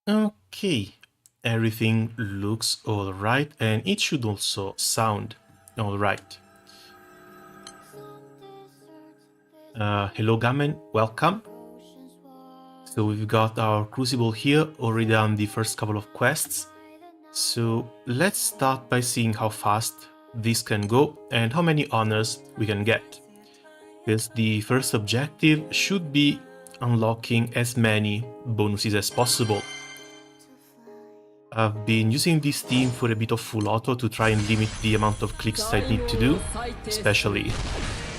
Okay, everything looks alright, and it should also sound alright. Hello Gamen, welcome. So we've got our Crucible here, already done the first couple of quests. So let's start by seeing how fast this can go and how many honors we can get. Because the first objective should be unlocking as many bonuses as possible. I've been using this team for a bit of full auto to try and limit the amount of clicks I need to do, especially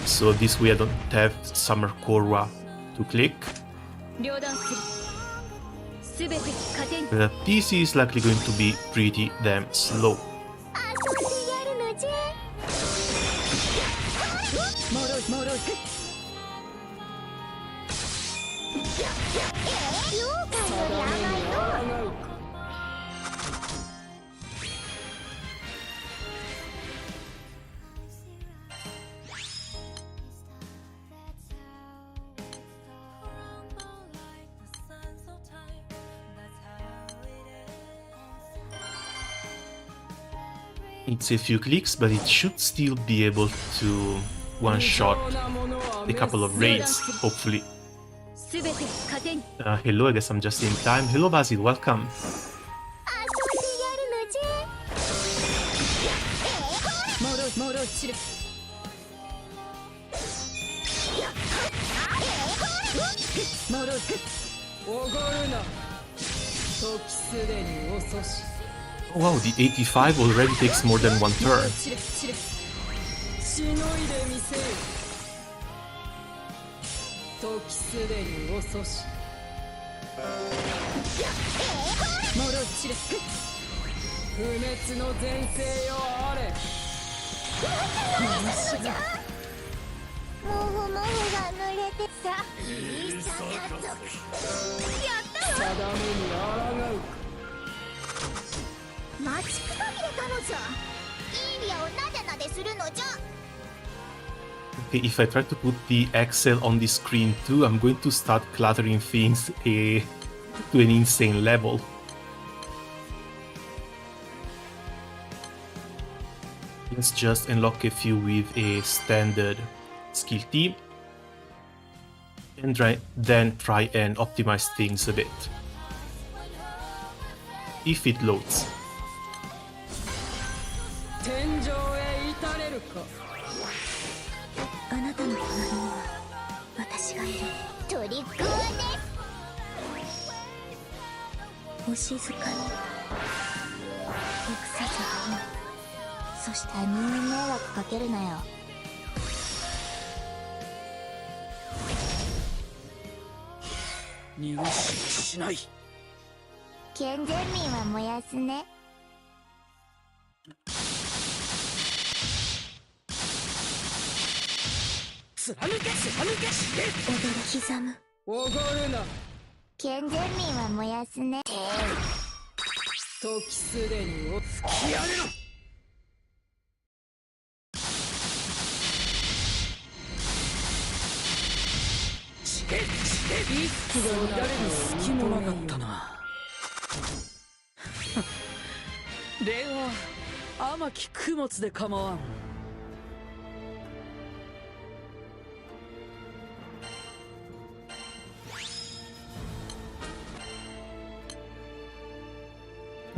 so this way I don't have Summer Korwa to click. But this is likely going to be pretty damn slow. It's a few clicks, but it should still be able to one-shot a couple of raids, hopefully. Hello, I guess I'm just in time. Hello Basil, welcome. Oh, wow, the 85 already takes more than one turn. Okay, if I try to put the Excel on the screen too, I'm going to start cluttering things to an insane level. Let's just unlock a few with a standard skill T, and then try and optimize things a bit. If it loads.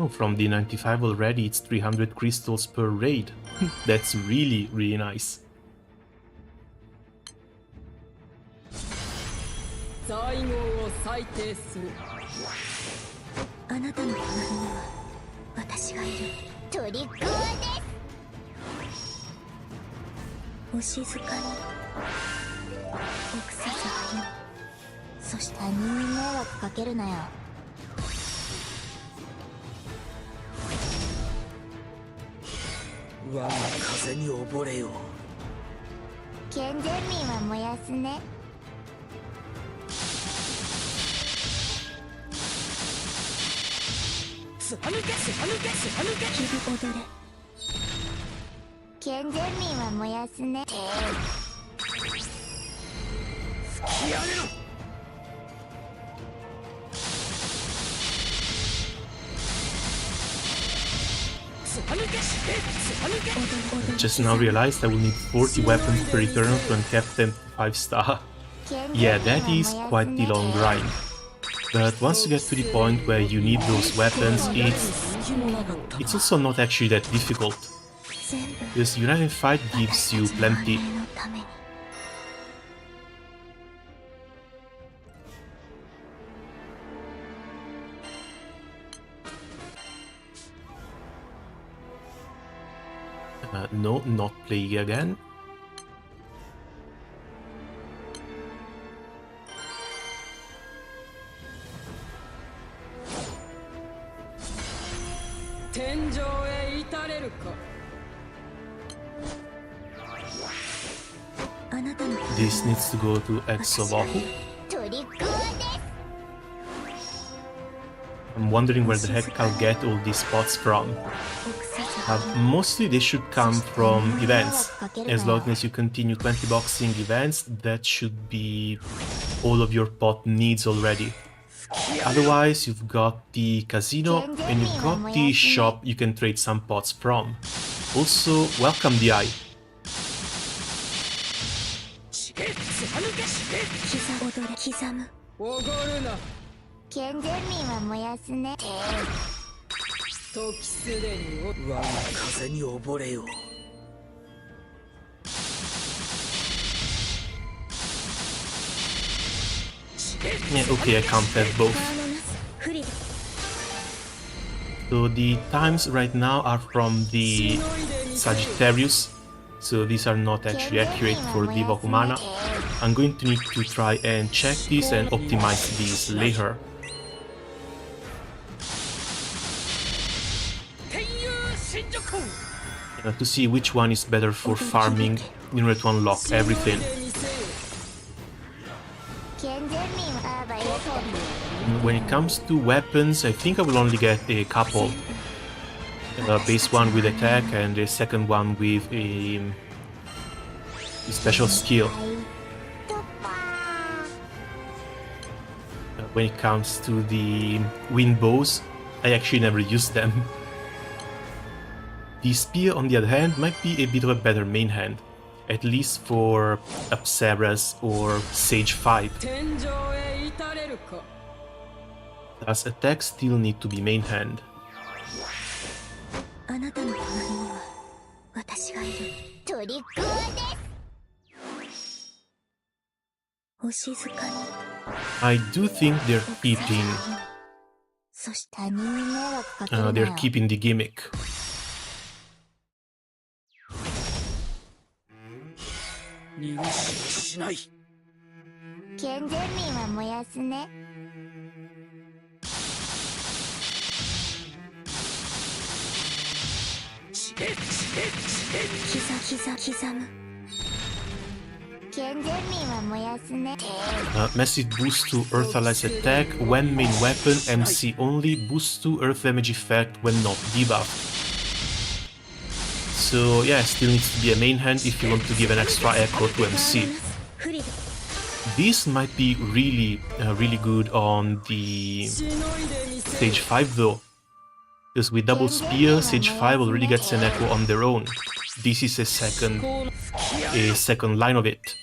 Oh, from the 95 already, it's 300 crystals per raid. That's really, really nice. Just now realized I will need 40 weapons per Eternal to uncap them to 5-star. Yeah, that is quite the long grind. But once you get to the point where you need those weapons, it's also not actually that difficult. Because United Fight gives you plenty. No, not playing again. This needs to go to Vohu. I'm wondering where the heck I'll get all these spots from. Mostly they should come from events. As long as you continue 20 boxing events, that should be all of your pot needs already. Otherwise, you've got the casino and you've got the shop you can trade some pots from. Also, welcome the eye. Yeah, okay, I can't have both. So the times right now are from the Sagittarius, so these are not actually accurate for the Vohu mana. I'm going to need to try and check this and optimize these later. To see which one is better for farming in order to unlock everything. When it comes to weapons, I think I will only get a couple. A base one with attack and a second one with a special skill. When it comes to the wind bows, I actually never use them. The spear, on the other hand, might be a bit of a better main hand, at least for Apsaras or Sage 5. Does attack still need to be main hand? I do think they're keeping the gimmick. Massive boost to Earth Allies attack when main weapon, MC only, boost to Earth damage effect when not debuffed. So yeah, still needs to be a main hand if you want to give an extra echo to MC. This might be really good on the Sage 5 though. Because with double spear, Sage 5 already gets an echo on their own. This is a second line of it.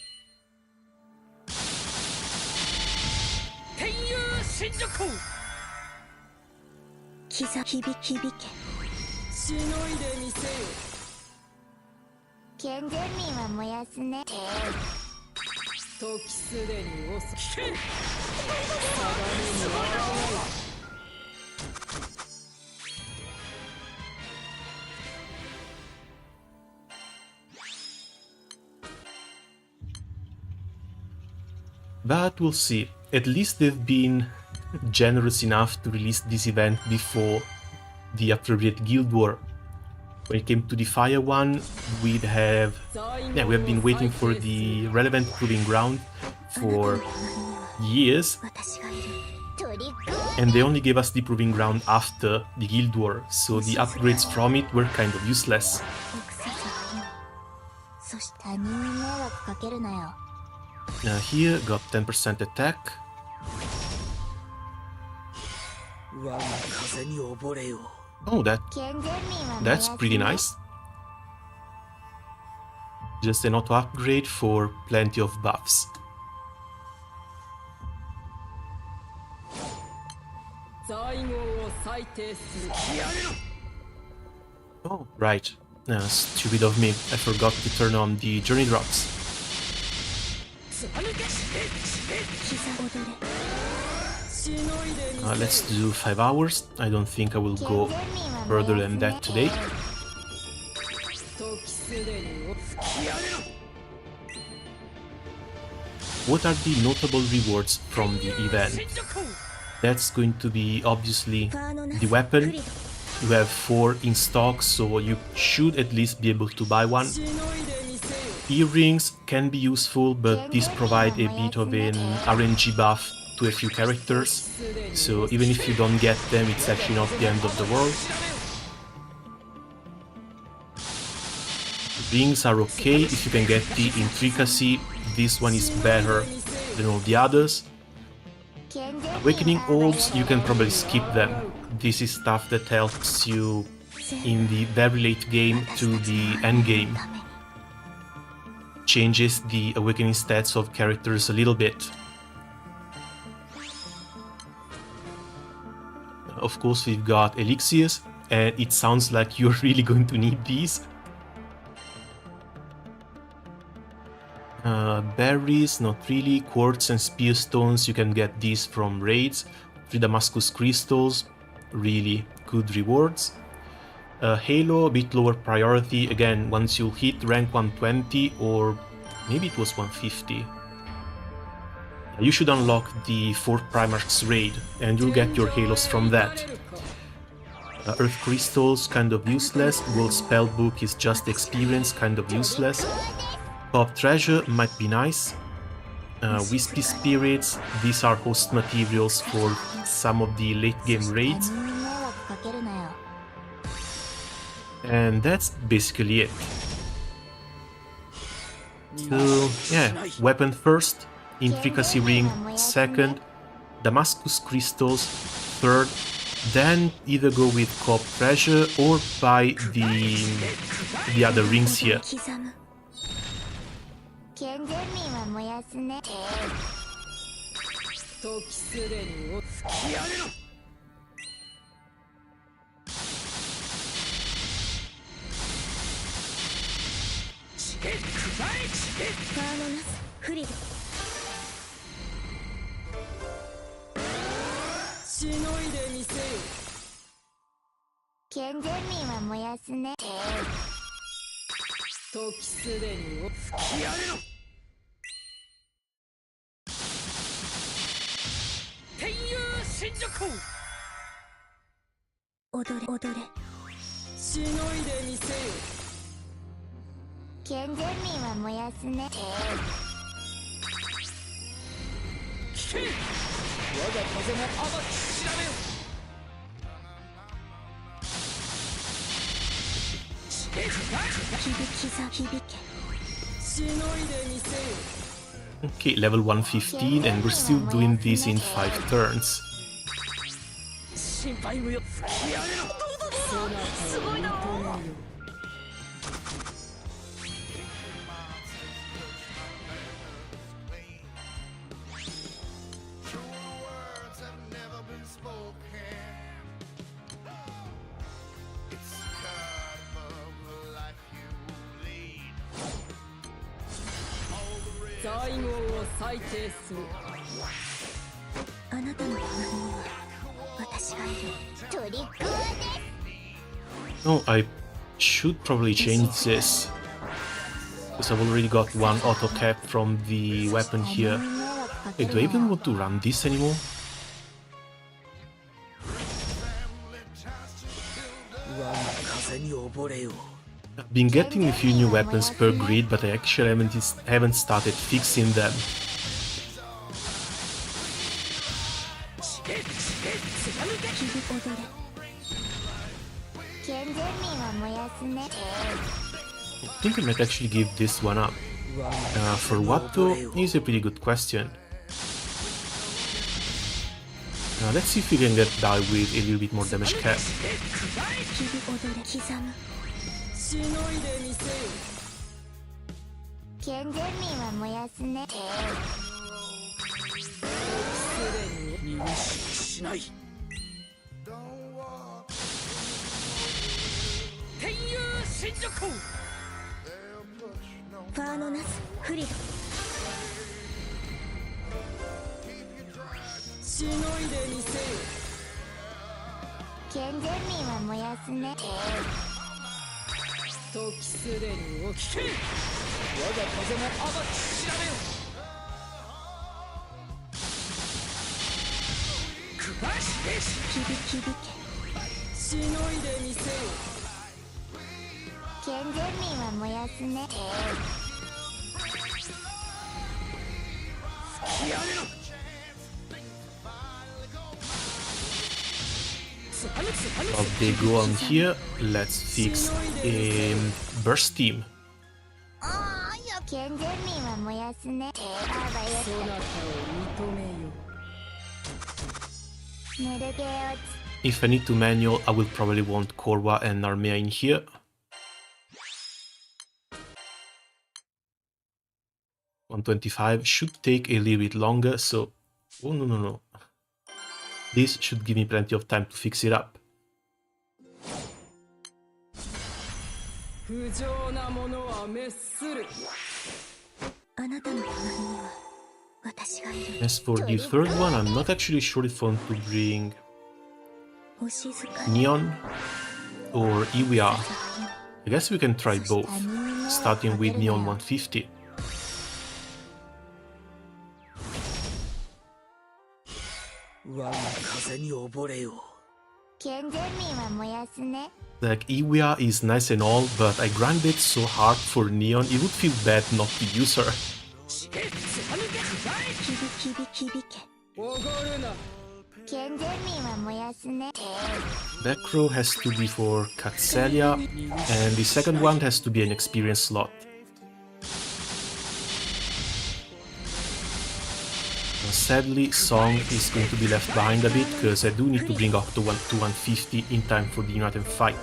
But we'll see. At least they've been generous enough to release this event before the appropriate guild war. When it came to the fire one, we have been waiting for the relevant proving ground for years, and they only gave us the proving ground after the guild war, so the upgrades from it were kind of useless. Here got 10% attack. Oh, that's pretty nice. Just an auto upgrade for plenty of buffs. Oh, right. Stupid of me. I forgot to turn on the journey drops. Let's do 5 hours. I don't think I will go further than that today. What are the notable rewards from the event? That's going to be obviously the weapon. You have 4 in stock, so you should at least be able to buy one. Earrings can be useful, but these provide a bit of an RNG buff to a few characters, so even if you don't get them, it's actually not the end of the world. Rings are okay if you can get the intricacy. This one is better than all the others. Awakening orbs, you can probably skip them. This is stuff that helps you in the very late game to the end game. Changes the awakening stats of characters a little bit. Of course, we've got elixirs, and it sounds like you're really going to need these. Berries, not really. Quartz and spear stones, you can get these from raids. 3 Damascus crystals, really good rewards. Halo, a bit lower priority, again, once you hit rank 120, or maybe it was 150. You should unlock the 4th Primarch's raid, and you'll get your halos from that. Earth crystals, kind of useless. Gold spellbook is just experience, kind of useless. Pop treasure might be nice. Wispy spirits, these are host materials for some of the late game raids. And that's basically it. So yeah, weapon first, intricacy ring second, Damascus crystals third, then either go with Cop treasure or buy the other rings here. Okay, level 115, and we're still doing this in 5 turns. Oh, I should probably change this, because I've already got one auto cap from the weapon here. Hey, do I even want to run this anymore? I've been getting a few new weapons per grid, but I actually haven't started fixing them. I think I might actually give this one up. For what though? Is a pretty good question. Now let's see if we can get die with a little bit more damage cap. 健全民は燃やすね。しない。天佑神女子。ファーノナスフリド。しのいでみせよ。健全民は燃やすね。時すでに起きて。我が風も暴き調べよ。くばし響けしのいでみせよ。健全民は燃やすね。吹き荒れろ。While they go on here, let's fix a burst team. 健全民は燃やすね。If I need to manual, I will probably want Korwa and Narmea in here. $125 should take a little bit longer, so... Oh, no. This should give me plenty of time to fix it up. As for the third one, I'm not actually sure if I want to bring Neon or Iwia. I guess we can try both, starting with Neon 150. Like, Iwia is nice and all, but I grinded so hard for Neon, it would feel bad not to use her. Back row has to be for Katselia, and the second one has to be an experience slot. Sadly, Song is going to be left behind a bit, because I do need to bring up to 150 in time for the United fight.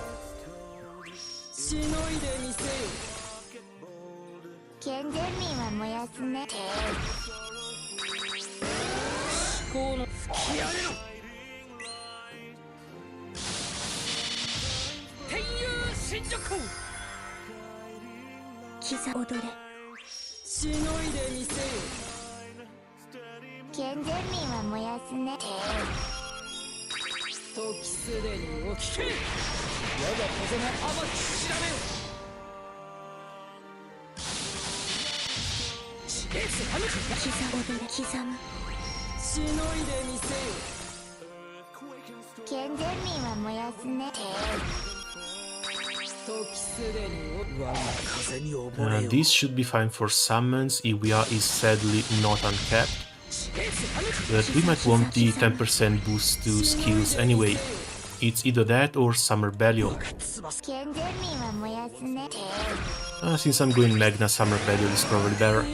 This should be fine for summons. Iwia is sadly not uncapped, but we might want the 10% boost to skills anyway. It's either that or Summer Belial. Since I'm going Magna, Summer Belial is probably better.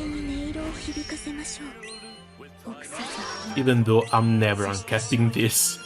Even though I'm never uncapping this.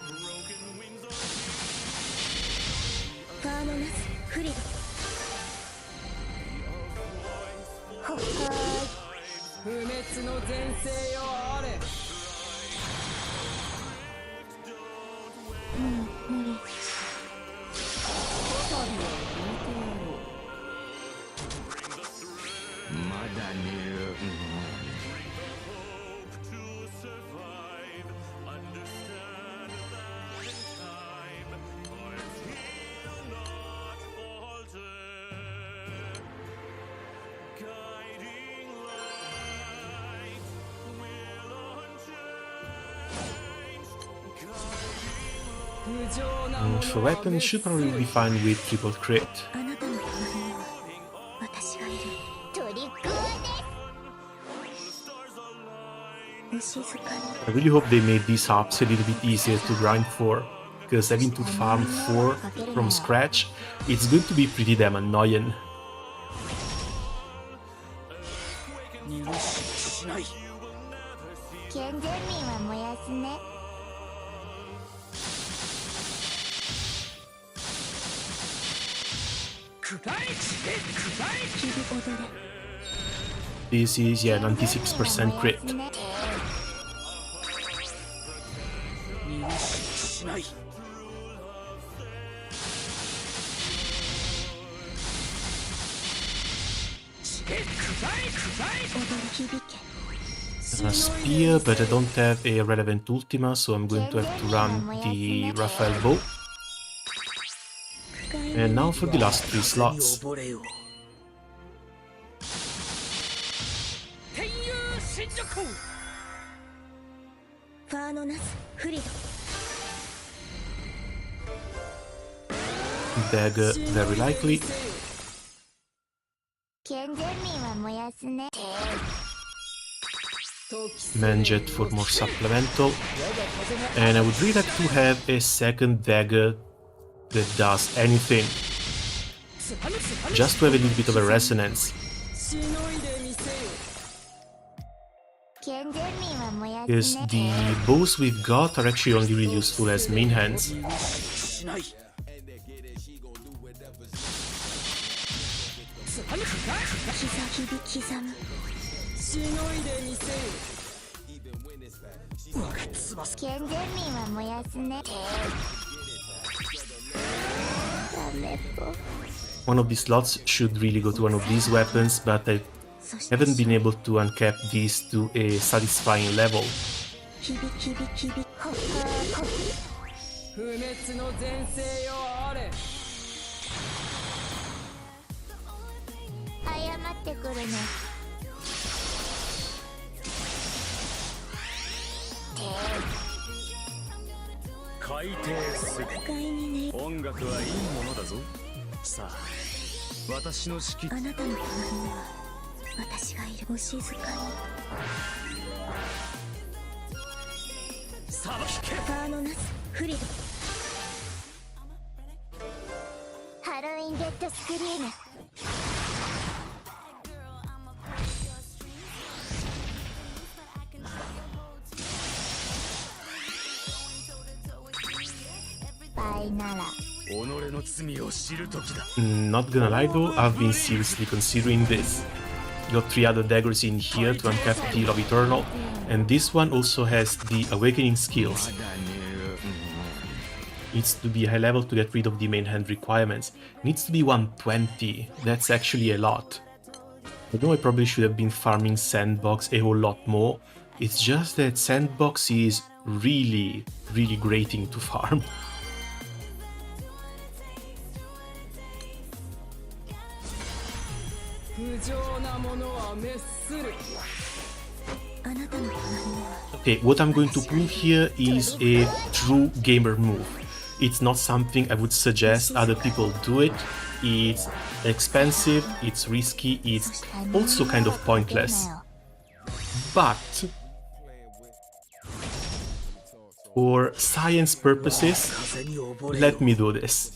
For weapons, should probably be fine with triple crit. I really hope they made these hops a little bit easier to grind for, because having to farm 4 from scratch, it's going to be pretty damn annoying. This is, yeah, 96% crit. A spear, but I don't have a relevant ultima, so I'm going to have to run the Raphael bow. And now for the last 3 slots. Dagger, very likely. Manjet for more supplemental. And I would really like to have a second dagger that does anything. Just to have a little bit of a resonance. Because the bows we've got are actually only really useful as main hands. One of these slots should really go to one of these weapons, but I haven't been able to uncap these to a satisfying level. Not gonna lie though, I've been seriously considering this. Got 3 other daggers in here to uncap the of Eternal, and this one also has the Awakening skills. Needs to be high level to get rid of the main hand requirements. Needs to be 120, that's actually a lot. I know I probably should have been farming Sandbox a whole lot more, it's just that Sandbox is really grating to farm. Okay, what I'm going to pull here is a true gamer move. It's not something I would suggest other people do it. It's expensive, it's risky, it's also kind of pointless. But for science purposes, let me do this.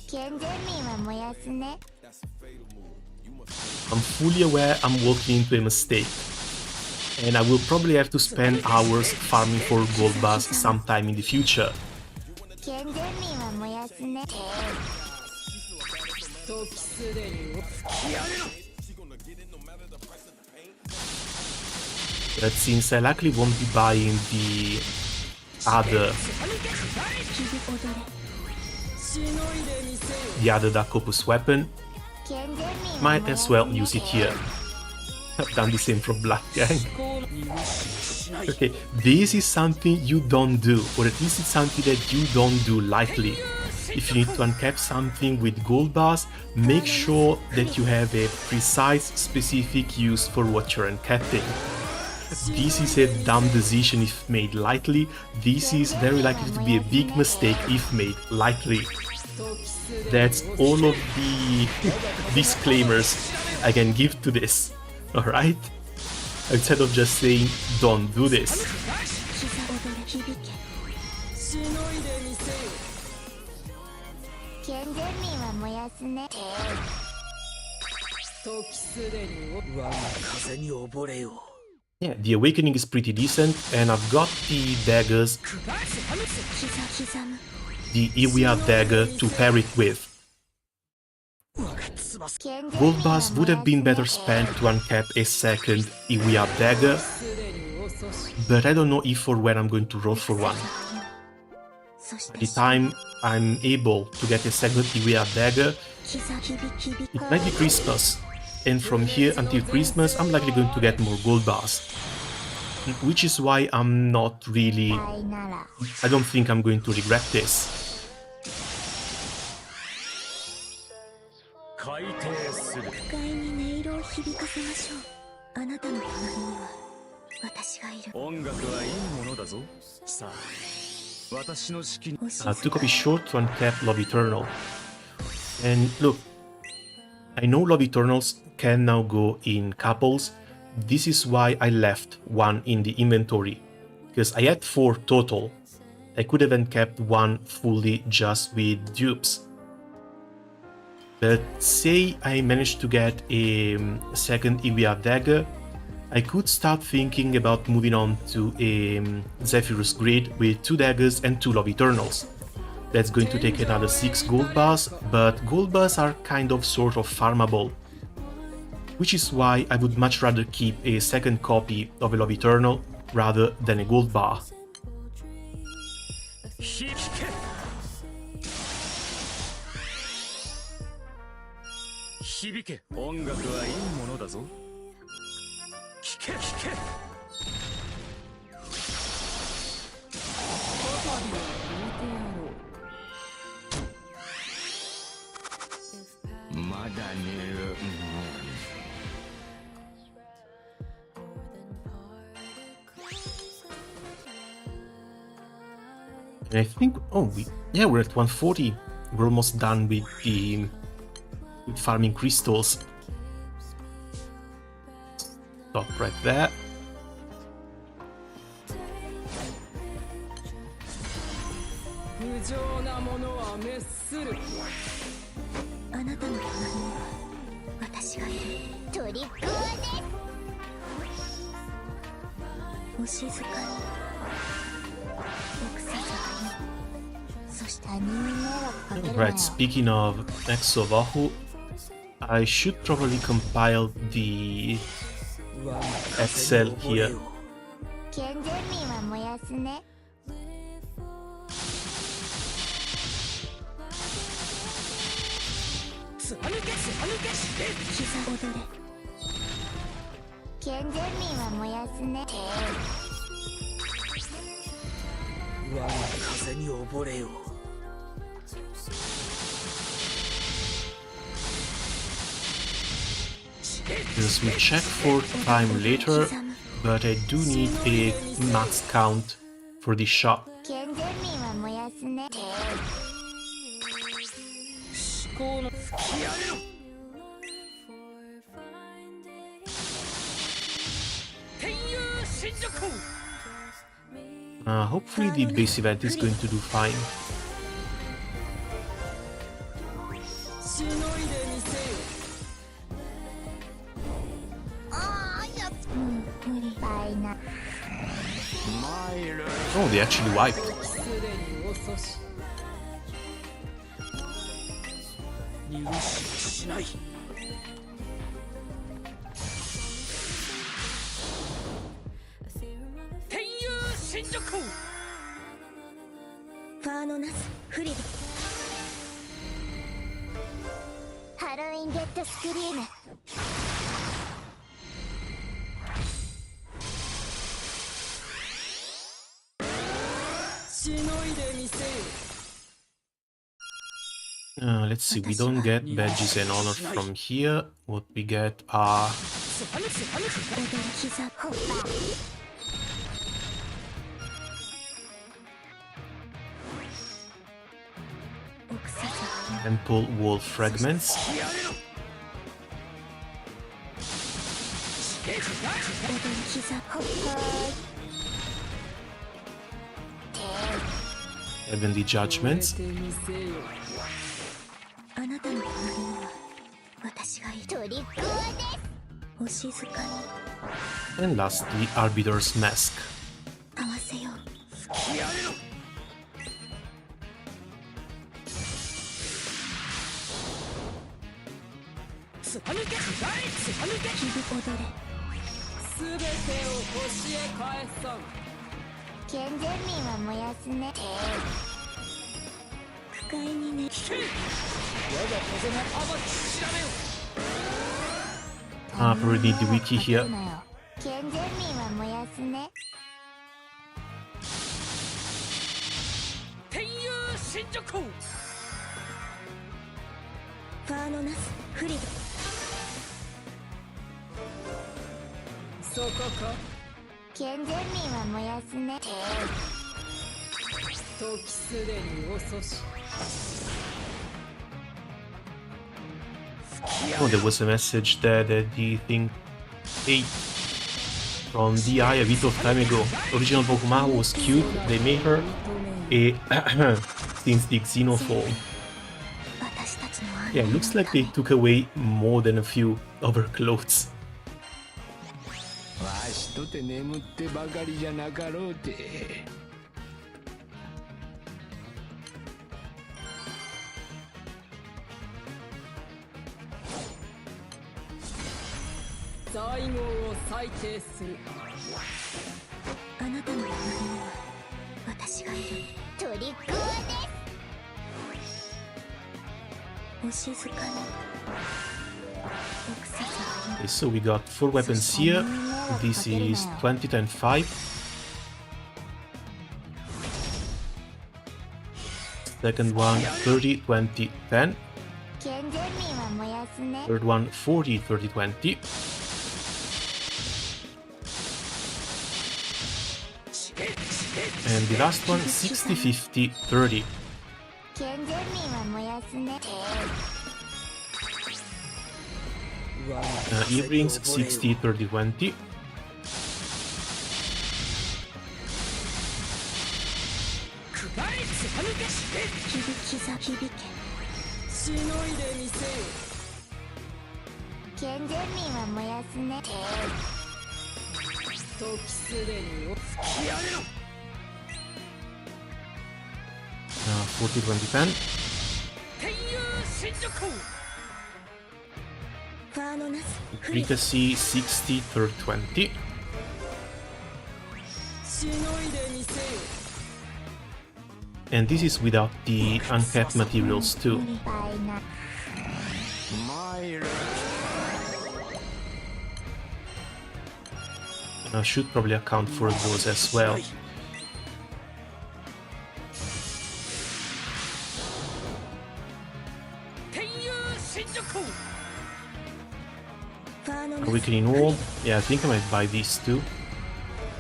I'm fully aware I'm walking into a mistake, and I will probably have to spend hours farming for gold bars sometime in the future. But since I likely won't be buying the other Dark Opus weapon, might as well use it here. I've done the same for Black Gang. Okay, this is something you don't do, or at least it's something that you don't do lightly. If you need to uncap something with gold bars, make sure that you have a precise, specific use for what you're uncapping. This is a dumb decision if made lightly, this is very likely to be a big mistake if made lightly. That's all of the disclaimers I can give to this, alright? Instead of just saying, don't do this. Yeah, the Awakening is pretty decent, and I've got the daggers, the Iwia dagger to pair it with. Gold bars would have been better spent to uncap a second Iwia dagger, but I don't know if or when I'm going to roll for one. By the time I'm able to get a second Iwia dagger, it might be Christmas, and from here until Christmas I'm likely going to get more gold bars. Which is why I'm not really... I don't think I'm going to regret this. To copy short to uncap Love Eternal. And look, I know Love Eternals can now go in couples. This is why I left one in the inventory, because I had 4 total. I could have kept one fully just with dupes. But say I managed to get a second Iwia dagger, I could start thinking about moving on to a Zephyrus grid with 2 daggers and 2 Love Eternals. That's going to take another 6 gold bars, but gold bars are kind of sort of farmable. Which is why I would much rather keep a second copy of a Love Eternal rather than a gold bar. And I think, we're at 140. We're almost done with farming crystals. Stop right there. Right, speaking of Exo Vohu, I should probably compile the Excel here. Because we check for time later, but I do need a max count for this shot. Hopefully the base event is going to do fine. Oh, they actually wiped. Let's see, we don't get badges and honor from here. What we get are temple wall fragments. Heavenly judgments. And lastly, Arbiter's Mask. 貫け貫け響踊れ全てを星へ返さん健全民は燃やすね不快にね聞け我が風のアバチ調べよ Probably need the wiki here. 健全民は燃やすね天佑神女校ファーノナスフリドそこか健全民は燃やすね時すでに遅し Oh, there was a message there that the thing 8 from DI a bit of time ago. Original Mamah was cute, they made her a synthetic xenophone. Yeah, looks like they took away more than a few of her clothes. わしとて眠ってばかりじゃなかろうて。最後を裁定するあなたの周りには私がいるトリックオアですお静かに Okay, so we got 4 weapons here. This is 20, 10, 5. Second one 30, 20, 10. 健全民は燃やすね Third one 40, 30, 20. And the last one 60, 50, 30. 健全民は燃やすね Earrings 60, 30, 20. 響きざ響けしのいでみせよ健全民は燃やすね時すでにお突き上げろ 40, 20, 10. 天佑神女校ファーノナス Efficacy 60, 30, 20. しのいでみせよ And this is without the uncapped materials too. バイナマイル Should probably account for those as well. 天佑神女校 ファーノナス Awakening Orb. Yeah, I think I might buy these too.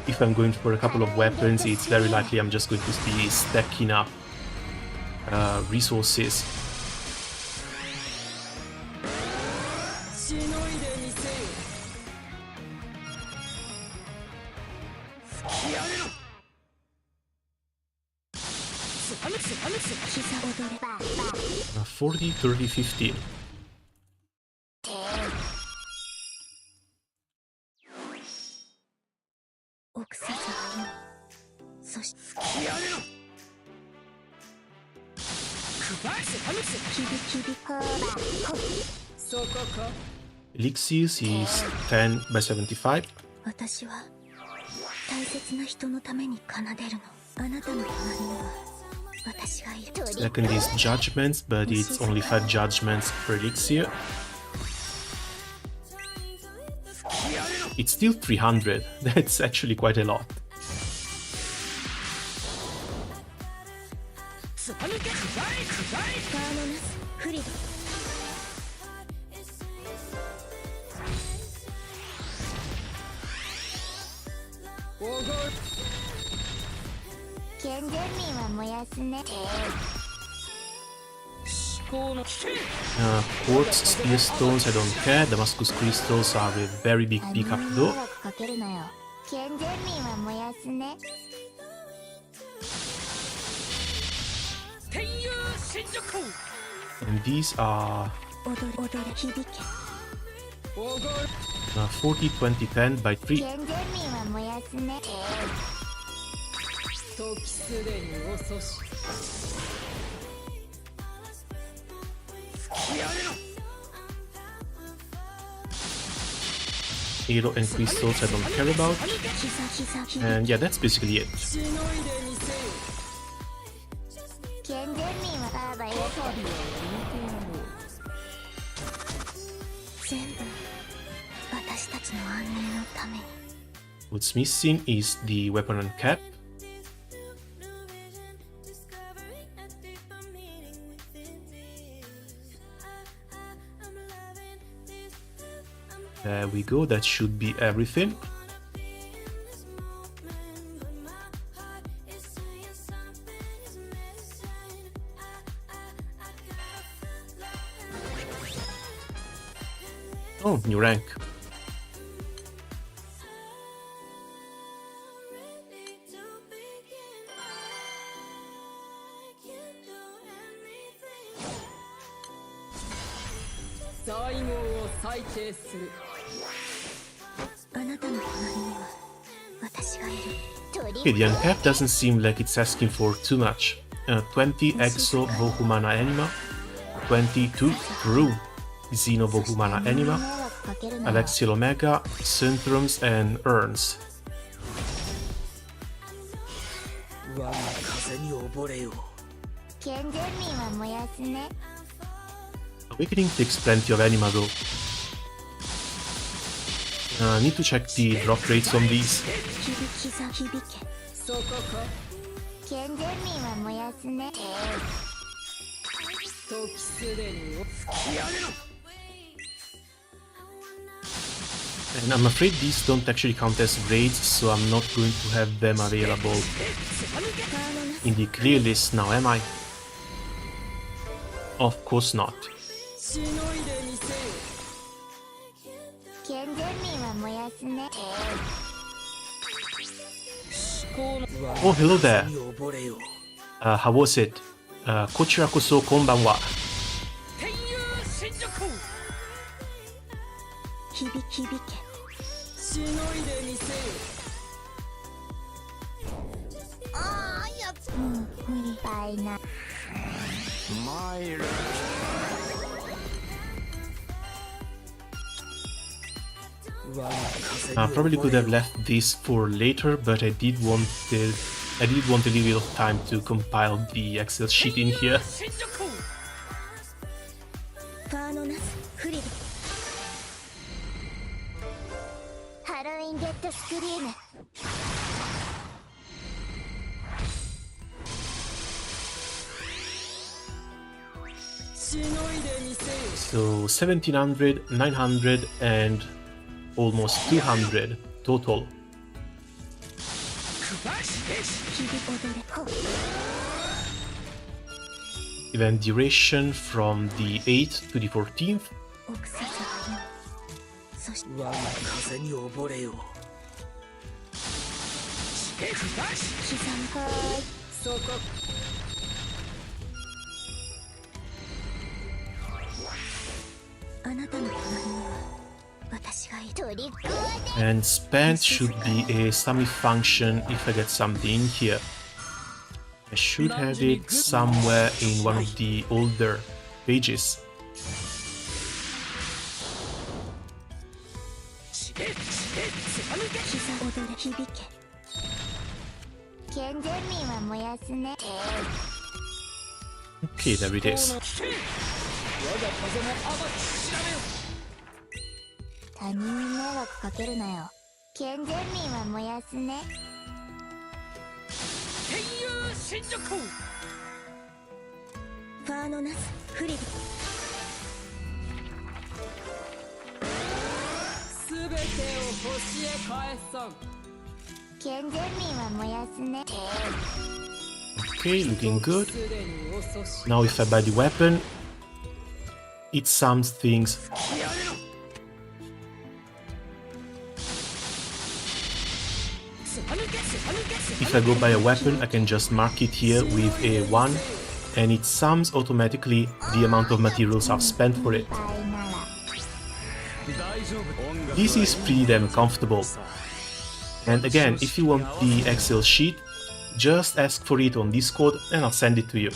If I'm going for a couple of weapons, it's very likely I'm just going to be stacking up resources. しのいでみせよ突き上げろ膝踊れ 40, 30, 15. 奥さざそして突き上げろキビキビコーバそこか Elixirs is 10 by 75. 私は大切な人のために奏でるのあなたの隣には私がいる Second is Judgments, but it's only 5 judgments per elixir. It's still 300. That's actually quite a lot. 突き抜けファーノナスフリド健全民は燃やすね Quartz, Spear Stones, I don't care. Damascus Crystals are a very big pickup though. 長くかけるなよ健全民は燃やすね 天佑神女校 And these are 踊れ響け 40, 20, 10 by 3. 健全民は燃やすね時すでに遅し突き上げろ Elo and crystals I don't care about. 膝膝 And yeah, that's basically it. しのいでみせよ健全民はバーバよ全部私たちの安寧のために What's missing is the weapon and cap. There we go, that should be everything. Oh, new rank. Okay, the uncap doesn't seem like it's asking for too much. 20 Exo Vohu Mana Anima, 22 True Xeno Vohu Mana Anima, Alexial Omega, Centrums and Urns. Awakening takes plenty of anima though. Need to check the drop rates on these. そこか健全民は燃やすね時すでに突き上げろ And I'm afraid these don't actually count as raids, so I'm not going to have them available in the clear list now, am I? Of course not. しのいでみせよ健全民は燃やすね Oh, hello there. How was it? Kochira koso konbanwa. 天佑新宿響けしのいでみせよああやつもう無理たいな Probably could have left this for later, but I did want a little bit of time to compile the Excel sheet in here. 新宿ファーノナスフリルハロウィンゲットスクリームしのいでみせよ So 1700, 900 and almost 200 total. 響踊れほ Event duration from the 8th to the 14th. 奥さざよそして我が風に溺れよ刻むはーいそこあなたの隣には私がいるトリックア And spent should be a summy function if I get something in here. I should have it somewhere in one of the older pages. 膝踊れ響け健全民は燃やすね Okay, there it is. 我が風も甘く調べよ他人に迷惑かけるなよ健全民は燃やすね天佑新宿ファーノナスフリルすべてを星へ返さん健全民は燃やすね Okay, looking good. すでに遅し Now if I buy the weapon, it sums things. If I go buy a weapon, I can just mark it here with a 1, and it sums automatically the amount of materials I've spent for it. バイなら This is pretty damn comfortable. And again, if you want the Excel sheet, just ask for it on Discord and I'll send it to you.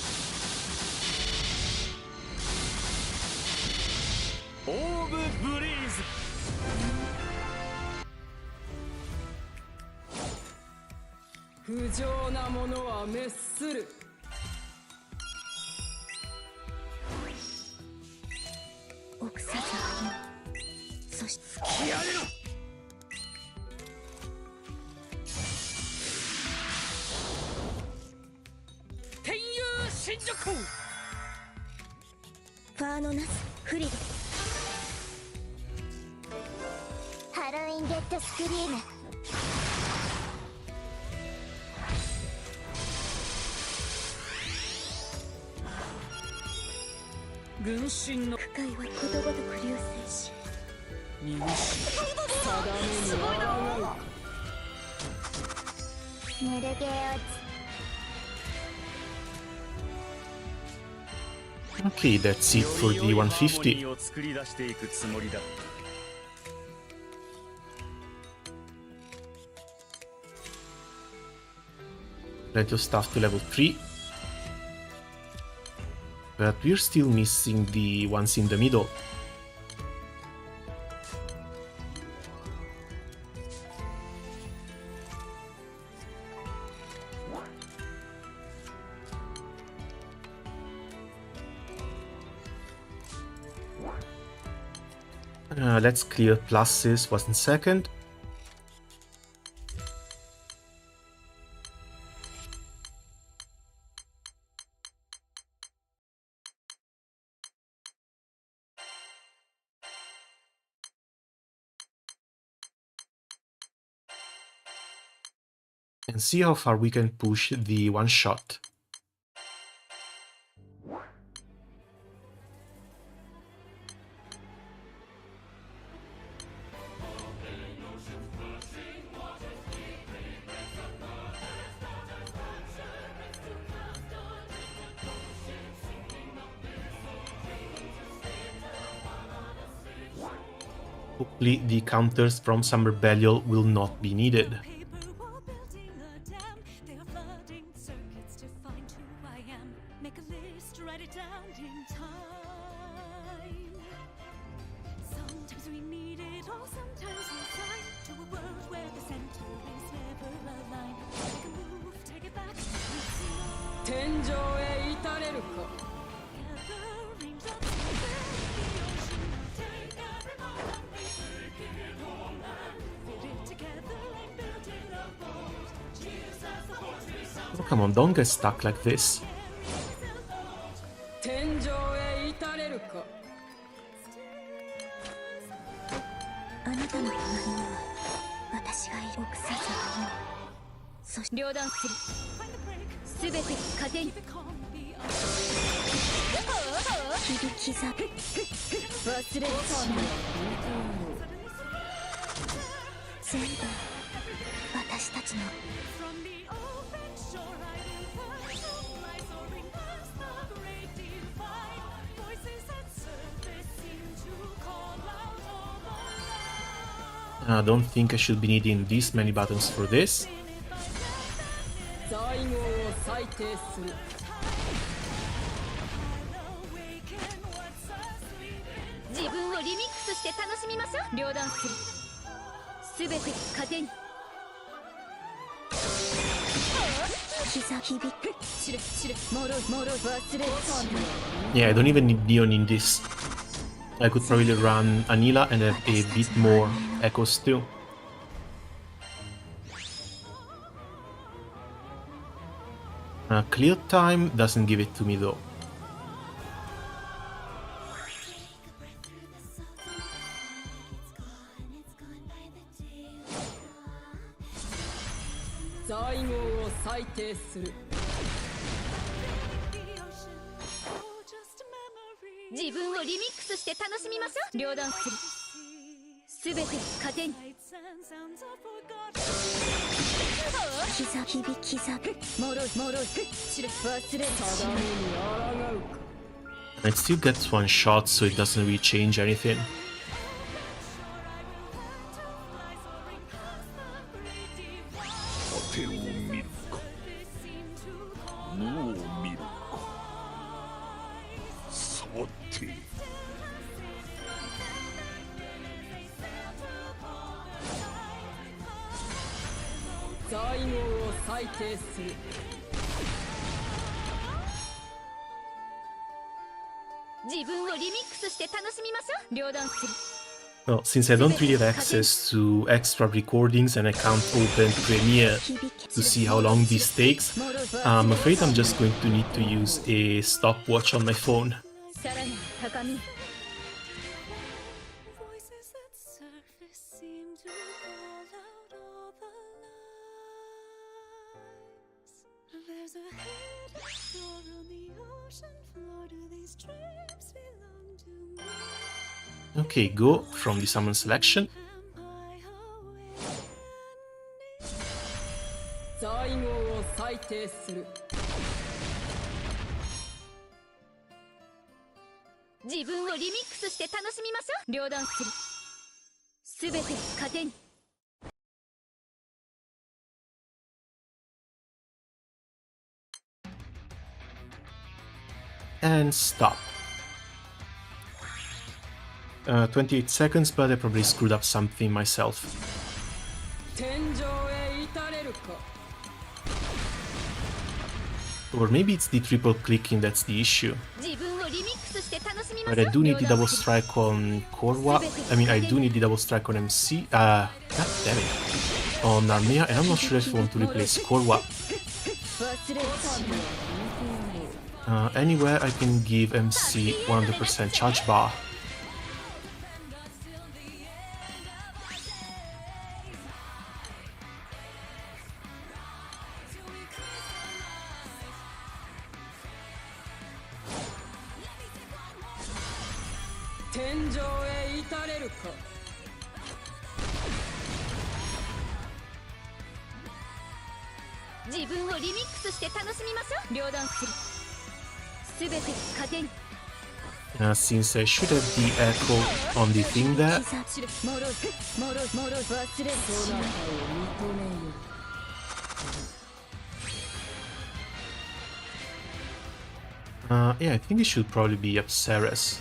不浄なものは滅する。臆さず歩む。そして気やれろ。天佑神辱。ファーのナスフリル。ハロウィンゲットスクリーム。軍神の不快はことごとく流星し、身分定めに抗う。ぬるゲーをOkay, that's it for the 150. を作り出していくつもりだ。Let your staff to level 3. But we're still missing the ones in the middle. Let's clear pluses 1 second. And see how far we can push the one shot. Hopefully the counters from Summer Belial will not be needed. Oh, come on, don't get stuck like this. 天井へ至れるか。あなたの隣には私がいる。臆さず歩む。そして両断する。すべて糧に。響きざ忘れそうな。全部私たちの。I don't think I should be needing this many buttons for this. 最後を裁定する。自分をリミックスして楽しみましょう。両断する。すべて糧に。膝響く。知る知る。もろいもろい。忘れそうな。 Yeah, I don't even need Neon in this. I could probably run Anila and have a bit more echoes too. Clear time doesn't give it to me though. 最後を裁定する。自分をリミックスして楽しみましょう。両断する。すべて糧に。膝響きざもろいもろい。知る忘れ定めに抗うか。 It still gets one shot, so it doesn't really change anything. 果てを見るか。無を見るか。さて。最後を裁定する。自分をリミックスして楽しみましょう。両断する。 Well, since I don't really have access to extra recordings and I can't open Premiere to see how long this takes, I'm afraid I'm just going to need to use a stopwatch on my phone. さらなる高み。 Voices that surface seem to call out all the lies. There's a hidden door on the ocean floor. Do these dreams belong to me? Okay, go from the summon selection. Am I awake? 最後を裁定する。自分をリミックスして楽しみましょう。両断する。すべて糧に。 And stop. 28 seconds, but I probably screwed up something myself. 天井へ至れるか。 Or maybe it's the triple clicking that's the issue. 自分をリミックスして楽しみま But しょ I う。 do need the 両断 double する。 strike on Korwa. I mean, I do need the double strike on MC. God damn it. On Armea, and I'm not sure if I want to replace Korwa. 忘れる。 Anywhere I can give MC 100% charge bar. Since I should have the echo on the thing there, yeah, I think it should probably be Apsaras.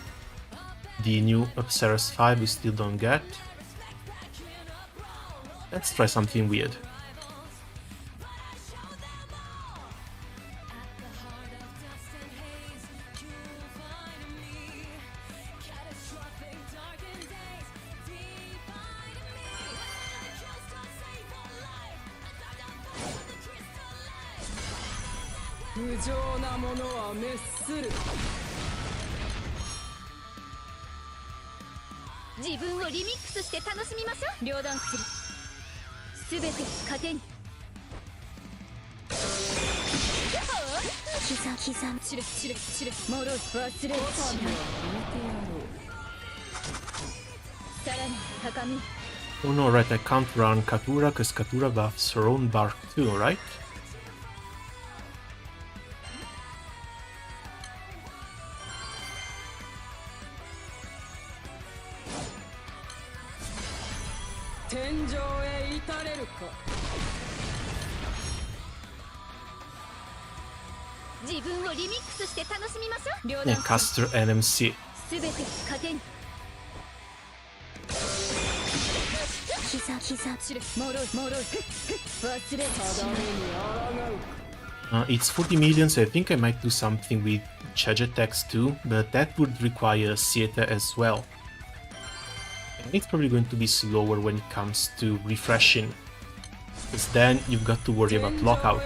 The new Apsaras 5 we still don't get. Let's try something weird. Oh no, right, I can't run Katura because Katura buffs her own bark too, right? Yeah, Caster and MC. It's 40 million, so I think I might do something with charge attacks too, but that would require Sieta as well. And it's probably going to be slower when it comes to refreshing, because then you've got to worry about lockout.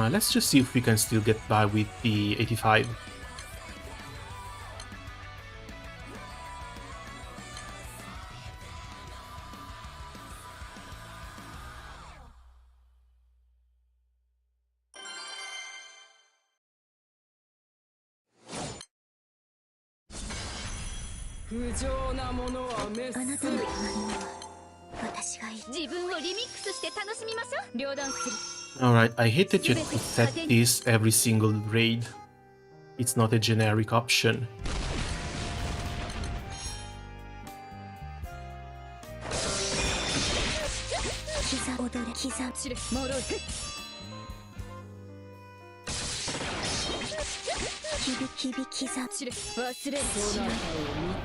Let's just see if we can still get by with the 85. Alright, I hate that you have to set this every single raid. It's not a generic option. 刻踊れ刻む散るもろう響き刻む散る忘れるそなたを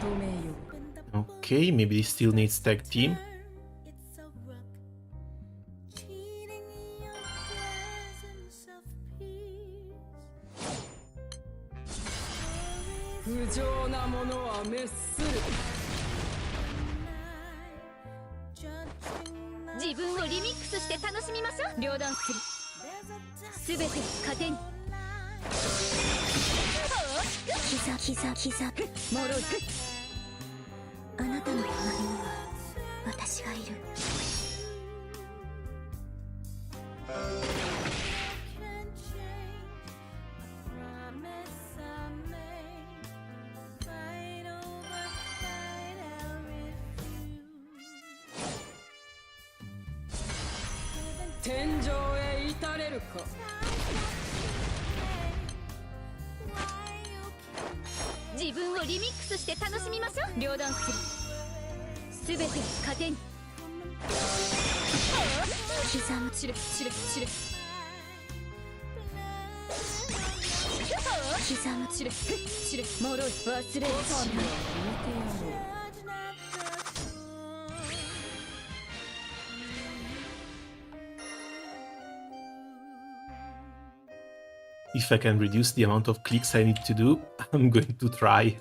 認めよう Okay, maybe this still needs tag team. It's a rock, cheating your presence of peace. 不浄なものは滅する Judging the 自分をリミックスして楽しみましょう両断する there's a すべて糧に刻もろうあなたの隣には私がいる can't change a promise I made. Fight over fight, I'll refuse. 天井へ至れるか Why you can't 自分をリミックスして楽しみましょう両断するすべて糧に刻む散る散る散る刻む散る散るもろい忘れるそんな judge not the fool. If I can reduce the amount of clicks I need to do, I'm going to try.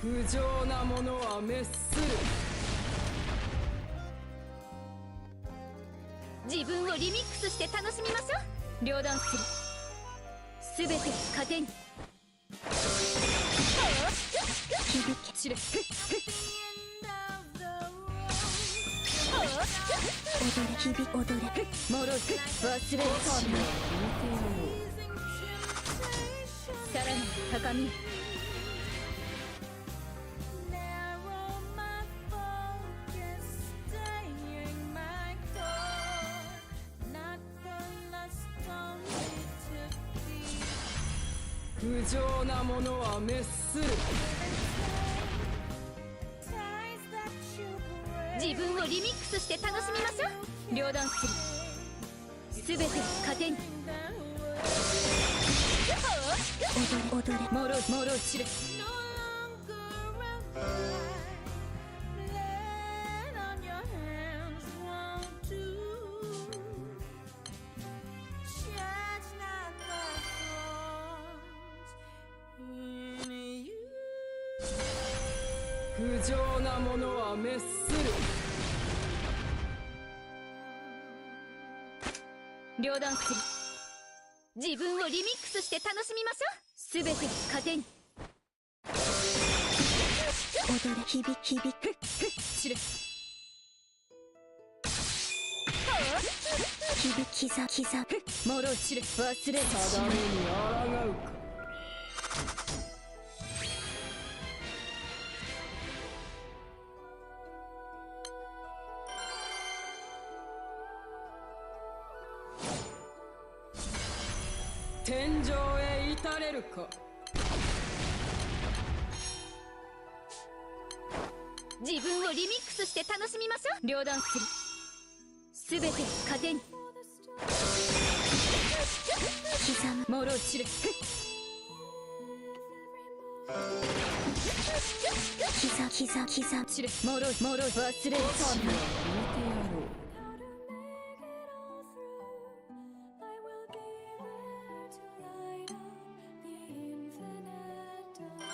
不浄なものは滅する自分をリミックスして楽しみましょう両断するすべて糧に散る End of the road. 踊れ響踊れもろい忘れるそんな Pleasing temptation. さらに高み Narrow my focus, staying my core. Not the lust only to be. 不浄なものは滅する Ties that you break. 自分をリミックスして楽しみましょう両断するすべて糧に踊れ踊れもろいもろい散る No longer a fight. Let on your hands won't do. Judge not the thorns in you. 不浄なものは滅する両断する自分をリミックスして楽しみましょうすべて糧に踊れ響散る刻むもろい散る忘れる定めに抗うか天井へ至れるか自分をリミックスして楽しみましょう両断するすべて糧に刻むもろい散る刻む散るもろいもろい忘れるそんな How to make it all through. I will be there to light up the infinite dark.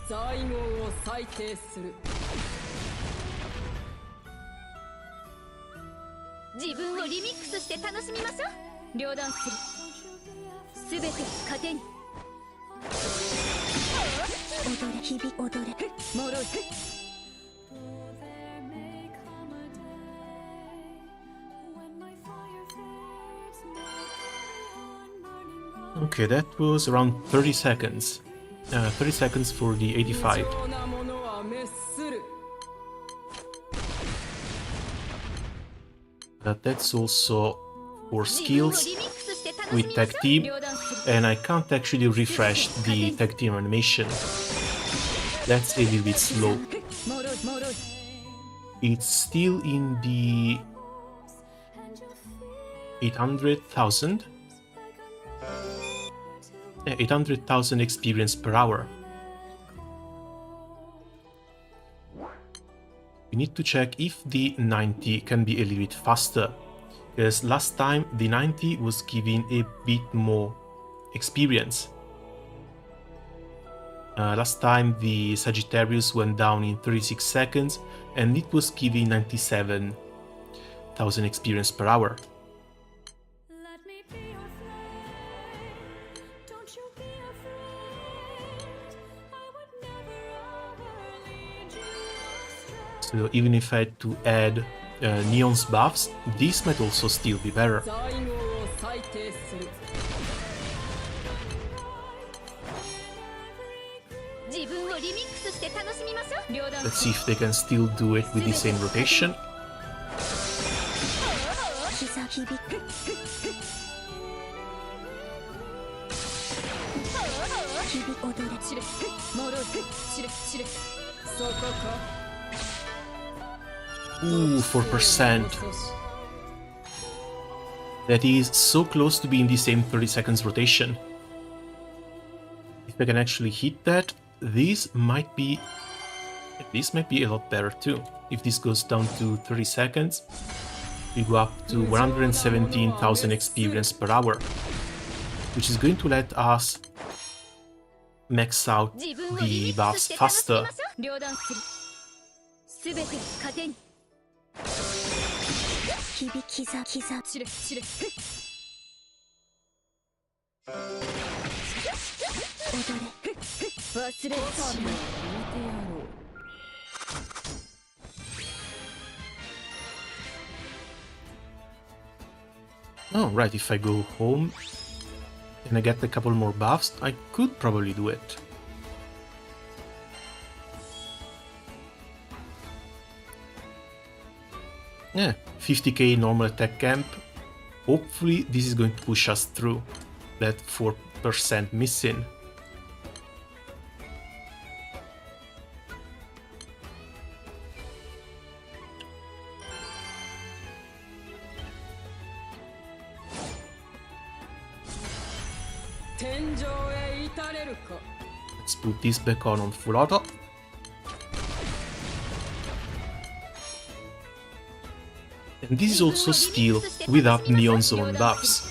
最後を裁定する自分をリミックスして楽しみましょう両断するすべて糧に踊れ響踊れもろい There may come a day when my fire fades, may carry on burning bright. Okay, that was around 30 seconds. 30 seconds for the 85. 貴重なものは滅する But that's also for skills with tag team, and I can't actually refresh the tag team animation. That's a little bit slow. もろいもろい It's still in the 800,000. Yeah, 800,000 experience per hour. We need to check if the 90 can be a little bit faster, because last time the 90 was giving a bit more experience. Last time the Sagittarius went down in 36 seconds and it was giving 97,000 experience per hour. Let me be your flame. Don't you be afraid. I would never ever lead you astray. So even if I had to add Neon's buffs, this might also still be better. 最後を裁定する 自分をリミックスして楽しみましょう。両断 Let's see if they can still do it with the same rotation. 膝響く響踊れ散れもろい散れ散れそこか Ooh, 4%. That is so close to being the same 30 seconds rotation. If I can actually hit that, this might be a lot better too. If this goes down to 30 seconds, we go up to 117,000 experience per hour, which is going to let us max out 自分を the リミック buffs スして楽しみ faster. ましょう。両断するすべて糧に響きざきざ散れ散れ踊れ忘れちまえ見てやろう Oh, right, if I go home and I get a couple more buffs, I could probably do it. Yeah, 50k normal attack camp. Hopefully this is going to push us through that 4% missing. Let's put this back on full auto. And this is also still without Neon's own buffs.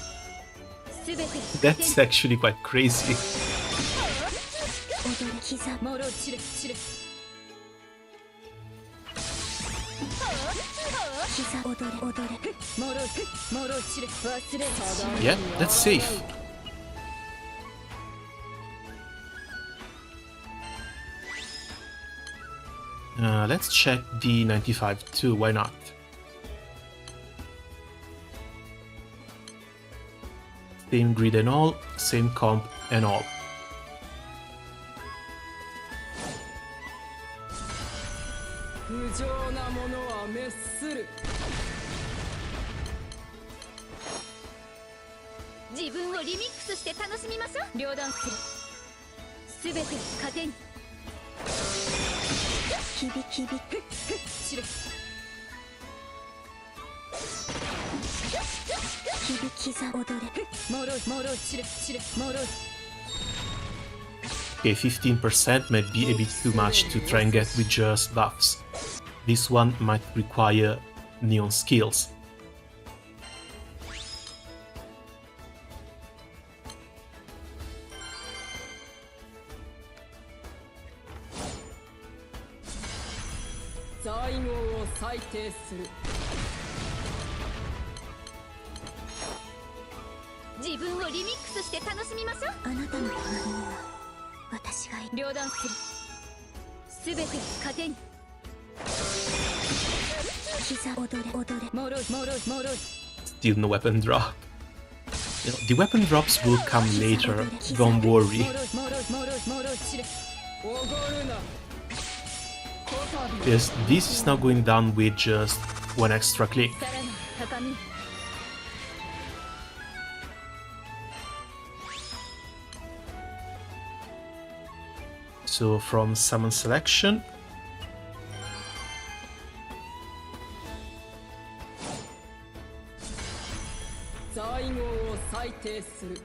That's actually quite crazy. 踊れ膝もろい散れ散れ膝踊れ踊れもろいもろい散れ忘れ Yeah, that's safe. Let's check the 95 too, why not? Same grid and all, same comp and all. 不浄なものは滅する自分をリミックスして楽しみましょう。両断するすべて糧に響き響く散れ響きざ踊れもろいもろい散れ散れもろい Okay, 15% might be a bit too much to try and get with just buffs. This one might require Neon skills. Still no weapon drop. You know, the weapon drops will come later, don't worry. もろいもろいもろいもろい散れおごるなこたび Because this is now going down with just one extra click. さらな高み So from summon selection, 最後を裁定する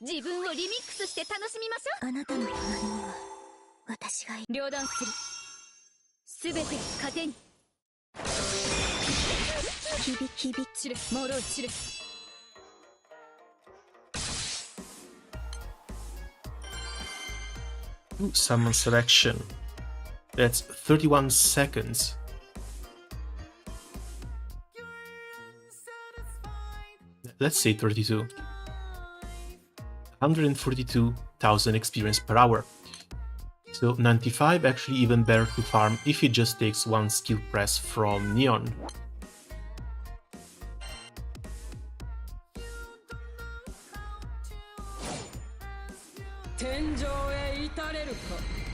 自分をリミックスして楽しみましょあなたの隣には私がいる。う両断するすべて糧にキビ散れもろい散れ ooh, summon selection. That's 31 seconds. Let's say 32. 142,000 experience per hour. So 95 actually even better to farm if it just takes one skill press from Neon. 天井へ至れるか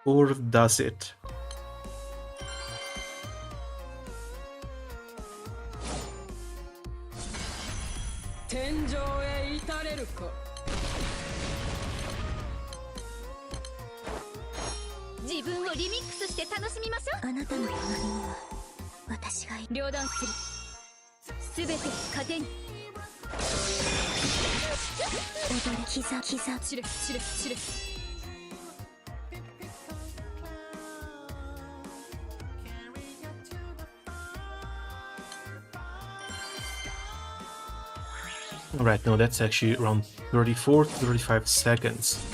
Or does it? 天井へ至れるか自分をリミックスして楽しみましょあなたの隣には私がいる。う両断するすべて糧に踊れキザ散れ散れ散れ Right, no, that's actually around 34 to 35 seconds.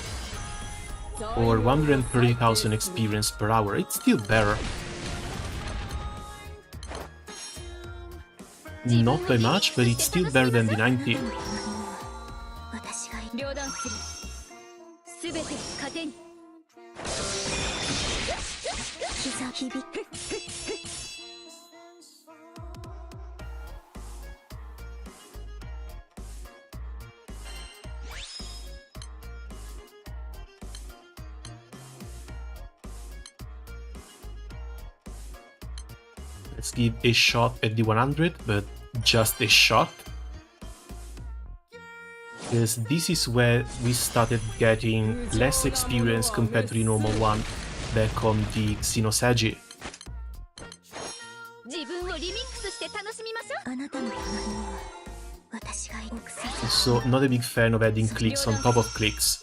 Or 130,000 experience per hour. It's still better. Not by much, but it's still better than the 90. 私がいる。両断するすべて糧に響く。 Let's give a shot at the 100, but just a shot. Because this is where we started getting less experience compared to the normal one back on the Xenosagi. 自分をリミックスして楽しみましょうあなたの隣には私がいる。奥さん So not a big fan of adding clicks on top of clicks.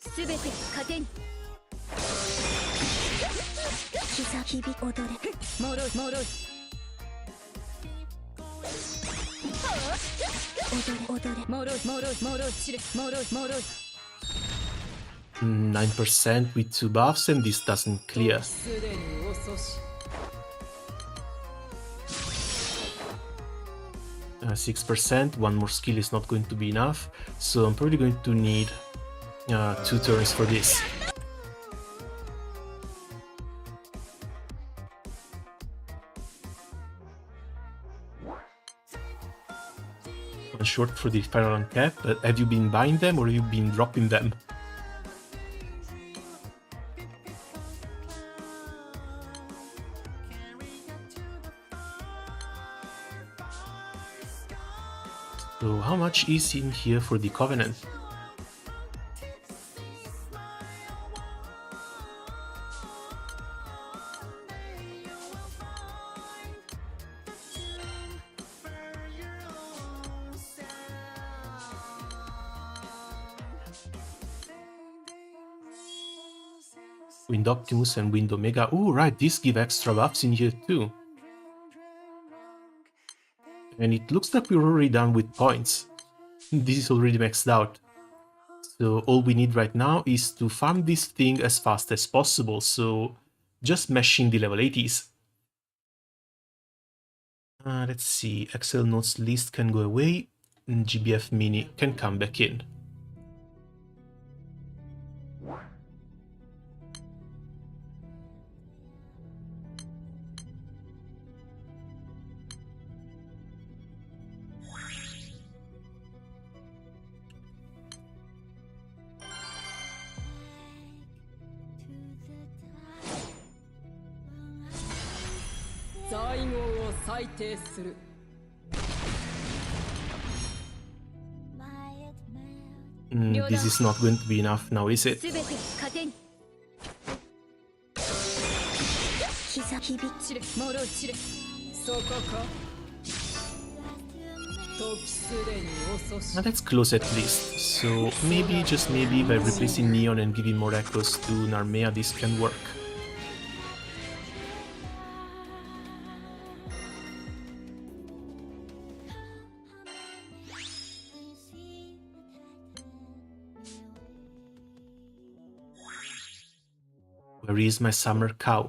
すべて糧に響く。踊れ。もろいもろい踊れ。もろいもろいもろい散れもろいもろい 9% with 2 buffs and this doesn't clear. すでに遅し 6%, one more skill is not going to be enough, so I'm probably going to need 2 turns for this. One short for the final uncap, but have you been buying them or have you been dropping them? So how much is in here for the Covenant? Wind Optimus and Wind Omega. Oh, right, these give extra buffs in here too. And it looks like we're already done with points. This is already maxed out. So all we need right now is to farm this thing as fast as possible, so just mashing the level 80s. Let's see, Excel notes list can go away. GBF Mini can come back in. This is not going to be enough now, is it? 全て糧に膝響き散れもろ散れそこか時すでに遅し Now that's close at least. So maybe, just maybe, by replacing Neon and giving more echoes to Narmea, this can work. Where is my summer cow?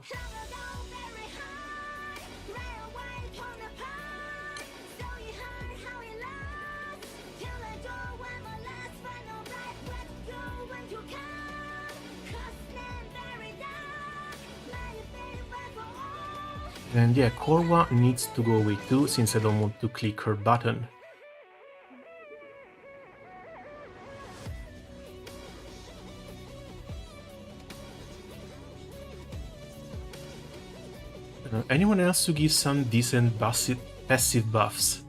And yeah, Korwa needs to go away too, since I don't want to click her button. Anyone else who gives some decent passive buffs?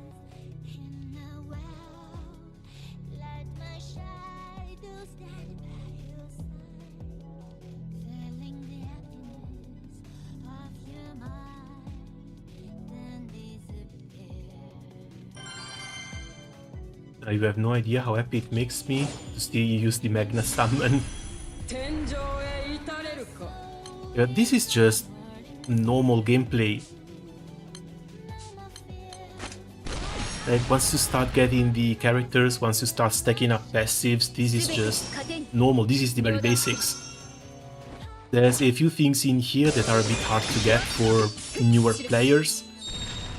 You have no idea how happy it makes me to still use the Magna Summon. 天井へ至れるか Yeah, this is just normal gameplay. Like, once you start getting the characters, once you start stacking up passives, this is just normal. This is the very basics. There's a few things in here that are a bit hard to get for newer players,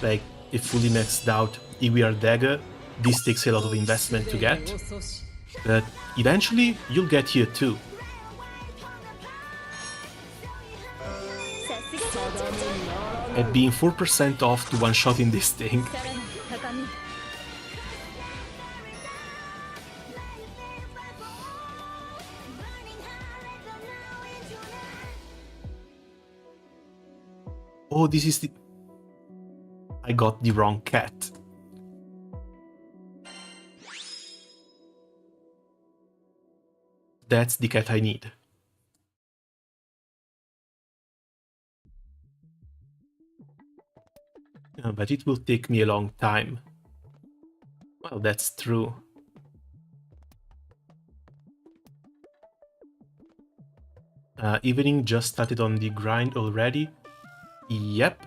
like a fully maxed out EVR dagger. This takes a lot of investment to get, but eventually you'll get here too. At being 4% off to one-shot in this thing. さらに高み Oh, this is the... I got the wrong cat. That's the cat I need. But it will take me a long time. Well, that's true. Evening just started on the grind already. Yep.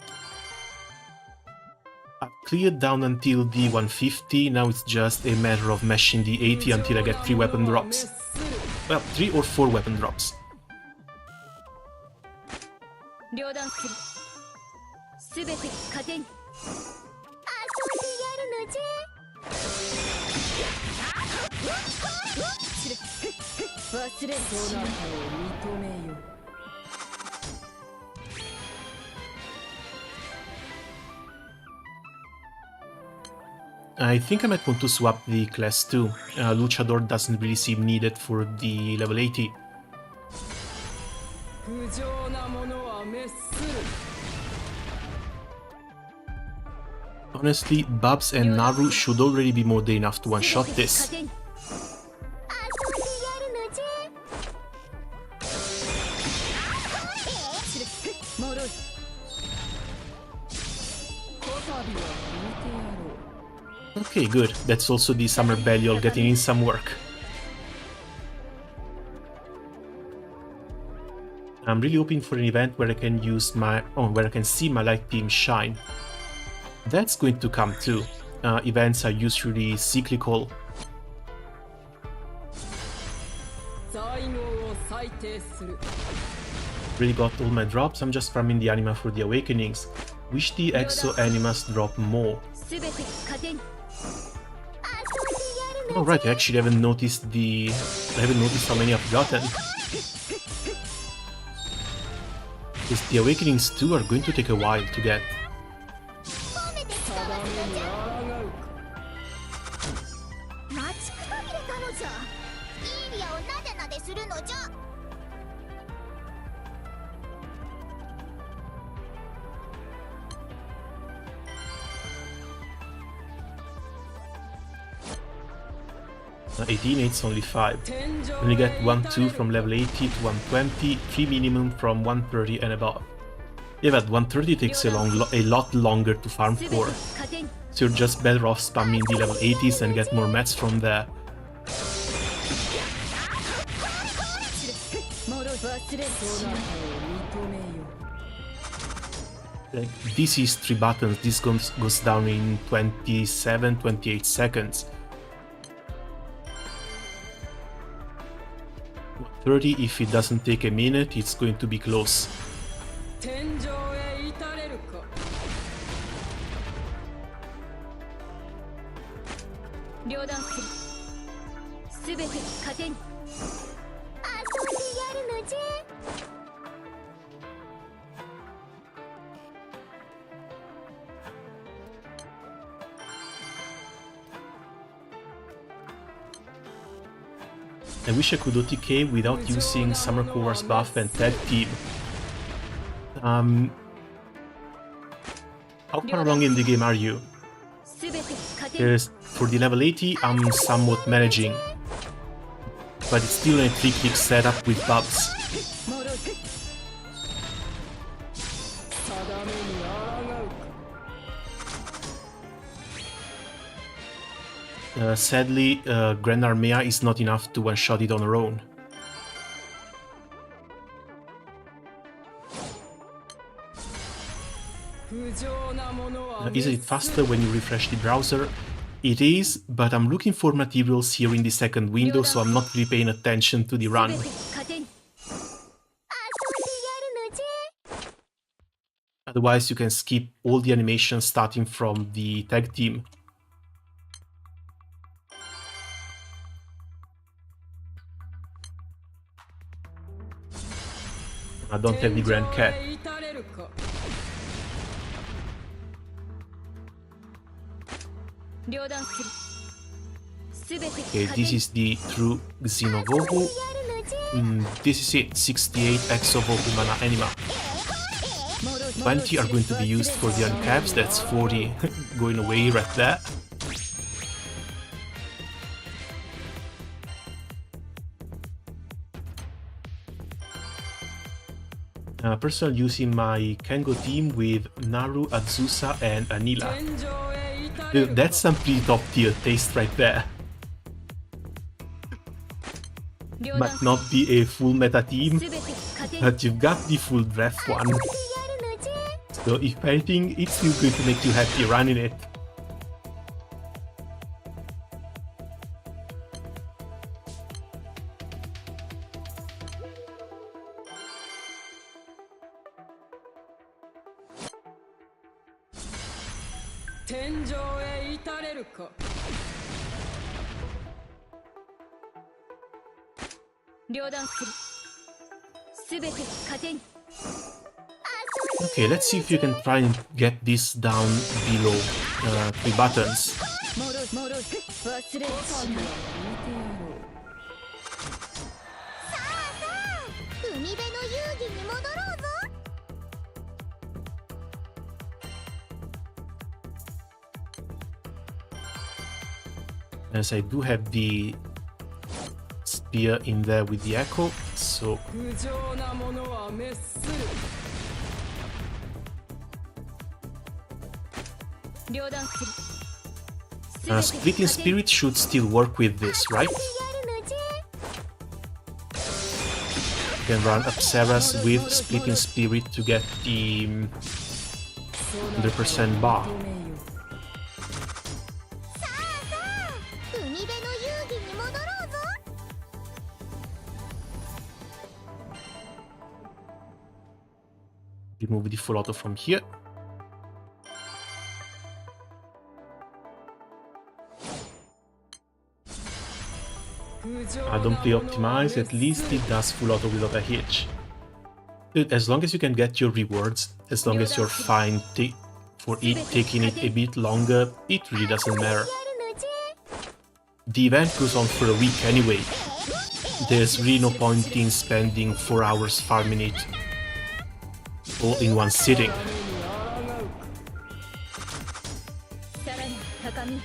I've cleared down until the 150, now it's just a matter of mashing the 80 until I get 3 weapon drops. Well, 3 or 4 weapon drops. 両断するすべて糧に遊んでやるのじ忘れそなたを認めよ I think I might want to swap the class too. Luchador doesn't really seem needed for the level 80. 不浄なものは滅する Honestly, Babs and Naru should already be more than enough to one-shot this. 遊んでやるのじもろいこたびは見てやろう Okay, good. That's also the Summer Belial getting in some work. I'm really hoping for an event where I can use my... where I can see my light team shine. That's going to come too. Events are usually cyclical. 最後を裁定する Really got all my drops, I'm just farming the anima for the awakenings. Wish the exo animas drop more. すべて糧に 遊 Oh right, I actually haven't noticed how many I've gotten. Because the Awakenings too are going to take a while to get. 待ちくたびれたのじゃ。イーリアをなでなでするのじゃ。18, it's only 5. When you get 1, 2 from level 80 to 120, 3 minimum from 130 and above. Yeah, but 130 takes a lot longer to farm for. So you're just better off spamming the level 80s and get more mats from there. Like, this is 3 buttons, this goes down in 27-28 seconds. 30, if it doesn't take a minute, it's going to be close. 天井へ至れるか。両断する。すべて糧に。遊んでやるのじゃ。I wish I could OTK without using Summer Core's buff and Tag Team. How far along in the game are you? Because for the level 80, I'm somewhat managing. But it's still a 3-click setup with buffs. Sadly, Grand Armea is not enough to one-shot it on her own. Isn't it faster when you refresh the browser? It is, but I'm looking for materials here in the second window, so I'm not really paying attention to the run. Otherwise, you can skip all the animations starting from the tag team. I don't have the Grand Cat. Okay, this is the true Vohu. This is it, 68 Exo Vohu Mana Anima. 20 are going to be used for the uncaps, that's 40 going away right there. Personal using my Kengo team with Naru, Azusa and Anila. Dude, that's some pretty top tier taste right there. Might not be a full meta team, but you've got the full draft one. So if anything, it's still going to make you happy running it. Okay, let's see if you can try and get this down below 3 buttons. As I do have the spear in there with the echo, so Splitting Spirit should still work with this, right? You can run Apsaras with Splitting Spirit to get the 100% bar. Remove the full auto from here. I don't play optimize, at least it does full auto without a hitch. Dude, as long as you can get your rewards, as long as you're fine for it taking it a bit longer, it really doesn't matter. The event goes on for a week anyway. There's really no point in spending 4 hours farming it all in one sitting. さらに高み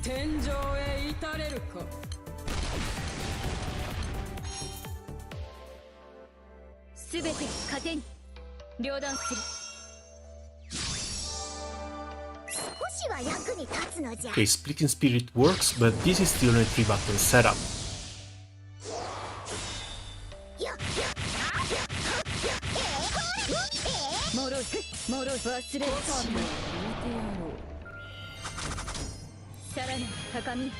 天井へ至れるかすべて糧に両断する Okay, splitting spirit works, but this is still a 3-button setup. もろい忘れるさらに高み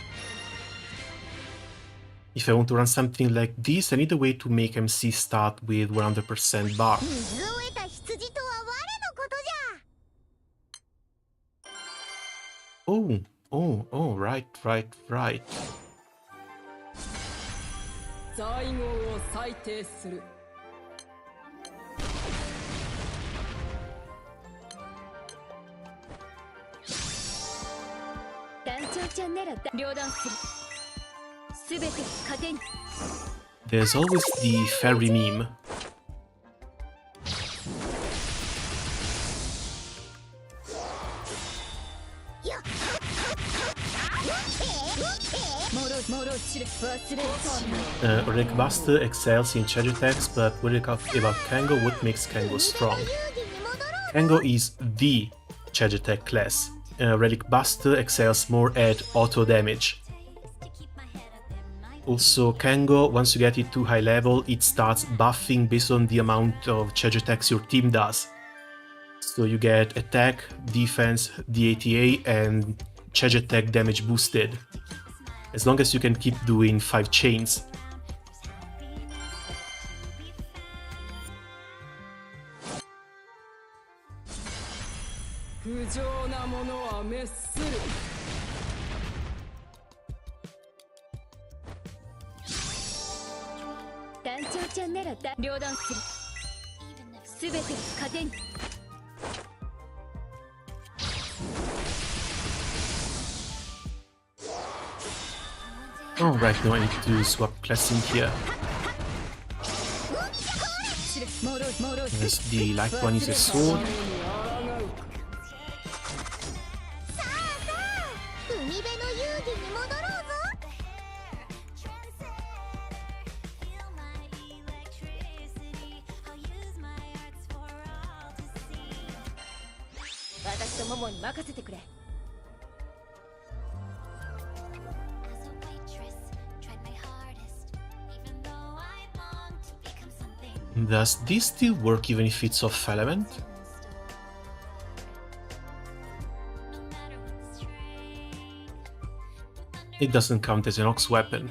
If I want to run something like this, I need a way to make MC start with 100% bar. Oh, right. 在語を裁定する 団長ちゃんなら両断するすべて糧に There's always the fairy meme. もろい知れ忘れる Relic Buster excels in charge attacks, but what about Kango? What makes Kango strong? Kango is the charge attack class. Relic Buster excels more at auto damage. Also, Kango, once you get it to high level, it starts buffing based on the amount of charge attacks your team does. So you get attack, defense, DATA, and charge attack damage boosted. As long as you can keep doing 5 chains. Oh, right now I need to swap class in here. Yes, the light one is a sword. Does this still work even if it's off element? It doesn't count as an Ox weapon.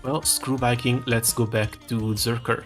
Well, screw Viking, let's go back to Zerker.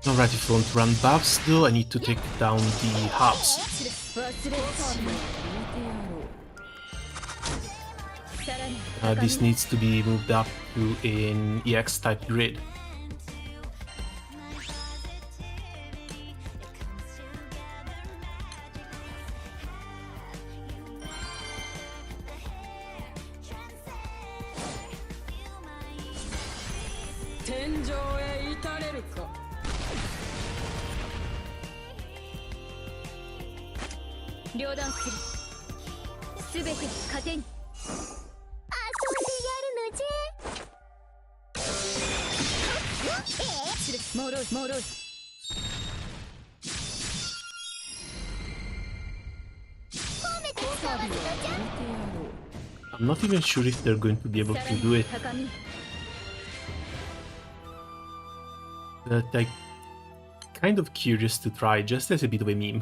Alright, if you want to run buffs though, I need to take down the hubs. This needs to be moved up to an EX type grid. 天井へ至れるか。両断する。すべて糧に。遊んでやるのじゃ。知る。もろいもろい。 I'm not even sure if they're going to be able to do it, 高み。 but I'm kind of curious to try, just as a bit of a meme.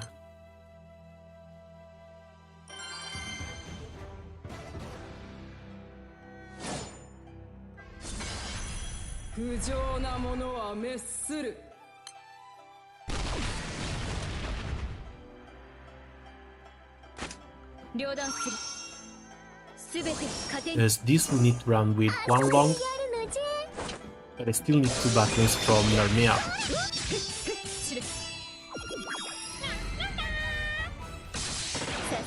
不浄なものは滅する。両断する。すべて糧に。 As this will need to run with one long, やるのじゃ。 but I still need 2 buttons from Narmea. 知る。さ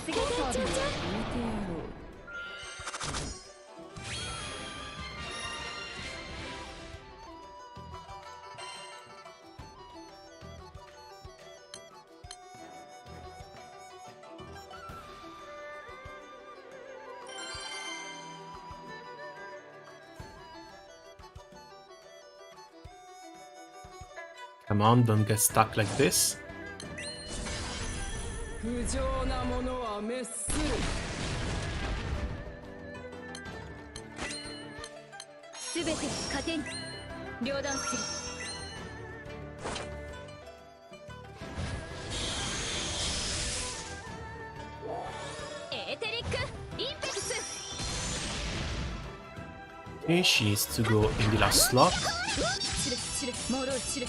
すが団長じゃ。 Come on, don't get stuck like this. 不浄なものは滅する。すべて糧に。両断する。エーテリックインペクス。 Okay, she needs to go in the last slot. 知る知るもろい知る。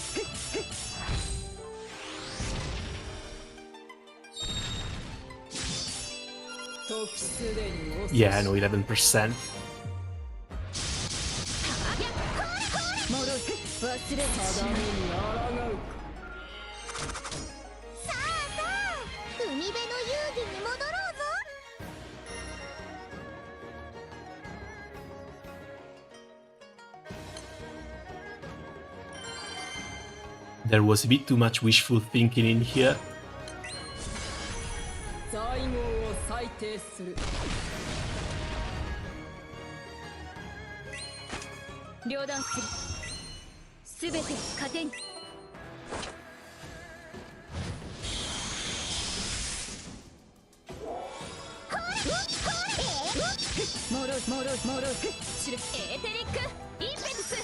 時すでに遅し。 Yeah, no, 11%. もろい忘れただめに抗うか。さあさあ、海辺の遊戯に戻ろうぞ。 There was a bit too much wishful thinking in here. 在号を裁定する。両断する。すべて糧に。もろいもろいもろい。知る。エーテリックインペクス。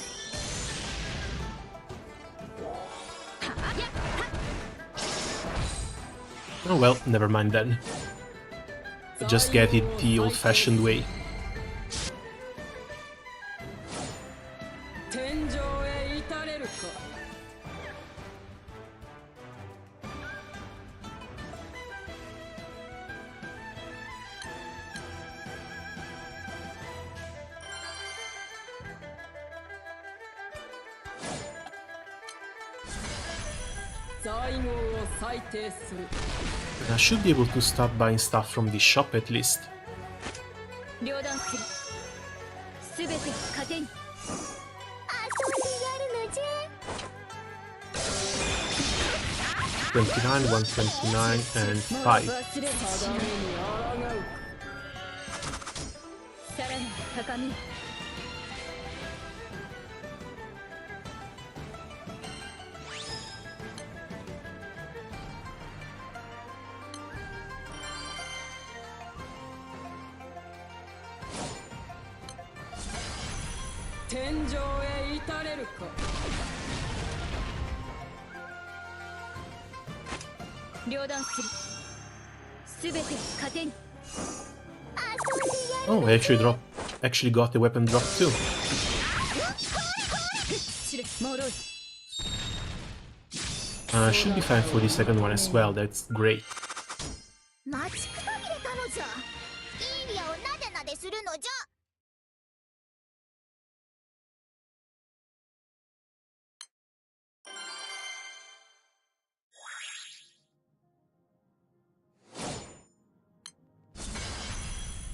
Oh well, never mind then. Just get it the old-fashioned way. 天井へ至れるか。 在号を裁定する。 I should be able to start buying stuff from the shop at least. 両断する。すべて糧に。 遊んでやるのじゃ。 29, 129, and 5. 忘れただめに抗うか。さらに高み。 天井へ至れるか。両断する。すべて糧に。 Oh, I actually got the weapon drop too. 知る。もろい。 Should be fine for the second one as well, that's great. 待ちくたびれたのじゃ。イーリアをなでなでするのじゃ。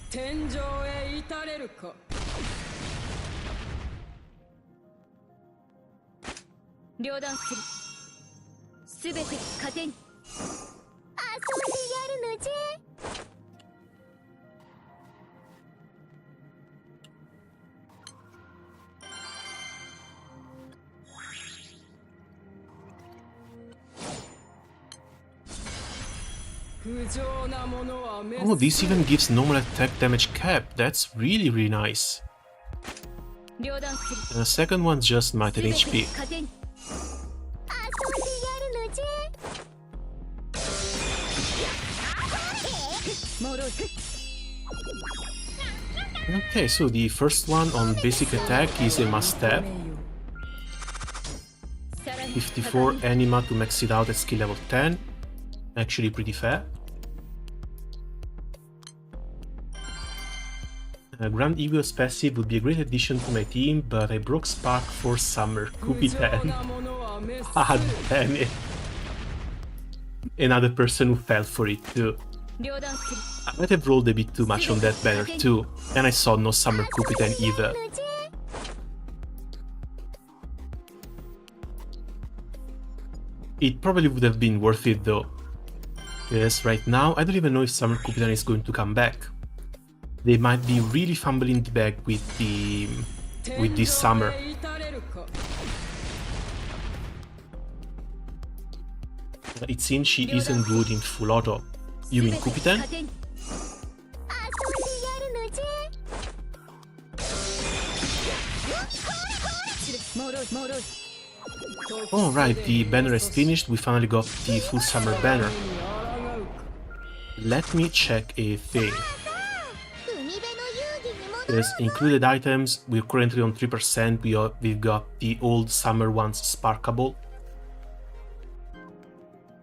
天井へ至れるか。両断する。すべて糧に。遊んでやるのじゃ。Oh, this even gives normal attack damage cap. That's really, really nice. 両断する。 The second one's just might す and べて HP. 糧に。遊んでやるのじゃ。もろい。 Okay, so the first one on basic attack is a must-have. さらに。 54 anima to max it out at skill level 10. Actually pretty fair. Grand Evil's passive would be a great addition to my team, but I broke Spark for Summer. Kupitan. Ah, damn it. Another person who fell for it too. 両断する。 I might have rolled a bit too much on that banner too, and I saw no Summer Kupitan either. It probably would have been worth it though. Yes, right now I don't even know if Summer Kupitan is going to come back. They might be really fumbling the bag with this Summer. It seems she isn't good in full auto. You mean Kupitan? 糧に。 もろいもろい。 Oh right, the banner is finished, we finally got the full Summer banner. Let me check a thing. 海辺の遊戯に戻る There's included items, we're currently on 3%, we've got the old Summer ones sparkable.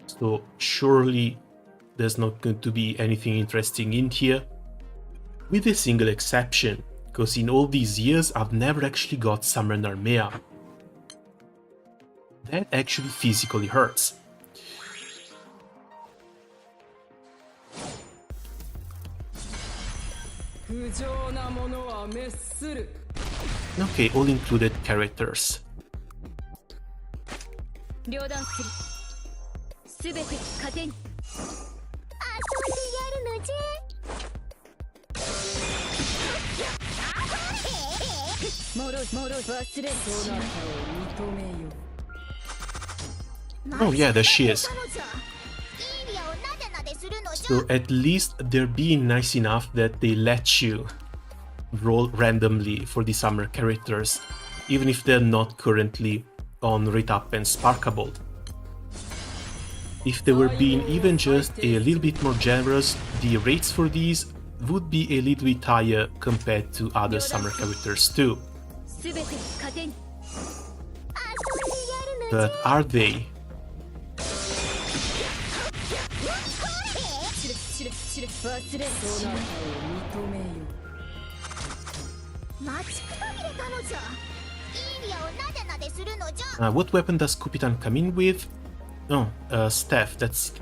So surely there's not going to be anything interesting in here. With a single exception, because in all these years I've never actually got Summer Narmea. That actually physically hurts. Okay, all included characters. 両断する。すべて糧に。遊んでやるのじゃ。もろいもろい。忘れる。 Oh yeah, there she is. いいリアをなでなでするのじゃ。 So at least they're being nice enough that they let you roll randomly for the Summer characters, even if they're not currently on rate up and sparkable. If they were being even just a little bit more generous, the rates for these would be a little bit higher compared to other Summer characters too. すべて糧に。 But are they? 知る知る忘れる。待ちくたびれたのじゃ。いいリアをなでなでするのじゃ。 What weapon does Kupitan come in with? Oh, staff, that's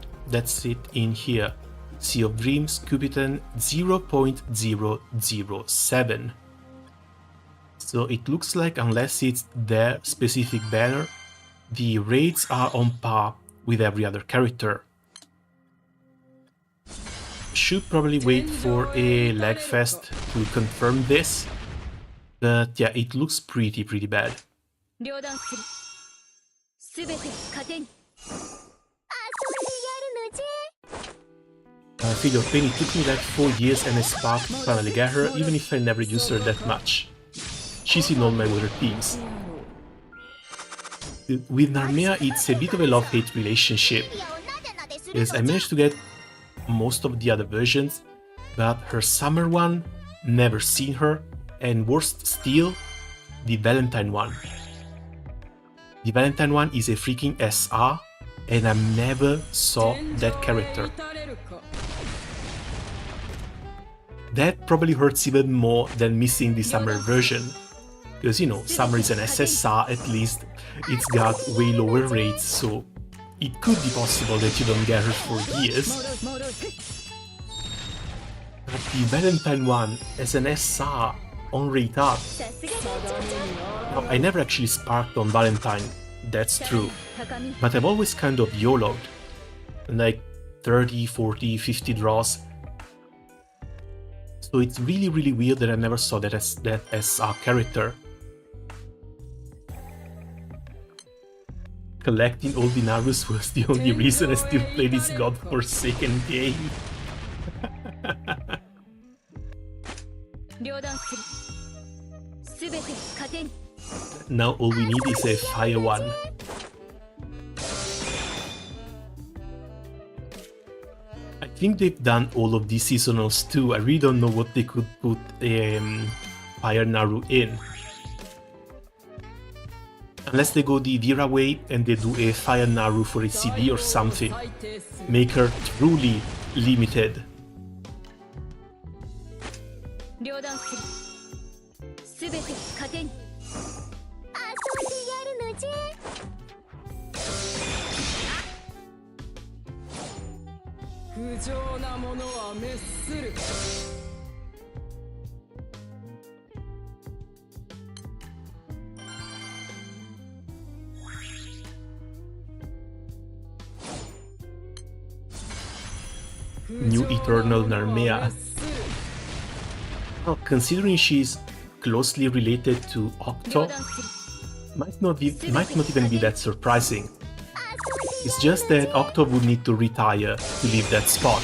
it in here. Sea of Dreams, Kupitan 0.007. So it looks like unless it's their specific banner, the rates are on par with every other character. Should probably wait for a lag fest to confirm this, but yeah, it looks pretty bad. 両断する。すべて糧に。 遊んでやるのじゃ。 Feel your pain, it took me like 4 years and a spark to finally get her, even if I never used her that much. She's in all my other teams. With Narmea, it's a bit of a love-hate relationship. リアをなでなでする Yes, I managed to get most of the other versions, but her Summer one, never seen her, and worst still, the Valentine one. The Valentine one is a freaking SR, and I never saw that character. That probably hurts even more than missing the Summer version. Because, you know, Summer is an SSR, at least it's got way lower rates, so it could be possible that you don't get her for years. もろいもろい。 But the Valentine one as an SR on rate up. さすが団長じゃ。 Now, I never actually sparked on Valentine, That's true. 高み But I've always kind of YOLO'd. Like 30, 40, 50 draws. So it's really, really weird that I never saw that as a character. Collecting all the Narus was the only reason I still play this godforsaken game. 両断するすべて糧に Now all we need is a fire one. I think they've done all of these seasonals too. I really don't know what they could put Fire Naru in. Unless they go the Dira way and they do a Fire Naru for a CD or something. Make her truly limited. 両断するすべて糧に遊んでやるのじゃ。不浄なものは滅する New Eternal Narmea. Well, considering she's closely related to Octo, might not even be that surprising. It's just that Octo would need to retire to leave that spot.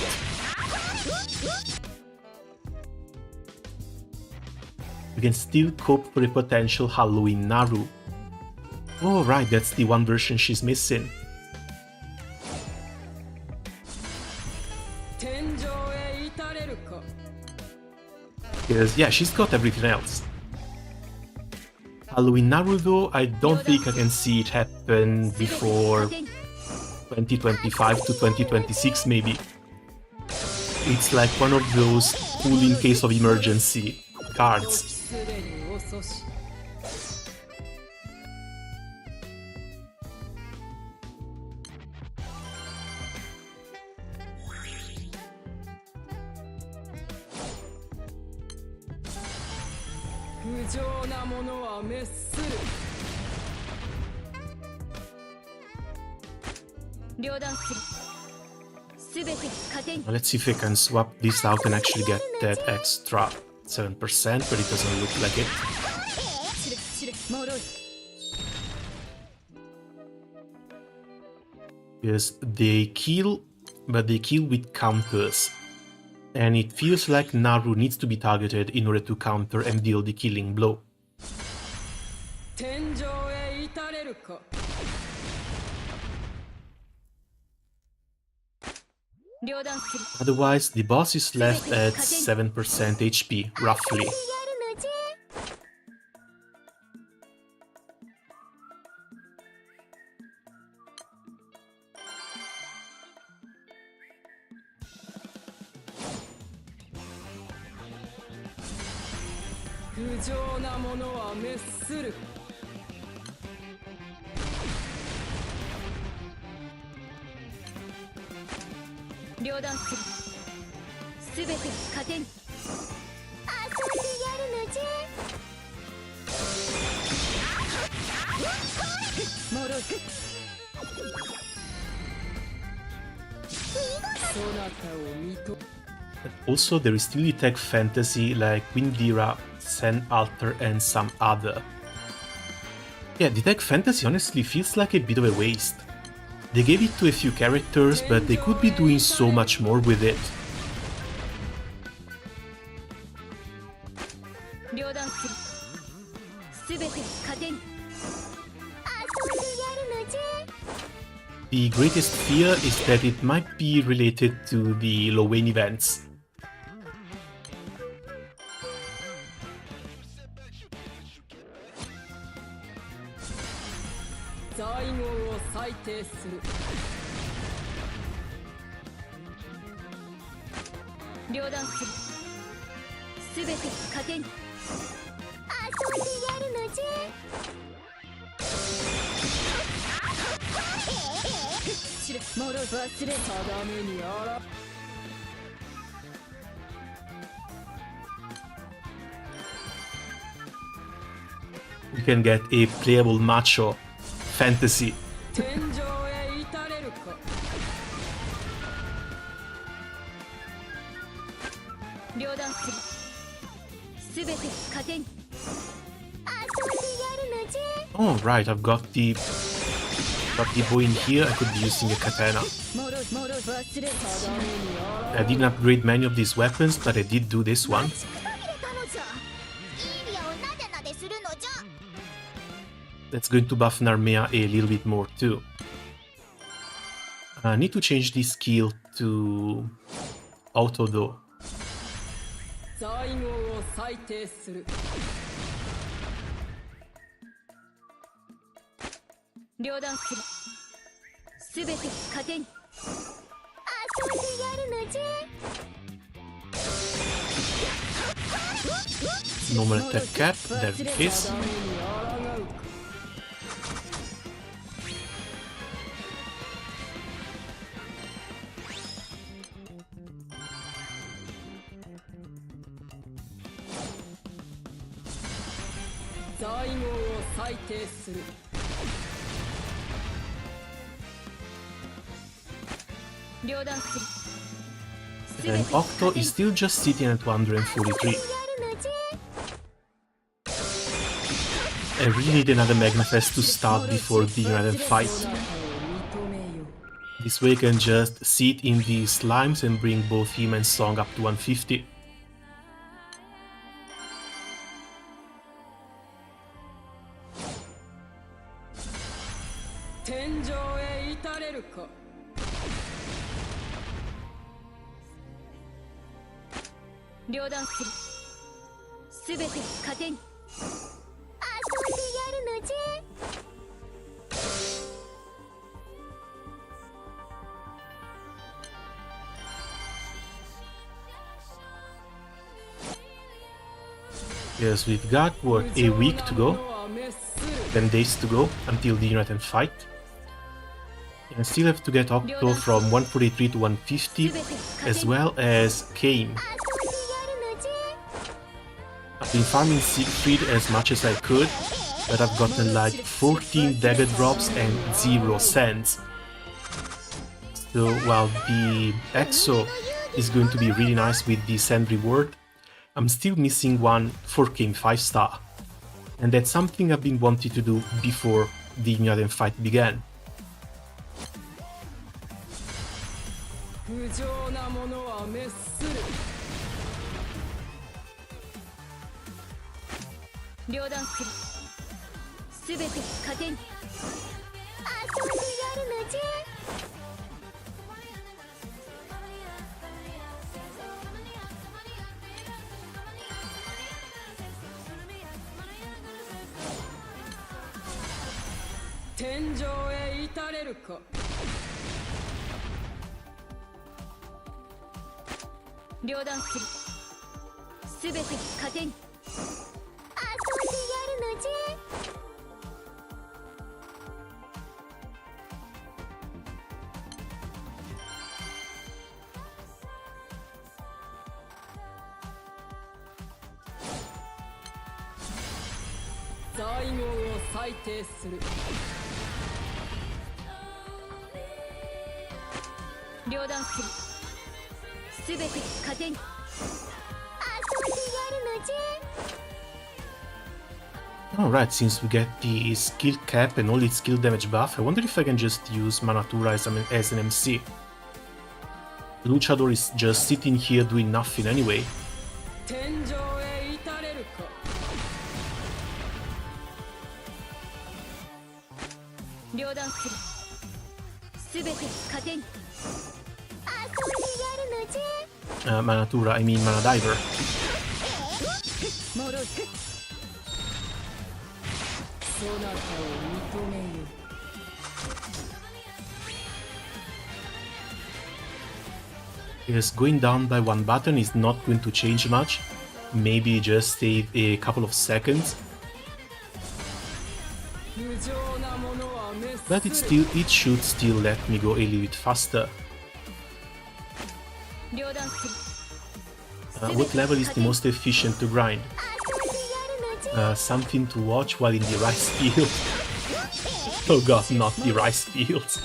You can still cope for a potential Halloween Naru. Oh right, that's the one version she's missing. 天井へ至れるか Because yeah, she's got everything else. Halloween Naru though, I don't think I can see it happen before 2025 to 2026 maybe. It's like one of those pull in case of emergency cards. すでに遅し 不浄なものは滅する両断するすべて糧に Let's see if I can swap this out and actually get that extra 7%, but it doesn't look like it. 知れ知れ脆い Because they kill, but they kill with counters. And it feels like Naru needs to be targeted in order to counter and deal the killing blow. 天井へ至れるか両断する Otherwise, the boss is left at 7% HP, roughly. やるのじゃ。不浄なものは滅する両断するすべて糧に遊んでやるのじゃ。脆いそなたを見と Also, there is still the tech fantasy like Windira, Sen Alter, and some other. Yeah, the tech fantasy honestly feels like a bit of a waste. They gave it to a few characters, but they could be doing so much more with it. 両断するすべて糧に遊んでやるのじゃ。 The greatest fear is that it might be related to the Lowen events. 在号を裁定する両断するすべて糧に遊んでやるのじゃ。知れ脆い忘れ定めにあら You can get a playable macho fantasy. 天井へ至れるか両断するすべて糧に Oh, right, I've got the bow in here. I could be using a katana. もろ忘れた I didn't upgrade many of these weapons, but I did do this one. くたびれたのじゃイーリアをなでなでするのじゃ That's going to buff Narmea a little bit more too. I need to change the skill to auto though. 在語を裁定する両断するすべて糧に Normal attack cap, there it is. 在語を裁定する両断する And Octo is still just sitting at 143. I really need another Magnafest to start before the United fight. This way I can just sit in the slimes and bring both him and Song up to 150. 天井へ至れるか両断するすべて糧に Yes, we've got, what, a week to go? 10 days to go until the United fight. And I still have to get Octo from 143 to 150, as well as Kane. I've been farming Siegfried as much as I could, but I've gotten like 14 dagger drops and 0 cents. So while the EXO is going to be really nice with the sand reward, I'm still missing one for Kane 5-star. And that's something I've been wanting to do before the United fight began. 不浄なものは滅する両断するすべて糧に 天井へ至れるか両断するすべて糧に 在語を裁定する両断するすべて糧に Alright, since we get the skill cap and all its skill damage buff, I wonder if I can just use Manatura as an MC. Luchador is just sitting here doing nothing anyway. 天井へ至れるか両断するすべて糧に Manatura, I mean Manadiver. もろいそなたを認めよ Because going down by one button is not going to change much. Maybe just a couple of seconds. 不浄なものは滅す But it should still let me go a little bit faster. 両断する What level is the most efficient to grind? Something to watch while in the rice field. Oh god, not the rice fields.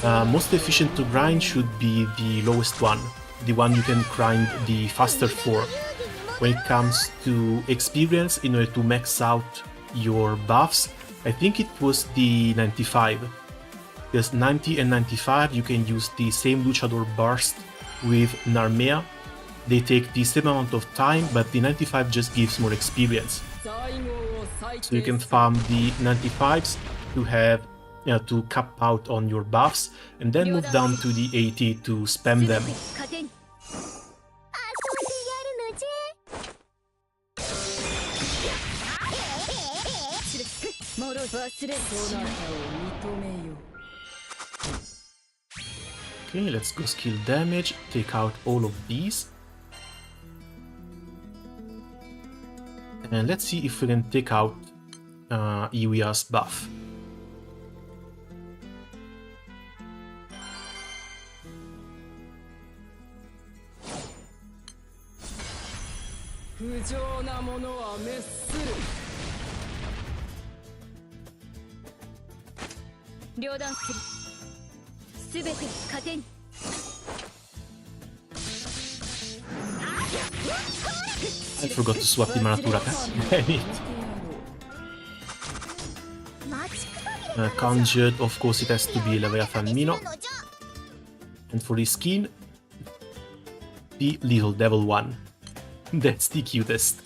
Most efficient to grind should be the lowest one, the one you can grind the faster for. When it comes to experience, in order to max out your buffs, I think it was the 95. Because 90 and 95 you can use the same Luchador burst with Narmea. They take the same amount of time, but the 95 just gives more experience. So you can farm the 95s to have to cap out on your buffs, and then move down to the 80 to spam them. もろ忘れそなたを認めよ Okay, let's go skill damage, take out all of these. And let's see if we can take out Iwia's buff. I forgot to swap the Manatura. Damn it. Conjured, of course it has to be Leviathan Mino. And for the skin, the Little Devil one. That's the cutest.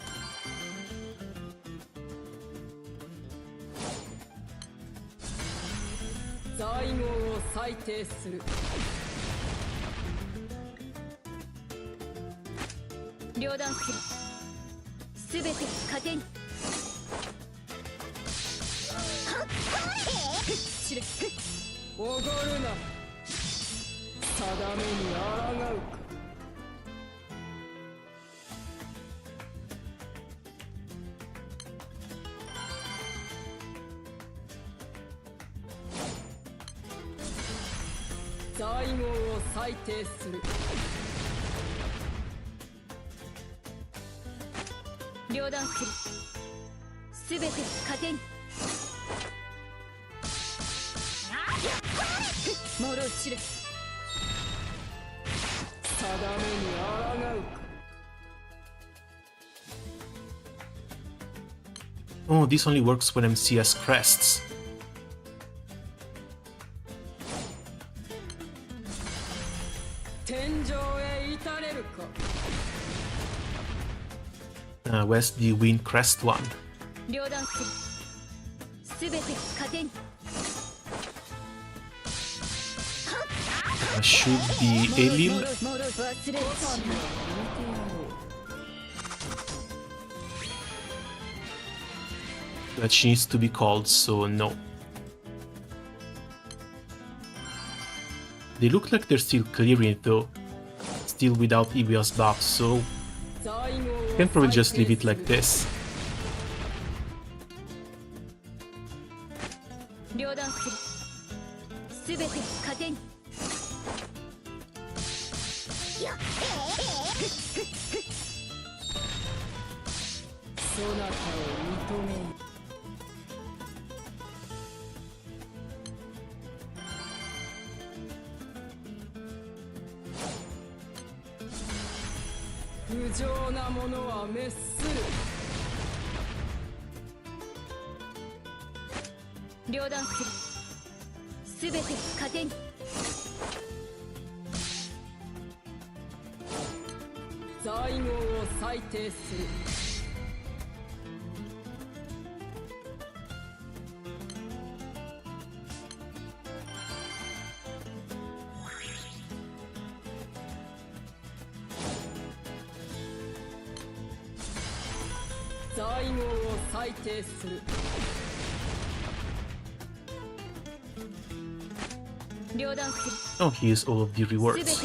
Oh, this only works when MCS crests. Where's the Wind Crest one? Should be Elil. But she needs to be called, so no. They look like they're still clearing it though, still without Ibia's buff, so I can probably just leave it like this. Oh, here's all of the rewards.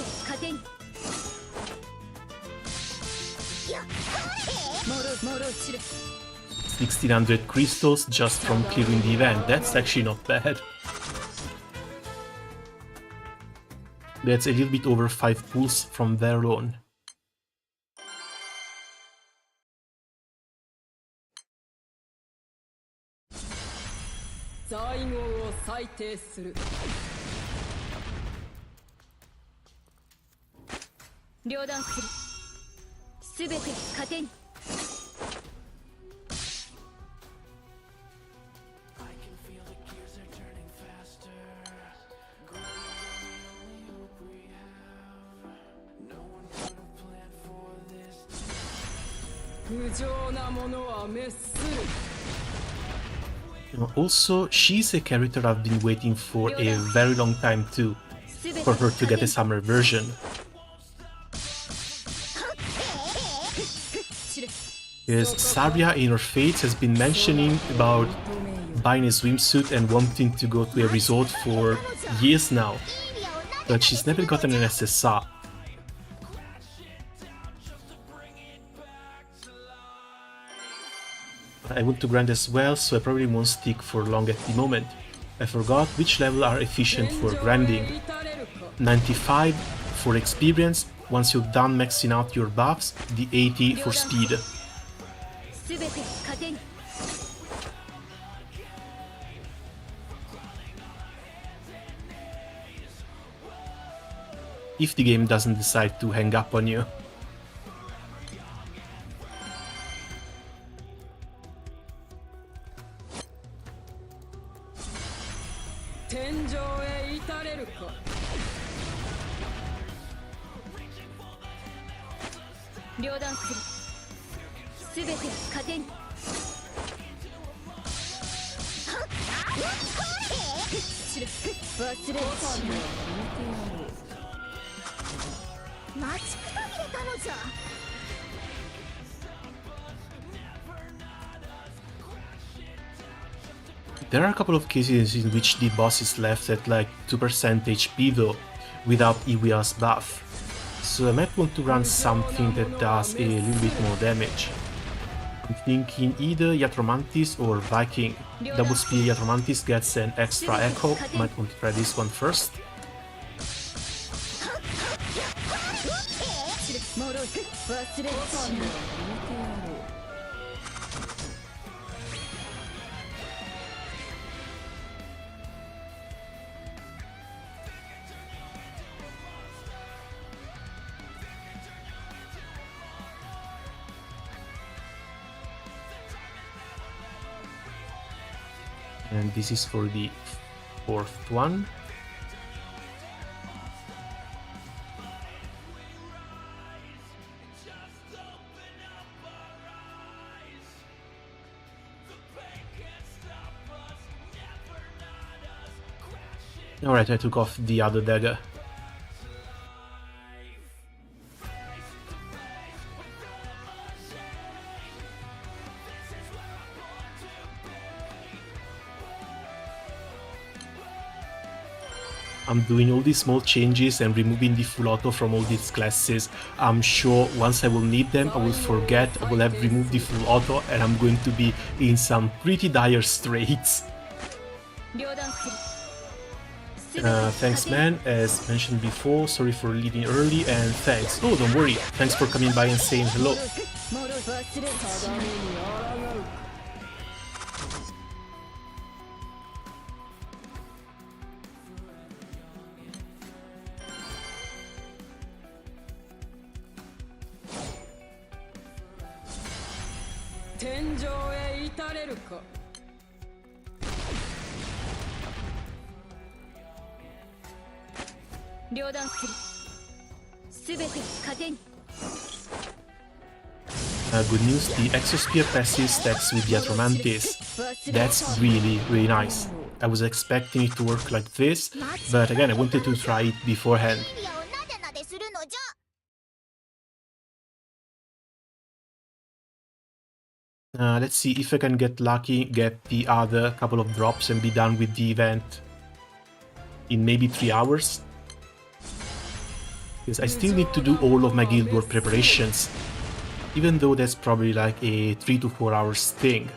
1600 crystals just from clearing the event. That's actually not bad. That's a little bit over 5 pulls from there alone. 裁定する。両断する。すべて糧に。不浄なものは滅する。Also, she's a character I've been waiting for a very long time too, for her to get a summer version. Because Saria in her Fates has been mentioning about buying a swimsuit and wanting to go to a resort for years now, but she's never gotten an SSR. I want to grind as well, so I probably won't stick for long at the moment. I forgot which level are efficient for grinding. 95 for experience, once you're done maxing out your buffs, the 80 for speed. If the game doesn't decide to hang up on you. There are a couple of cases in which the boss is left at like 2% HP though, without Iwia's buff, so I might want to run something that does a little bit more damage. I'm thinking either Yatromantis or Viking. Double speed Yatromantis gets an extra echo, might want to try this one first. And this is for the fourth one. Alright, I took off the other dagger. I'm doing all these small changes and removing the full auto from all these classes. I'm sure once I will need them, I will forget, I will have removed the full auto, and I'm going to be in some pretty dire straits. Thanks man, as mentioned before, sorry for leaving early, and thanks. Oh, don't worry, thanks for coming by and saying hello. Good news, the Exosphere passive stacks with the Atromantis. That's really, really nice. I was expecting it to work like this, but again, I wanted to try it beforehand. Let's see if I can get lucky, get the other couple of drops and be done with the event in maybe 3 hours. Because I still need to do all of my Guild War preparations, even though that's probably like a 3 to 4 hours thing.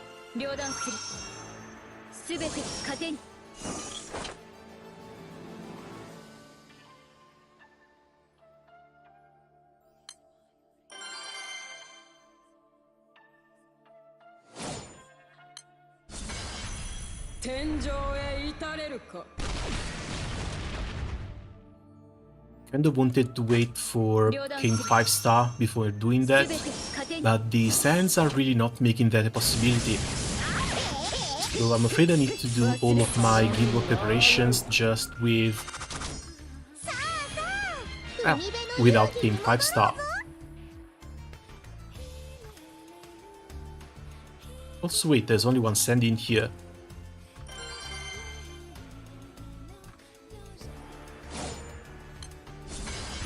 天井へ至れるか Kind of wanted to wait for King 5-star before doing that, 全て糧に but the sands are really not making that a possibility. So I'm afraid I need to do all of my guild preparations just with... well, without King 5-star. Also wait, there's only one sand in here.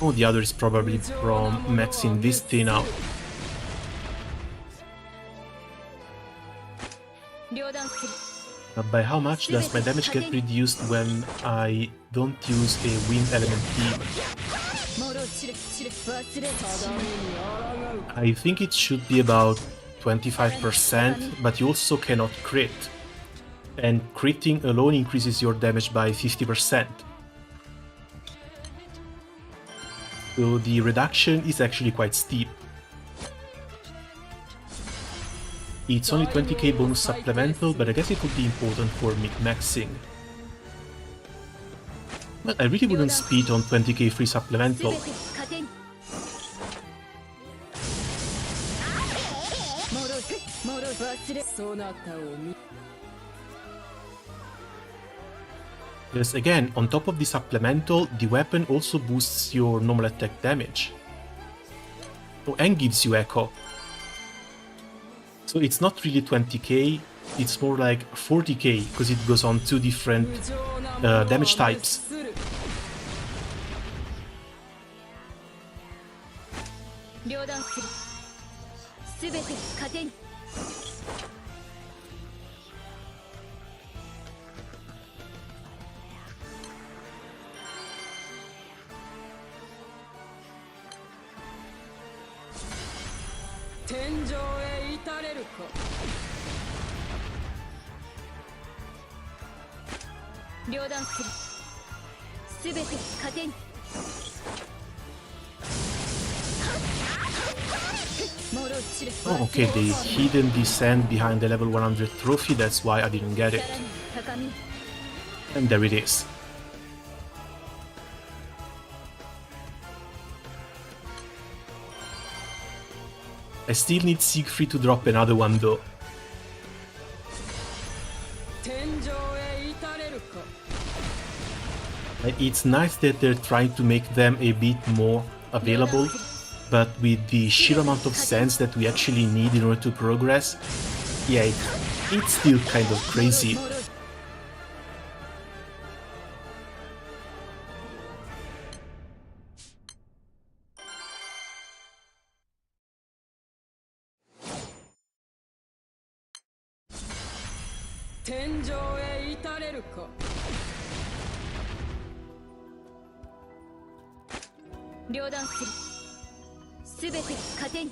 Oh, the other is probably from maxing this thing out. 両断する But by how much does my damage get reduced when I don't use a wind element team? もろ散れ散れ忘れ定めに抗う I think it should be about 25%, but you also cannot crit. And critting alone increases your damage by 50%. So the reduction is actually quite steep. It's only 20k bonus supplemental, but I guess it would be important for mid-maxing. But I really wouldn't speed on 20k free supplemental. 全て糧にもろ忘れそなたを見 Because again, on top of the supplemental, the weapon also boosts your normal attack damage. Oh, and gives you echo. So it's not really 20k, it's more like 40k, because it goes on two different damage types. 両断する全て糧に 天井へ至れるか 両断する全て糧に もろ散れ Oh, okay, they hidden the sand behind the level 100 trophy, that's why I didn't get it. 高み And there it is. I still need Siegfried to drop another one though. 天井へ至れるか It's nice that they're trying to make them a bit more available, but with the sheer amount of sands that we actually need in order to progress, yeah, it's still kind of crazy. もろ 天井へ至れるか 両断する全て糧に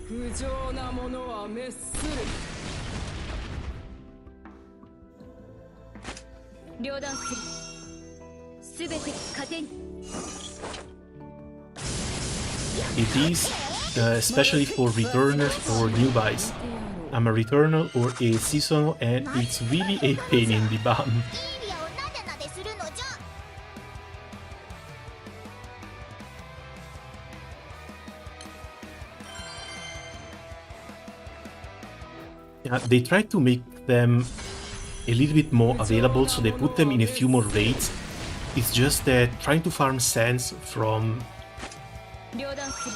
不浄なものは滅する 両断する全て糧に It is, especially for returners or new buys. I'm a returner or a seasonal and it's really a pain in the bum. イーリアをなでなでするのじゃ They try to make them a little bit more available, so they put them in a few more raids. It's just that trying to farm sands from 両断する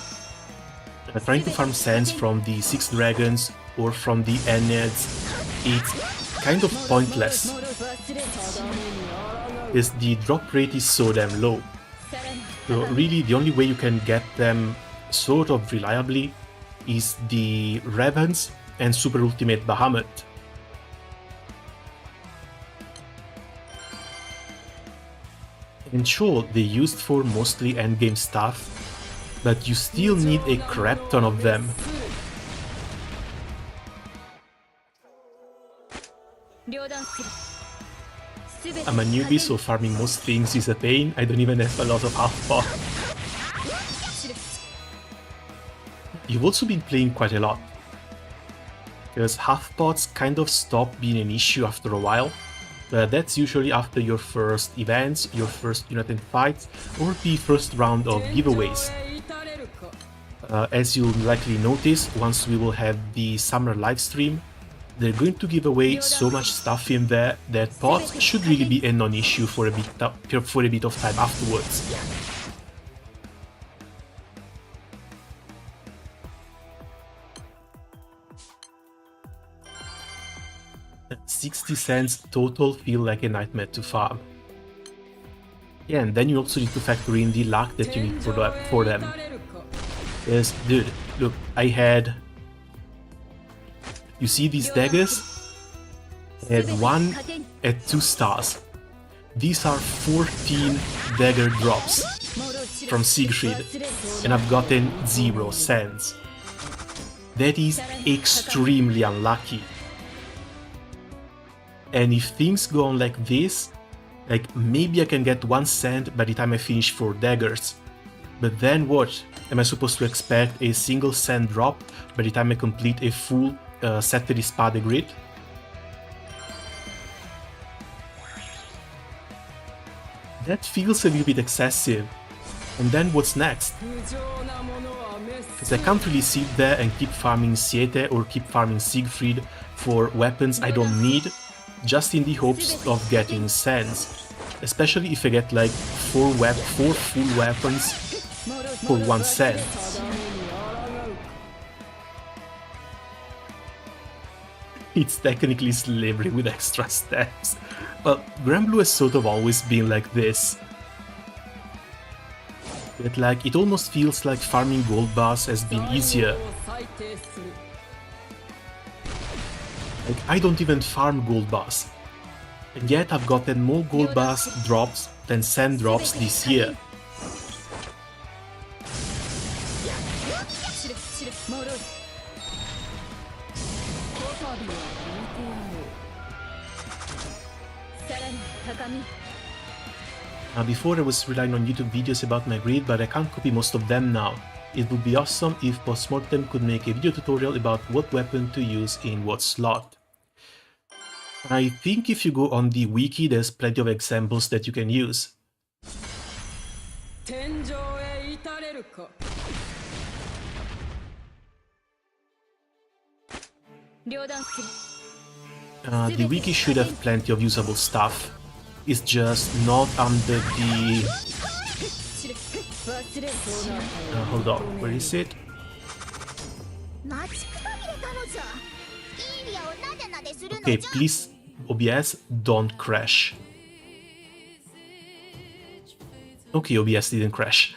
the Six Dragons or from the Enneads, it's kind of pointless もろ忘れ定めに抗う because the drop rate is so damn low. さらに So really the only way you can get them sort of reliably is the Ravens and Super Ultimate Bahamut. And sure, they used for mostly endgame stuff, but you still need a crap ton of them. 両断する I'm a newbie, so farming most things is a pain. I don't even have a lot of half pot. You've also been playing quite a lot, because half pots kind of stop being an issue after a while. That's usually after your first events, your first United fights, or the first round of giveaways. As you'll likely notice, once we will have the summer livestream, they're going to give away so much stuff in there that pots should really be a non-issue for a bit of time afterwards. $0.60 total feel like a nightmare to farm. Yeah, and then you also need to factor in the luck that you need for them. Yes, dude, look, I had... You see these daggers? I had one at 2 stars. These are 14 dagger drops from Siegfried, and I've gotten 0 cents. That is extremely unlucky. And if things go on like this, like maybe I can get 1 cent by the time I finish 4 daggers. But then what? Am I supposed to expect a single cent drop by the time I complete a full Sette di Spade grid? That feels a little bit excessive. And then what's next? Because I can't really sit there and keep farming Siete or keep farming Siegfried for weapons I don't need, just in the hopes of getting cents. Especially if I get like 4 full weapons for 1 cent. It's technically slavery with extra steps. Well, Granblue has sort of always been like this. But like, it almost feels like farming gold bars has been easier. Like, I don't even farm gold bars. And yet I've gotten more gold bars drops than cent drops this year. Before I was relying on YouTube videos about my grid, but I can't copy most of them now. It would be awesome if Mortem could make a video tutorial about what weapon to use in what slot. I think if you go on the wiki, there's plenty of examples that you can use. The wiki should have plenty of usable stuff. It's just not under the... hold on, where is it? Okay, please, OBS, don't crash. Okay, OBS didn't crash.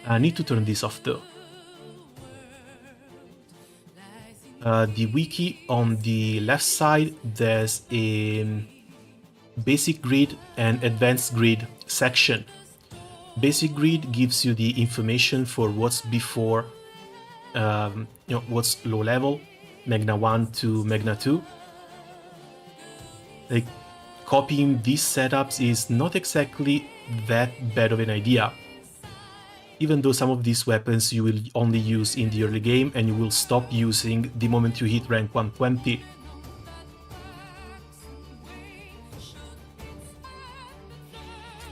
I need to turn this off though. The wiki on the left side, there's a basic grid and advanced grid section. Basic grid gives you the information for what's before, what's low level, Magna 1 to Magna 2. Like, copying these setups is not exactly that bad of an idea. Even though some of these weapons you will only use in the early game and you will stop using the moment you hit rank 120.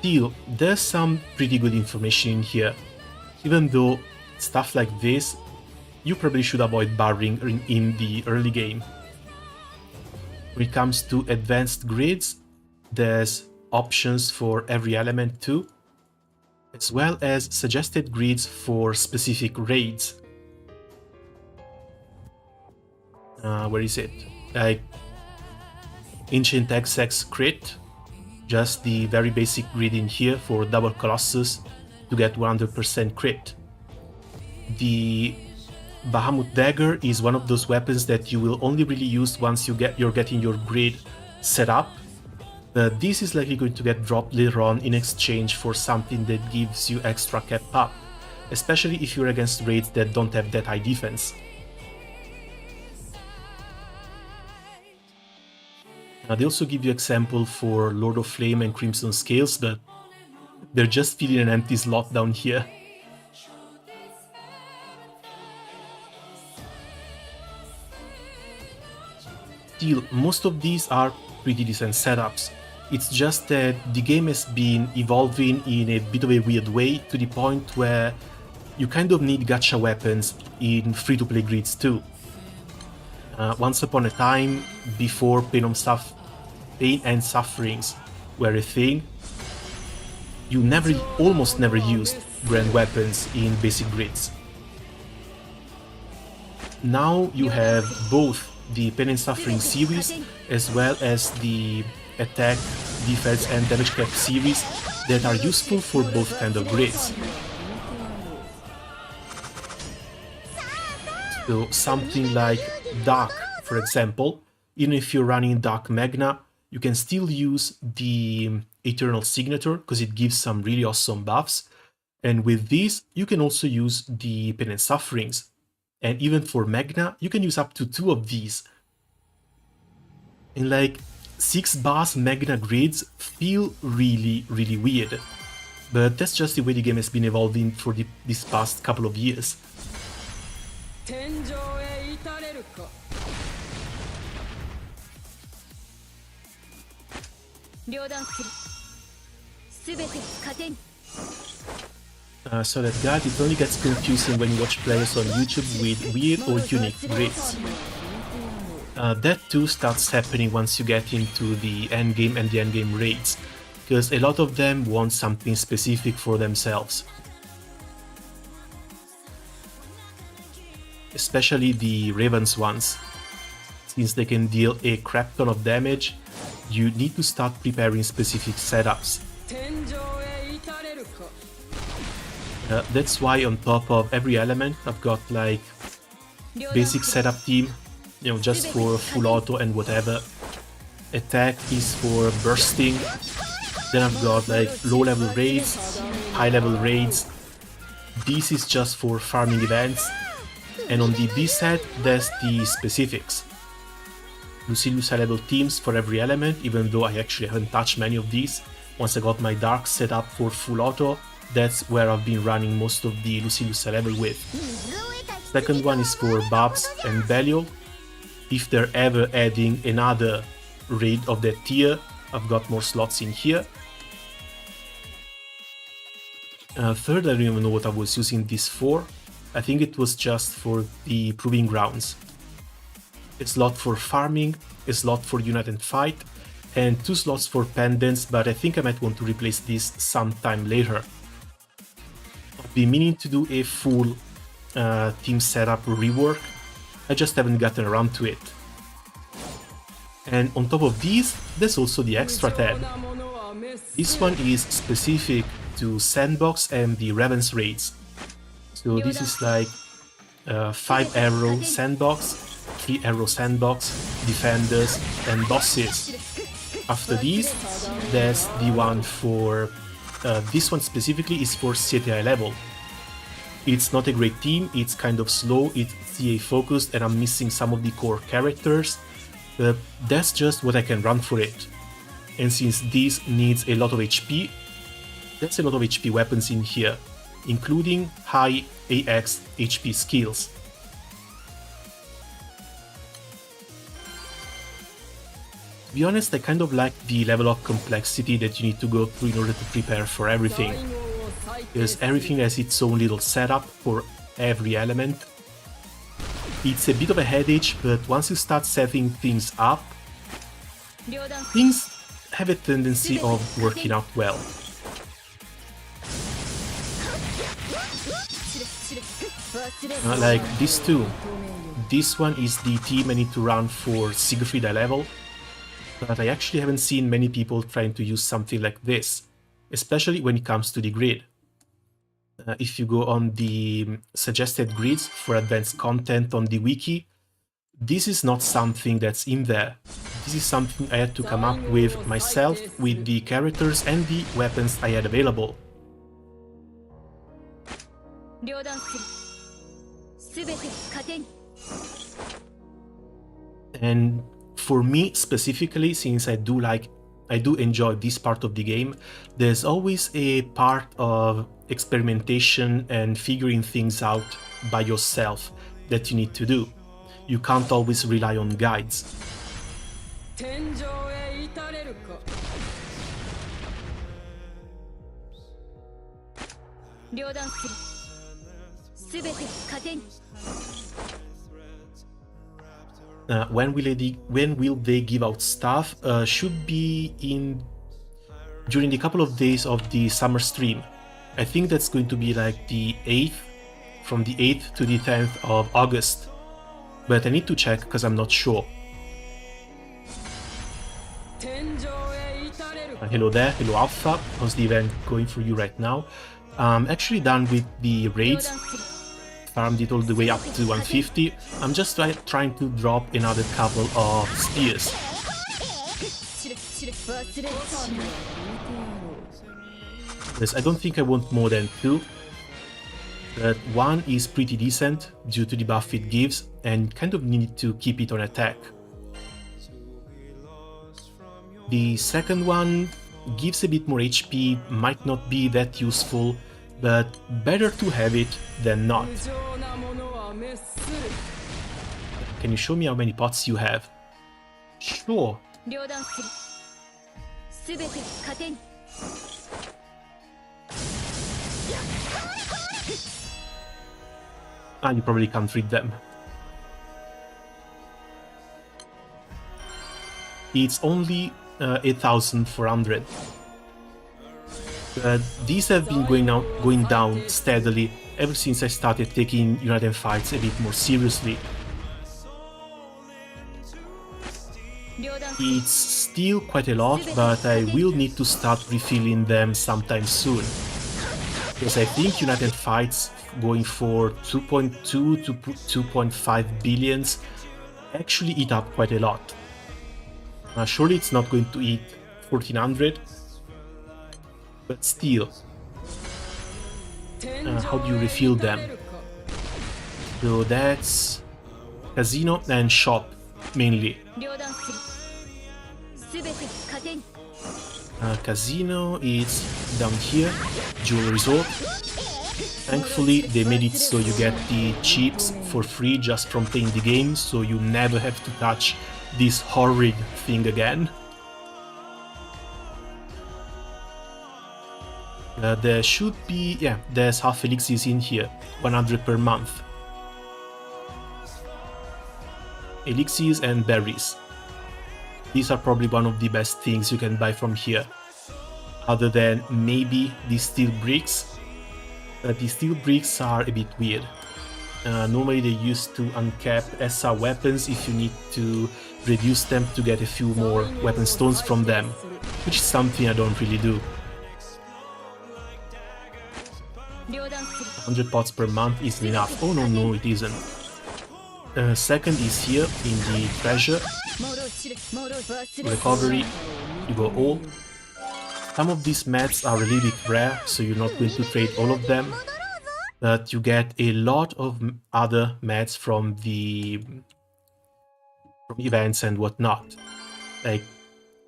Still, there's some pretty good information in here. Even though stuff like this, you probably should avoid barring in the early game. When it comes to advanced grids, there's options for every element too, as well as suggested grids for specific raids. Where is it? Like Ancient XX crit, just the very basic grid in here for double Colossus to get 100% crit. The Bahamut Dagger is one of those weapons that you will only really use once you're getting your grid set up. This is likely going to get dropped later on in exchange for something that gives you extra cap up, especially if you're against raids that don't have that high defense. They also give you example for Lord of Flame and Crimson Scales, but they're just filling an empty slot down here. Still, most of these are pretty decent setups. It's just that the game has been evolving in a bit of a weird way, to the point where you kind of need gacha weapons in free-to-play grids too. Once upon a time, before Pain and Sufferings were a thing, you almost never used grand weapons in basic grids. Now you have both the Pain and Suffering series as well as the attack, defense and damage cap series that are useful for both kind of grids. So something like Dark, for example, even if you're running Dark Magna, you can still use the Eternal Signature because it gives some really awesome buffs. And with this, you can also use the Pain and Sufferings. And even for Magna, you can use up to 2 of these. And like 6 bars Magna grids feel really, really weird. But that's just the way the game has been evolving for this past couple of years. So that guard, it only gets confusing when you watch players on YouTube with weird or unique grids. That too starts happening once you get into the endgame and the endgame raids, because a lot of them want something specific for themselves. Especially the Ravens ones. Since they can deal a crap ton of damage, you need to start preparing specific setups. That's why on top of every element I've got like basic setup team, you know, just for full auto and whatever. Attack is for bursting. Then I've got like low level raids, high level raids. This is just for farming events. And on the B set, there's the specifics. Lucius high level teams for every element, even though I actually haven't touched many of these. Once I got my Dark set up for full auto, that's where I've been running most of the Lucius level with. Second one is for Babs and Belial. If they're ever adding another raid of that tier, I've got more slots in here. Third, I don't even know what I was using this for. I think it was just for the Proving Grounds. A slot for farming, a slot for Unite and Fight, and 2 slots for pendants, but I think I might want to replace this sometime later. I've been meaning to do a full team setup rework, I just haven't gotten around to it. And on top of these, there's also the extra tab. This one is specific to Sandbox and the Ravens raids. So this is like 5 arrow Sandbox, 3 arrow Sandbox, Defenders and Bosses. After these, there's the one for... this one specifically is for CTI level. It's not a great team, it's kind of slow, it's CA focused and I'm missing some of the core characters. But that's just what I can run for it. And since this needs a lot of HP, there's a lot of HP weapons in here, including high AX HP skills. To be honest, I kind of like the level of complexity that you need to go through in order to prepare for everything. Because everything has its own little setup for every element. It's a bit of a headache, but once you start setting things up, things have a tendency of working out well. Like this too. This one is the team I need to run for Siegfried level, but I actually haven't seen many people trying to use something like this, especially when it comes to the grid. If you go on the suggested grids for advanced content on the wiki, this is not something that's in there. This is something I had to come up with myself with the characters and the weapons I had available. And for me specifically, since I do enjoy this part of the game, there's always a part of experimentation and figuring things out by yourself that you need to do. You can't always rely on guides. 天井へ至れるか両断するすべて糧に When will they give out stuff? Should be during the couple of days of the summer stream. I think that's going to be like the 8th, from the 8th to the 10th of August. But I need to check because I'm not sure. 天井へ至れる Hello there, hello Alpha. How's the event going for you right now? I'm actually done with the 両 raids. 断する Farmed it all the way up to 150. I'm just trying to drop another couple of spears. 知る知る忘れるしない Yes, I don't think I want more than 2. But 1 is pretty decent due to the buff it gives, and kind of need to keep it on attack. The second one gives a bit more HP, might not be that useful, but better to have it than not. 無情なものは滅する Can you show me how many pots you have? Sure. 両断するすべて糧に Ah, you probably can't read them. It's only 8,400. These have been going down steadily ever since I started taking United Fights a bit more seriously. 両断する It's still quite a lot, but I will need to start refilling them sometime soon. Because I think United Fights going for 2.2 to 2.5 billions actually eat up quite a lot. Surely it's not going to eat 1400, but still. 天井 How do you へ refill 至 them? れるか So that's casino and shop mainly. 両断するすべて糧に Casino is down here, Jewel Resort. Thankfully they made it so you get the chips for free just from playing the game, so you never have to touch this horrid thing again. There should be, yeah, there's half elixirs in here, 100 per month. Elixirs and berries. These are probably one of the best things you can buy from here. Other than maybe the steel bricks. The steel bricks are a bit weird. Normally they used to uncap SR weapons if you need to reduce them to get a few more weapon stones from them, which is something I don't really do. 両断する 100 pots per month isn't enough. Oh no, it isn't. Second is here in the treasure もろ知るもろ忘れ recovery. You go all. Some of these mats are a little bit rare, so you're not going to trade all of them. But you get a lot of other mats from events and whatnot. Like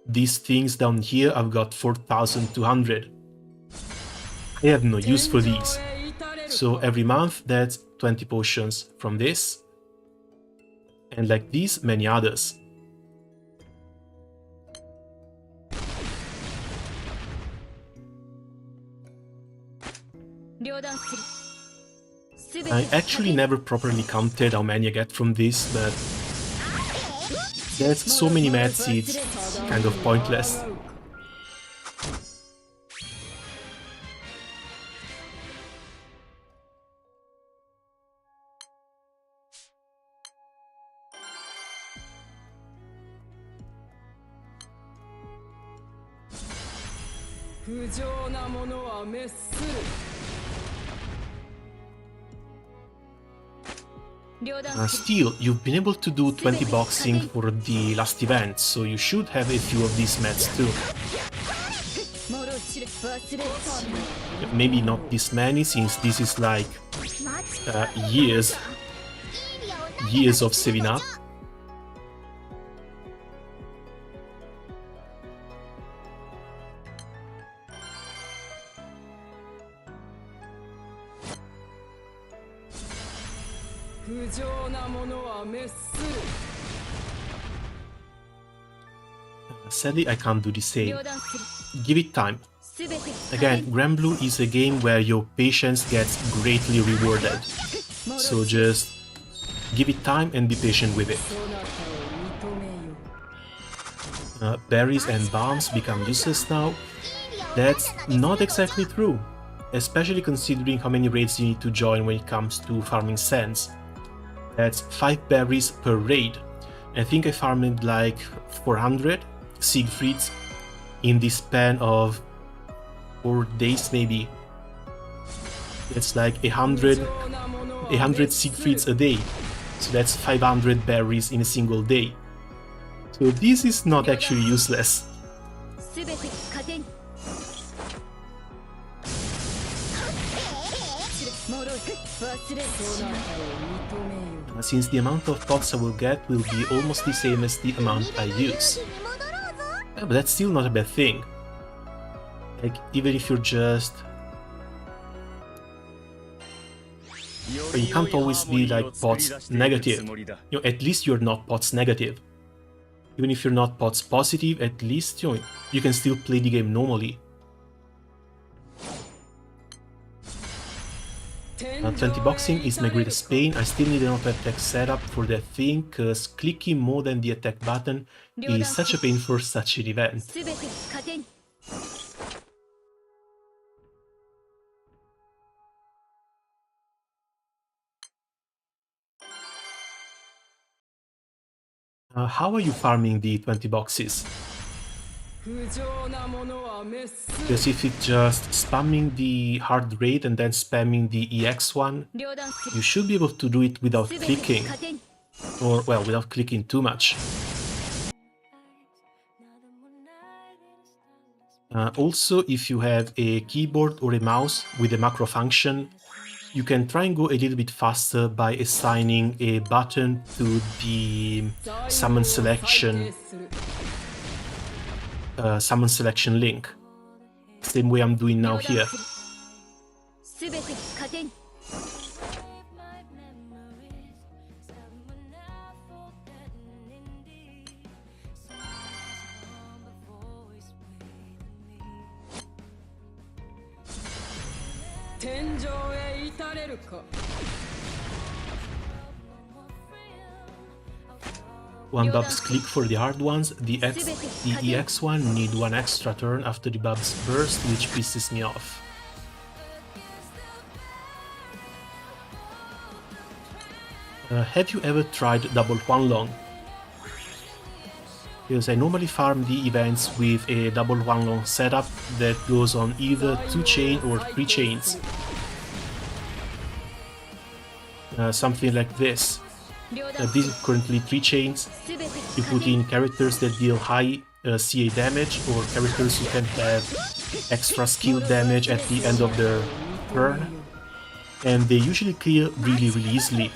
these things down here, I've got 4,200. I have no use for these. へ至れる So every month that's 20 potions from this. And like these, many others. I actually never properly counted how many I get from this, but there's so many mad seeds, kind of pointless. Still, you've been able to do 20 boxing for the last event, so you should have a few of these mats too. Maybe not this many, since this is like years of saving up. 不浄なものは滅する Sadly, I can't do the same. 両断する Give it time. すべて Again, Granblue is a game where your patience gets greatly rewarded. So just give it time and be patient with it. そなたを認めよ Berries and bombs become useless now. That's not exactly true, especially considering how many raids you need to join when it comes to farming sands. That's 5 berries per raid. I think I farmed like 400 Siegfrieds in the span of 4 days maybe. That's like 100 Siegfrieds a day. So that's 500 berries in a single day. So this is not actually useless. すべて糧に戻る忘れそなたを認めよ Since the amount of pots I will get will be almost the same as the amount I use. But that's still not a bad thing. Like, even if you're just... But you can't always be like pots negative. You know, at least you're not pots negative. Even if you're not pots positive, at least you can still play the game normally. 20 boxing is my greatest pain. I still need an auto attack setup for that thing, cause clicking more than the attack button is such a pain for such an event. すべて糧に How are you farming the 20 boxes? 不浄なものは滅する Because if it's just spamming the hard raid and then spamming the EX one, 両断する you should be able to do it without すべて clicking. 糧に Or, well, without clicking too much. Also, if you have a keyboard or a mouse with a macro function, you can try and go a little bit faster by assigning a button to the summon selection link. Same way I'm doing now here. すべて糧に 天井へ至れるか One Bub's click for the hard ones, the EX one need one extra turn after the Bub's burst, which pisses me off. Have you ever tried double one long? Because I normally farm the events with a double one long setup that goes on either 2 chain or 3 chains. Something like this. 両断 This is currently 3 chains. すべて You put in characters that deal high CA damage or characters who can have extra skill damage at the end of their turn. And they usually clear really easily.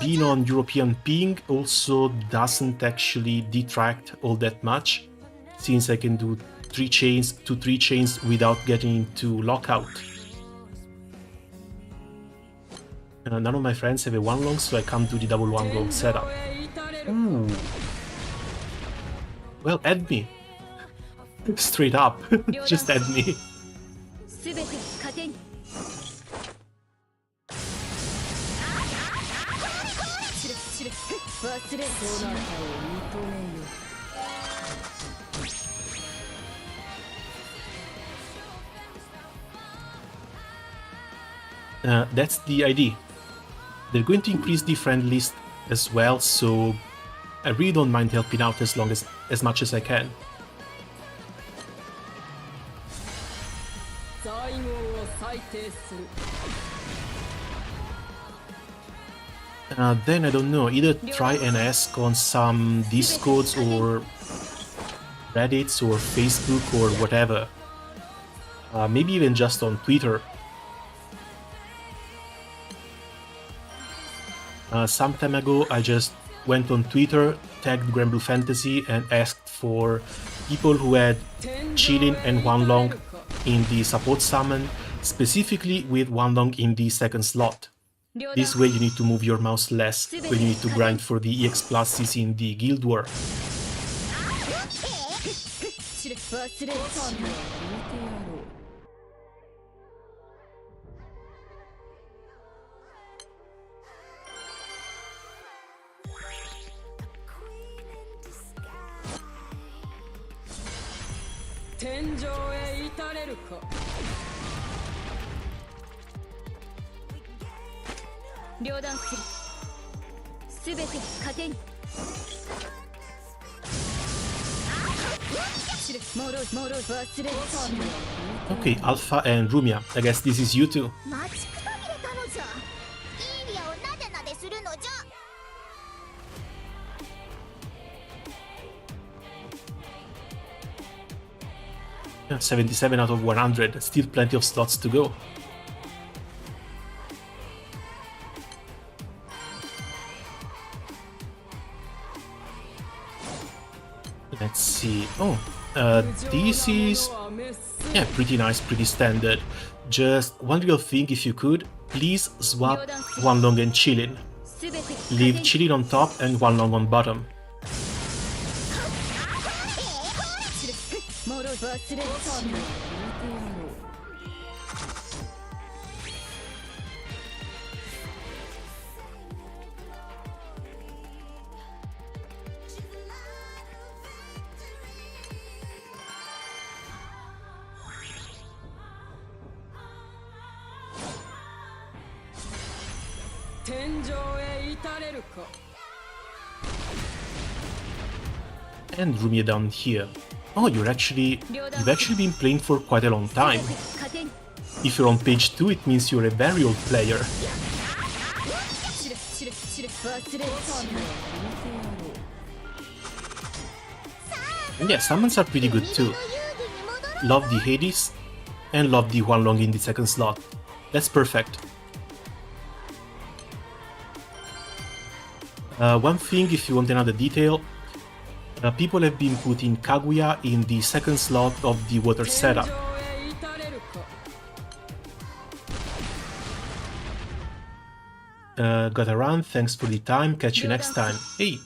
Being on European ping also doesn't actually detract all that much, since I can do 3 chains without getting into lockout. None of my friends have a one long, so I can't do the double one long setup. へ至れる Well, add me. Straight up. Just add me. すべて糧に知る忘れそなたを認めよ That's the idea. They're going to increase the friend list as well, so I really don't mind helping out as much as I can. 最後を裁定する Then I don't know, either try and ask on some Discords or Reddits or Facebook or whatever. Maybe even just on Twitter. Some time ago I just went on Twitter, tagged Granblue Fantasy and asked for people who had Chilin and Wanlong in the support summon, specifically with Wanlong in the second slot. This way you need to move your mouse less when you need to grind for the EX pluses in the Guild War. 知れ忘れちゃう見てやろう 天井へ至れるか両断するすべて糧に知れもろ忘れちゃう Okay, Alpha and Rumia. I guess this is you two. 待ちくたびれたのじゃ。イーリアをなでなでするのじゃ。 77 out of 100. Still plenty of slots to go. Let's see. Oh, this is... yeah, pretty nice, pretty standard. Just one little thing, if you could, please swap one long and Chillin. すべて Leave Chillin on top and one long on bottom. もろ忘れちゃう見てやろう 天井へ至れるか And Rumia down here. Oh, you've actually been playing for quite a long time. 糧に If you're on page 2, it means you're a very old player. 知れ忘れちゃう見てやろう And yeah, summons are pretty good too. Love the Hades, and love the one long in the second slot. That's perfect. One thing, if you want another detail, people have been putting Kaguya in the second slot of the water setup. 天井へ至れるか Got around, thanks for the time, catch you next time. Hey,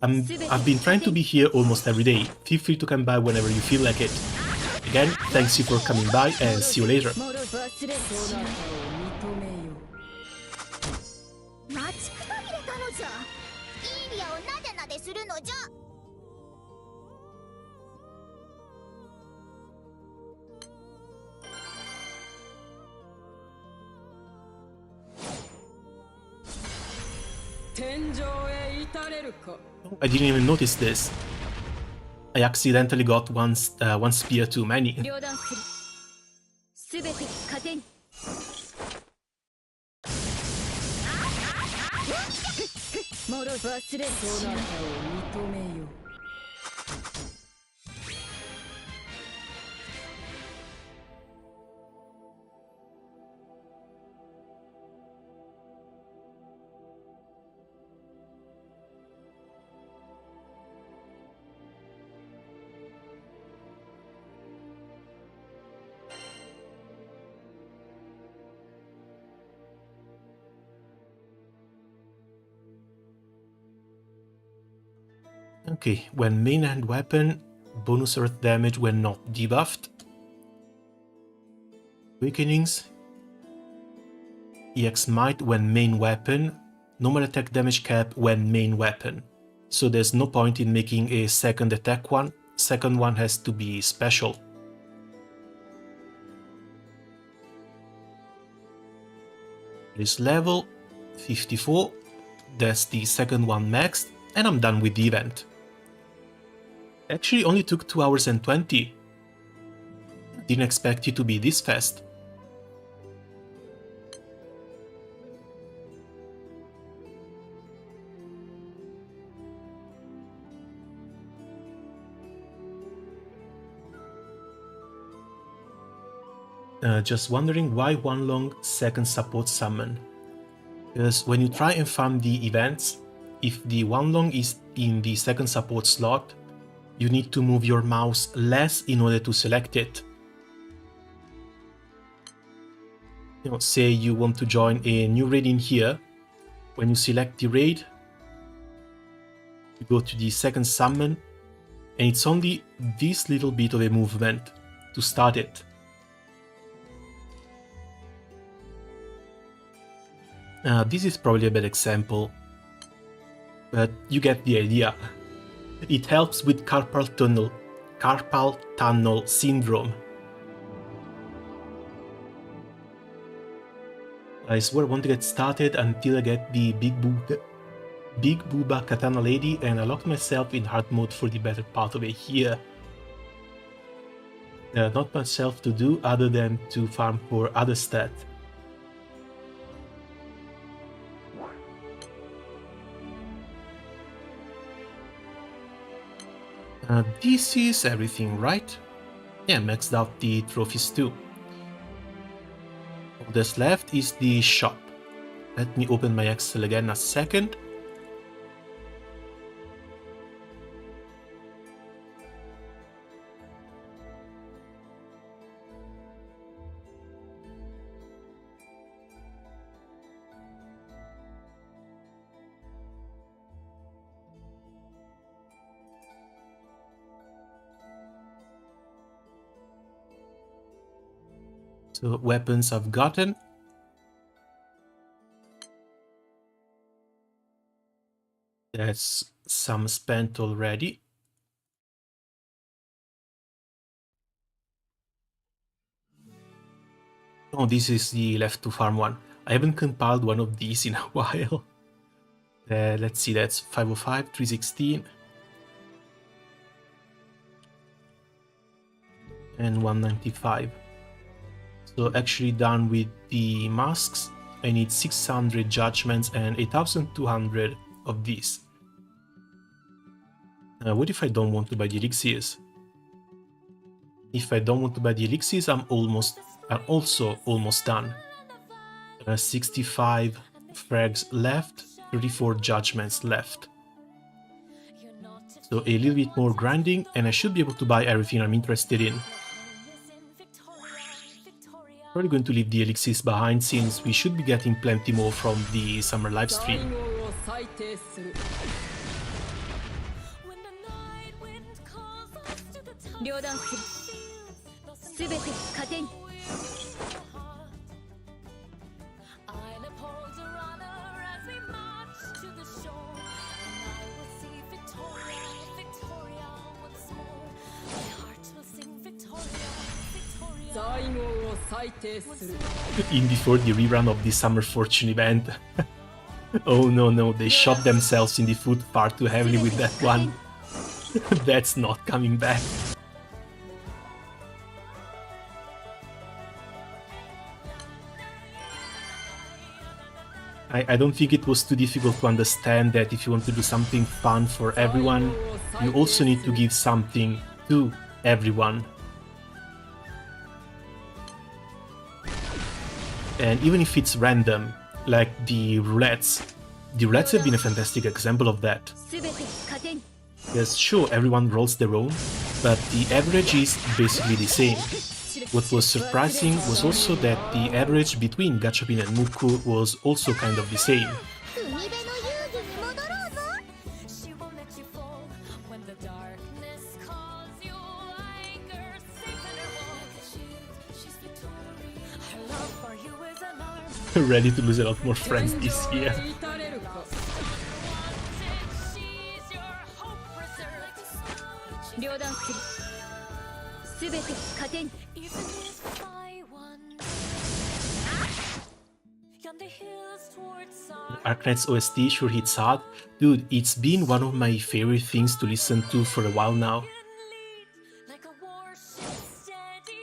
I've been trying to be here almost every day. Feel free to come by whenever you feel like it. Again, thanks you for coming by and see you later. もろ忘れそなたを認めよ待ちくたびれたのじゃ。イーリアをなでなでするのじゃ。 天井へ至れるか I didn't even notice this. I accidentally got one spear too many. 両断するすべて糧にもろ忘れそなたを認めよ Okay, when main hand weapon, bonus earth damage when not debuffed. Awakenings. EX might when main weapon, normal attack damage cap when main weapon. So there's no point in making a second attack one, second one has to be special. This level, 54, that's the second one maxed, and I'm done with the event. Actually only took 2 hours and 20. Didn't expect it to be this fast. Just wondering why one long second support summon. Because when you try and farm the events, if the one long is in the second support slot, you need to move your mouse less in order to select it. say you want to join a new raid in here. When you select the raid, you go to the second summon, and it's only this little bit of a movement to start it. This is probably a bad example, but you get the idea. It helps with carpal tunnel syndrome. I swear I won't get started until I get the Big Booba Katana Lady, and I locked myself in hard mode for the better part of a year. Not much else to do other than to farm for other stats. This is everything, right? Yeah, maxed out the trophies too. All that's left is the shop. Let me open my Excel again a second. So weapons I've gotten. That's some spent already. Oh, this is the left to farm one. I haven't compiled one of these in a while. Let's see, that's 505, 316. And 195. So actually done with the masks. I need 600 judgments and 8200 of these. What if I don't want to buy the elixirs? If I don't want to buy the elixirs, I'm also almost done. 65 frags left, 34 judgments left. So a little bit more grinding, and I should be able to buy everything I'm interested in. Probably going to leave the elixirs behind, since we should be getting plenty more from the summer livestream. In before the rerun of the Summer Fortune event. Oh no, they shot themselves in the foot far too heavily with that one. That's not coming back. I don't think it was too difficult to understand that if you want to do something fun for everyone, you also need to give something to everyone. And even if it's random, like the roulettes have been a fantastic example of that. Yes, sure, everyone rolls their own, but the average is basically the same. What was surprising was also that the average between Gachapin and Muku was also kind of the same. Ready to lose a lot more friends this year. Arknight's OST sure hits hard. Dude, it's been one of my favorite things to listen to for a while now.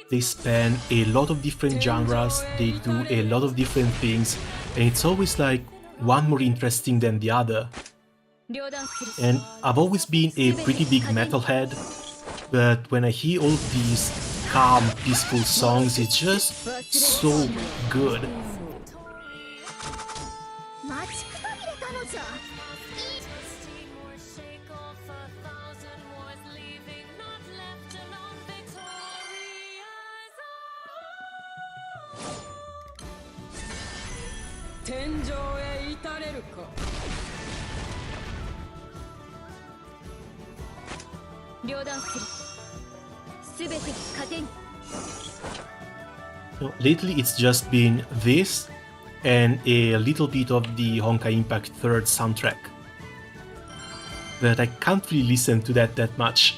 They span a lot of different genres, they do a lot of different things, and it's always like one more interesting than the other. And I've always been a pretty big metalhead, but when I hear all of these calm, peaceful songs, it's just so good. 天井へ至れるか。両断する。すべて糧に。So lately it's just been this and a little bit of the Honkai Impact 3rd soundtrack. But I can't really listen to that much.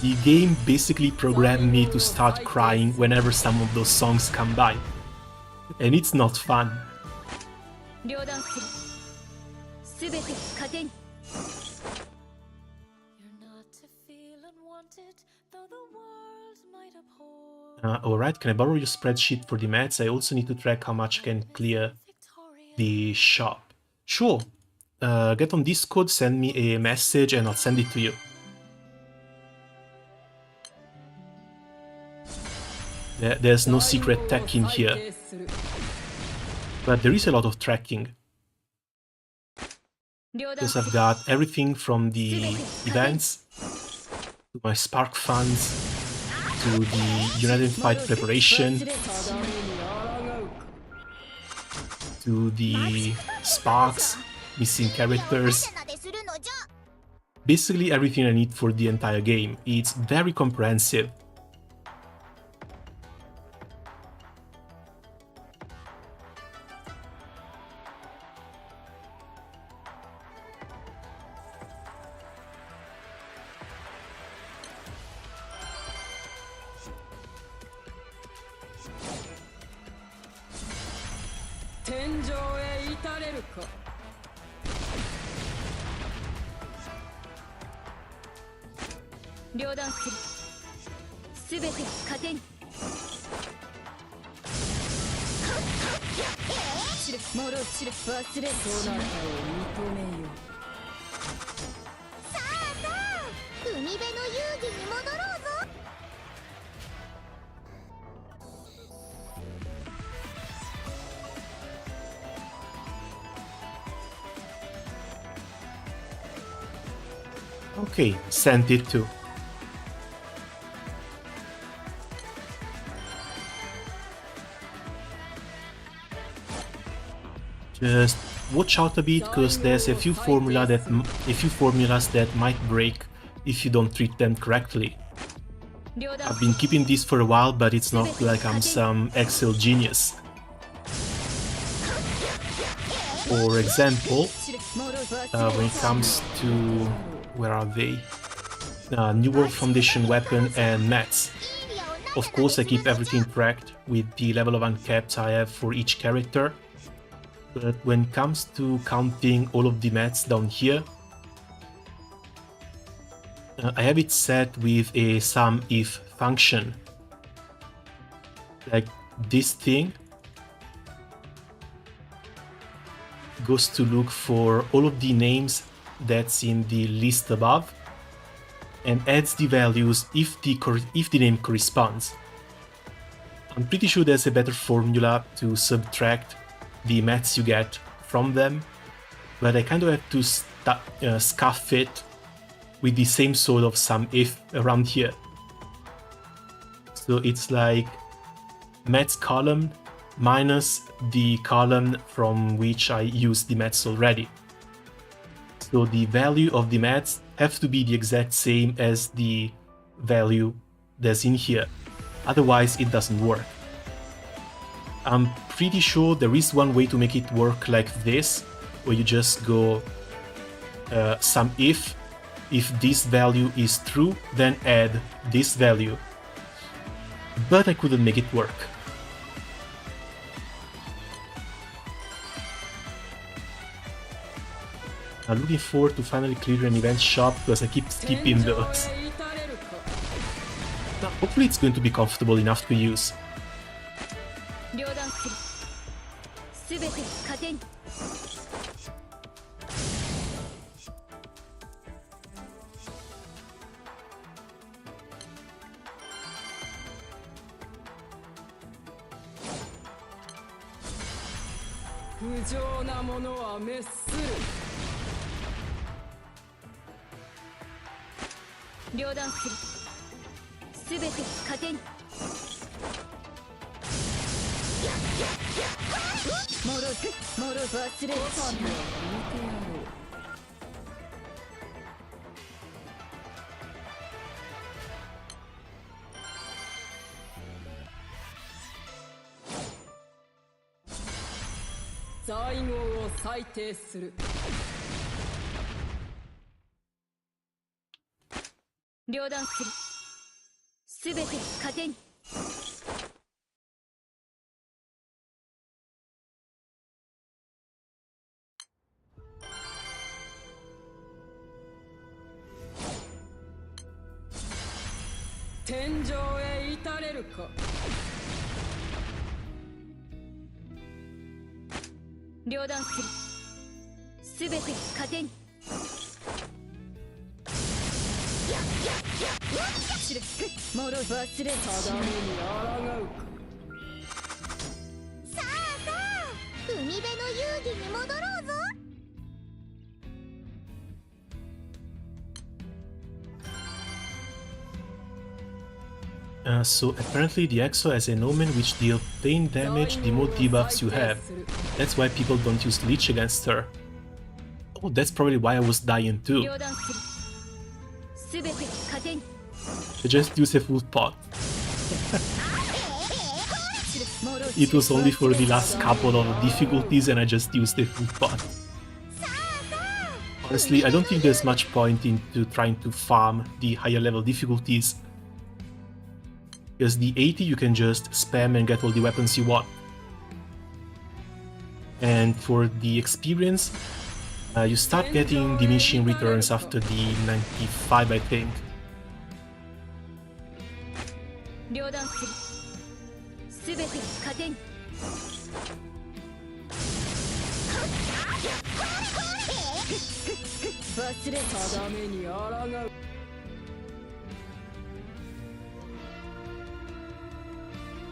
The game basically programmed me to start crying whenever some of those songs come by. And it's not fun. 両断する。すべて糧に。 You're not to feel unwanted, though the world might abhor. Alright, can I borrow your spreadsheet for the mats? I also need to track how much I can clear Victorious. the shop. Sure. Get on Discord, send me a message and I'll send it to you. There's no secret tech in here, but there is a lot of tracking. Because I've got everything from the events, to my Spark funds, to the United Fight preparation, to the Sparks, missing characters. Basically everything I need for the entire game. It's very comprehensive. Okay, sent it too. Just watch out a bit, because there's a few formulas that might break if you don't treat them correctly. I've been keeping this for a while, but it's not like I'm some Excel genius. For example, when it comes to... where are they? New World Foundation weapon and mats. Of course I keep everything tracked with the level of uncapped I have for each character. But when it comes to counting all of the mats down here, I have it set with a sum if function. Like this thing goes to look for all of the names that's in the list above and adds the values if the name corresponds. I'm pretty sure there's a better formula to subtract the mats you get from them, but I kind of have to scuff it with the same sort of sum if around here. So it's like mats column minus the column from which I used the mats already. So the value of the mats have to be the exact same as the value that's in here, otherwise it doesn't work. I'm pretty sure there is one way to make it work like this, where you just go sum if this value is true, then add this value. But I couldn't make it work. I'm looking forward to finally clearing an event shop because I keep skipping those. Now, hopefully it's going to be comfortable enough to use. もろ忘れるしない在語を裁定する両断するすべて糧に天井へ至れるか両断するすべて糧に知るもろ忘れただめに抗うかさあさあ海辺の遊戯に戻ろうぞ So apparently the EXO has an omen which deals plain damage the more debuffs you have. That's why people don't use Leech against her. Oh, that's probably why I was dying too. 両断するすべて糧に I just used a full pot. 知るもろ It was only for the last couple of difficulties and I just used a full pot. Honestly, I don't think there's much point into trying to farm the higher level difficulties. Because the 80 you can just spam and get all the weapons you want. And for the experience, you start getting diminishing returns after the 95, I think. 両断するすべて糧に忘れただめに抗う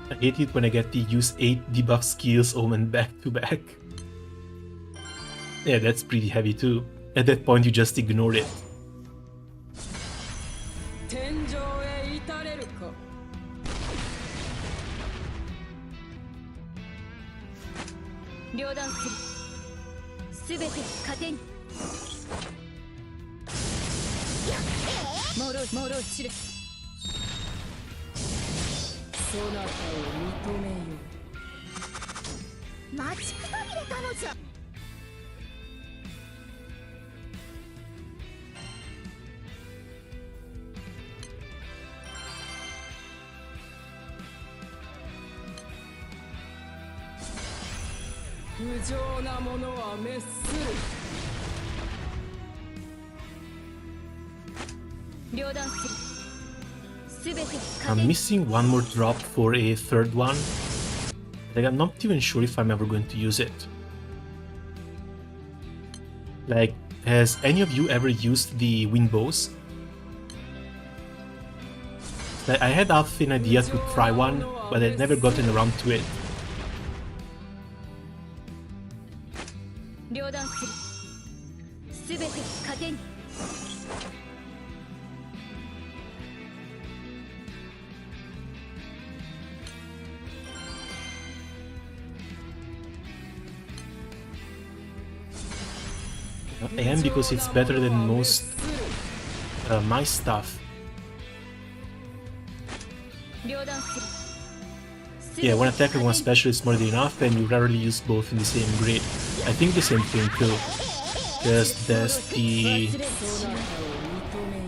I hate it when I get to use 8 debuff skills omen back to back. Yeah, that's pretty heavy too. At that point you just ignore it. 天井へ至れるか両断するすべて糧にもろ知るそなたを認めよ待ちくたびれたのじゃ 不浄なものは滅する両断するすべて I'm missing one more drop for a third one. Like, I'm not even sure if I'm ever going to use it. Like, has any of you ever used the wind bows? Like, I had half an idea to try one, but I'd never gotten around to it. 両断するすべて糧に And because it's better than most my stuff. 両断する Yeah, one attack and one special is more than enough, and you rarely use both in the same grid. I think the same thing too. Just there's the... そなたを認めよ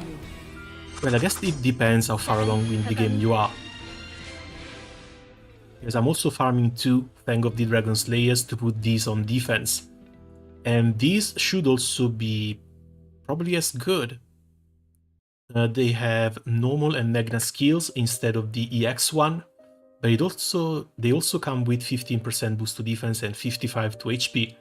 Well, I guess it depends how far along in the game you are. Because I'm also farming 2 Fang of the Dragon Slayers to put these on defense. And these should also be probably as good. They have normal and Magna skills instead of the EX one, but they also come with 15% boost to defense and 55 to HP.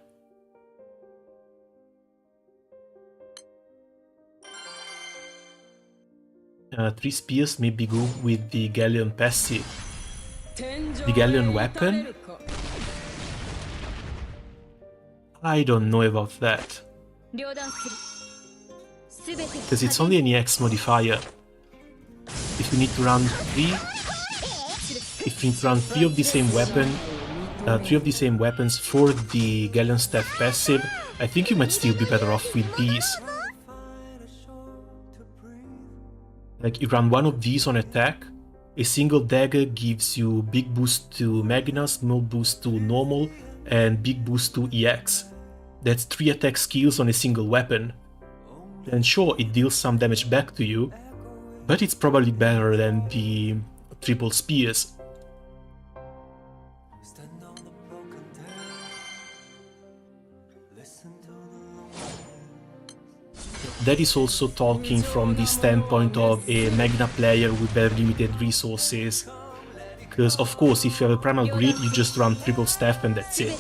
Three spears may be good with the Galleon passive. The Galleon weapon? I don't know about that. 両断するすべて Because it's only an EX modifier. If you need to run 3 of the same weapon, 3 of the same weapons for the Galleon Staff passive, I think you might still be better off with these. Like, you run one of these on attack, a single dagger gives you big boost to Magna, small boost to normal, and big boost to EX. That's 3 attack skills on a single weapon. And sure, it deals some damage back to you, but it's probably better than the triple spears. That is also talking from the standpoint of a Magna player with very limited resources. Because of course, if you have a primal grid, you just run triple staff and that's it.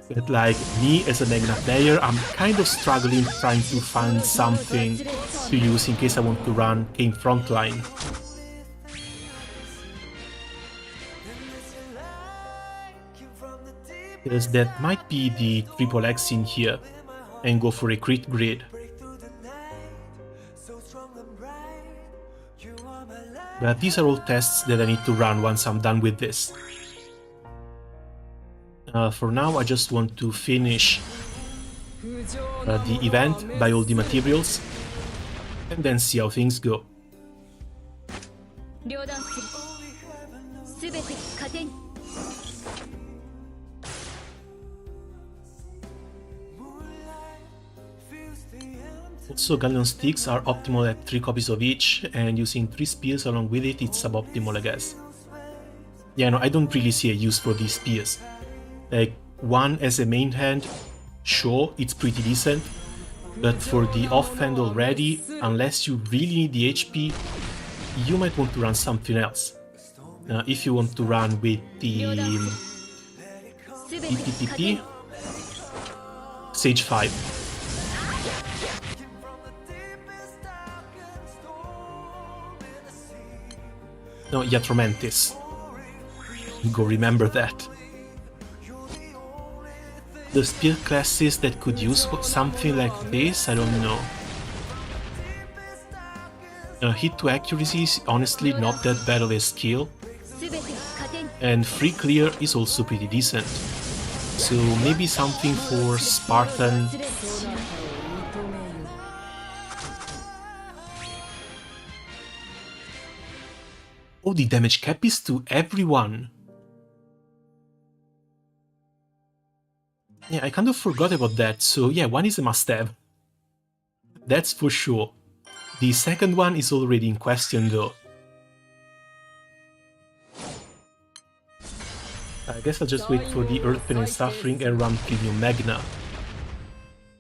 But like me as a Magna player, I'm kind of struggling trying to find something to use in case I want to run Game Frontline. Because that might be the triple X in here, and go for a crit grid. But these are all tests that I need to run once I'm done with this. For now, I just want to finish the event, buy all the materials, and then see how things go. Also, Galleon Sticks are optimal at 3 copies of each, and using 3 spears along with it, it's suboptimal, I guess. Yeah, no, I don't really see a use for these spears. Like, one as a main hand, sure, it's pretty decent, but for the offhand already, unless you really need the HP, you might want to run something else. If you want to run with the PPP, Sage 5. No, Yatromantis. Go remember that. The spear classes that could use something like this, I don't know. Hit to accuracy is honestly not that bad of a skill. And free clear is also pretty decent. So maybe something for Spartan. Oh, the damage cap is to everyone. Yeah, I kind of forgot about that, so yeah, one is a must-have. That's for sure. The second one is already in question though. I guess I'll just wait for the Earth Pain and Suffering and run Premium Magna.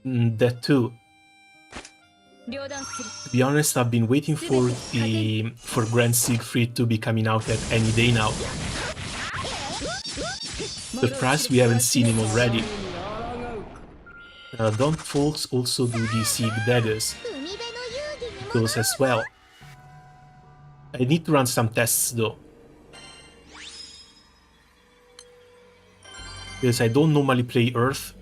That too. To be honest, I've been waiting for Grand Siegfried to be coming out at any day now. Surprised we haven't seen him already. Don't folks also do the Sieg daggers? Those as well. I need to run some tests though. Because I don't normally play Earth.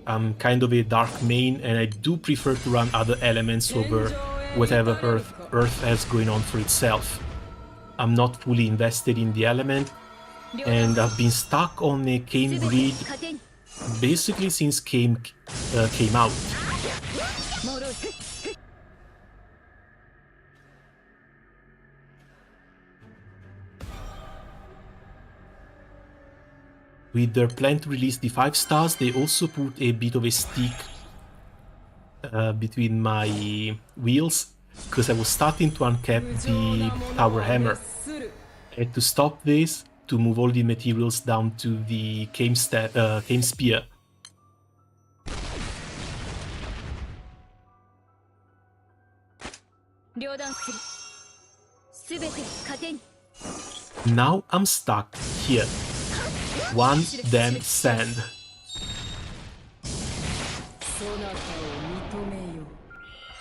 I'm kind of a dark main and I do prefer to run other elements over whatever Earth has going on for itself. I'm not fully invested in the element and I've been stuck on a Kame grid basically since Kame came out. With their plan to release the 5 stars, they also put a bit of a stick between my wheels, because I was starting to uncap the Tower Hammer. I had to stop this to move all the materials down to the Kame Spear. Now I'm stuck here. One damn sand.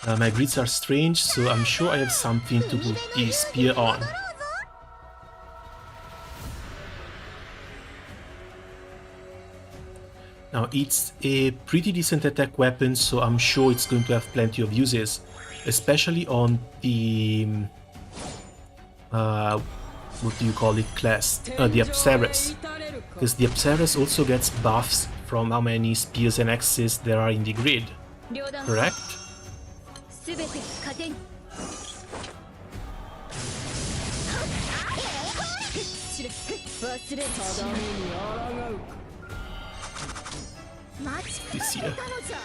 My grids are strange, so I'm sure I have something to put the spear on. Now it's a pretty decent attack weapon, so I'm sure it's going to have plenty of uses, especially on the what do you call it, class? The Apsaras. Because the Apsaras also gets buffs from how many spears and axes there are in the grid, 両断 correct? すべて糧に知れ忘れただめに抗う待ちくた This びれ year. たのじゃ。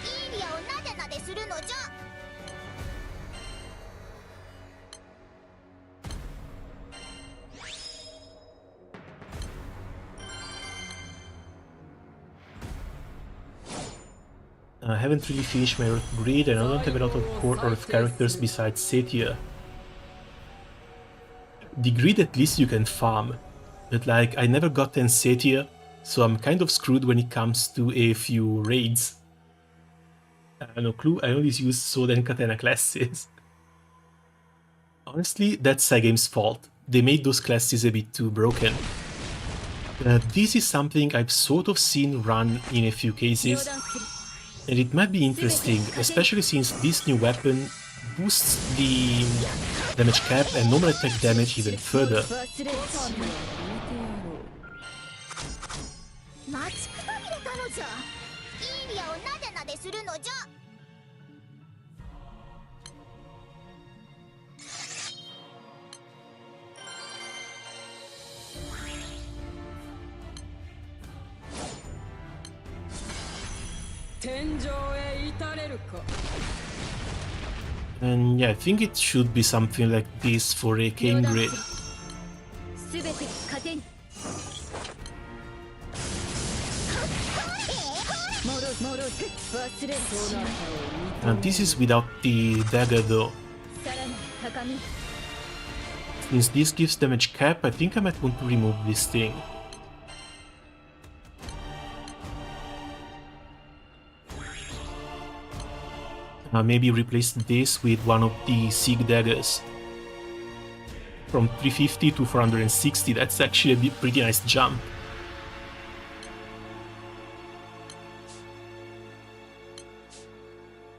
イーリアをなでなでするのじゃ。 I haven't really finished my Earth grid and I don't have a lot of core Earth characters besides Satyr. The grid at least you can farm, but like I never got 10 Satyr, so I'm kind of screwed when it comes to a few raids. I have no clue, I always use sword and katana classes. Honestly, that's Cygame's fault. They made those classes a bit too broken. This is something I've sort of seen run in a few 両 cases. 断する And it might be interesting, especially since this new weapon boosts the damage cap and normal attack damage even further. 忘れたのは見てやろう 待ちくたびれたのじゃ。イーリアをなでなでするのじゃ。 天井へ至れるか And yeah, I think it should be something like this for a 両 game 断 grid. するすべて糧に戻る忘れそうなったを And this is without the dagger though. さらに高み Since this gives damage cap, I think I might want to remove this thing. Maybe replace this with one of the Sig daggers. From 350 to 460, that's actually a pretty nice jump.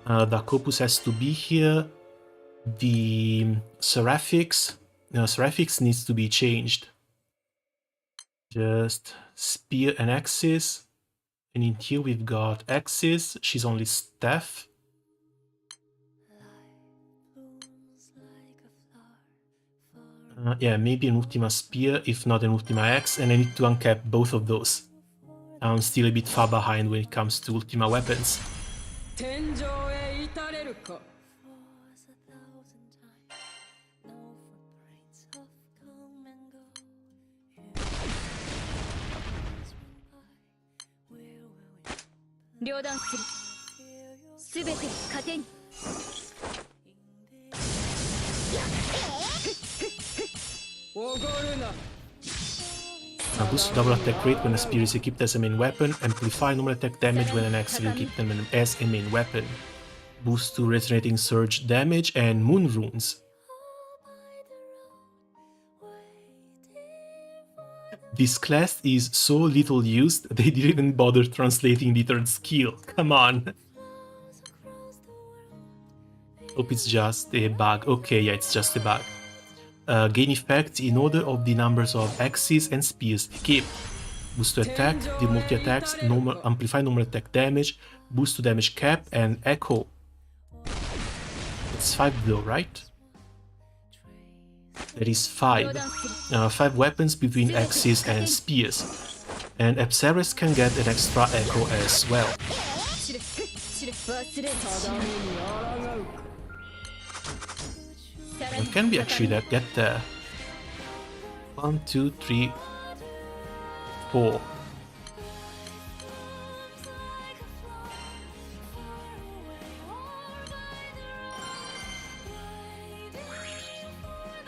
The Corpus has to be here. The Seraphics needs to be changed. Just spear and axes. And in here we've got axes. She's only staff. Yeah, maybe an Ultima Spear, if not an Ultima Axe, and I need to uncap both of those. I'm still a bit far behind when it comes to Ultima weapons. 天井へ至れるか 両断するすべて糧におごるな Boost double attack rate when a spear is equipped as a main weapon. Amplify normal attack damage when an axe is equipped as a main weapon. Boost to resonating surge damage and moon runes. This class is so little used, they didn't even bother translating the third skill. Come on. Hope it's just a bug. Okay, yeah, it's just a bug. Gain effects in order of the numbers of axes and spears equipped. Boost to attack, the multi-attacks, amplify normal attack damage, boost to damage cap, and echo. It's 5 though, right? That is 5. 5 weapons between axes and spears. And Apsaras can get an extra echo as well. 知れ忘れただめに抗うか And can we actually get there? 1, 2, 3, 4.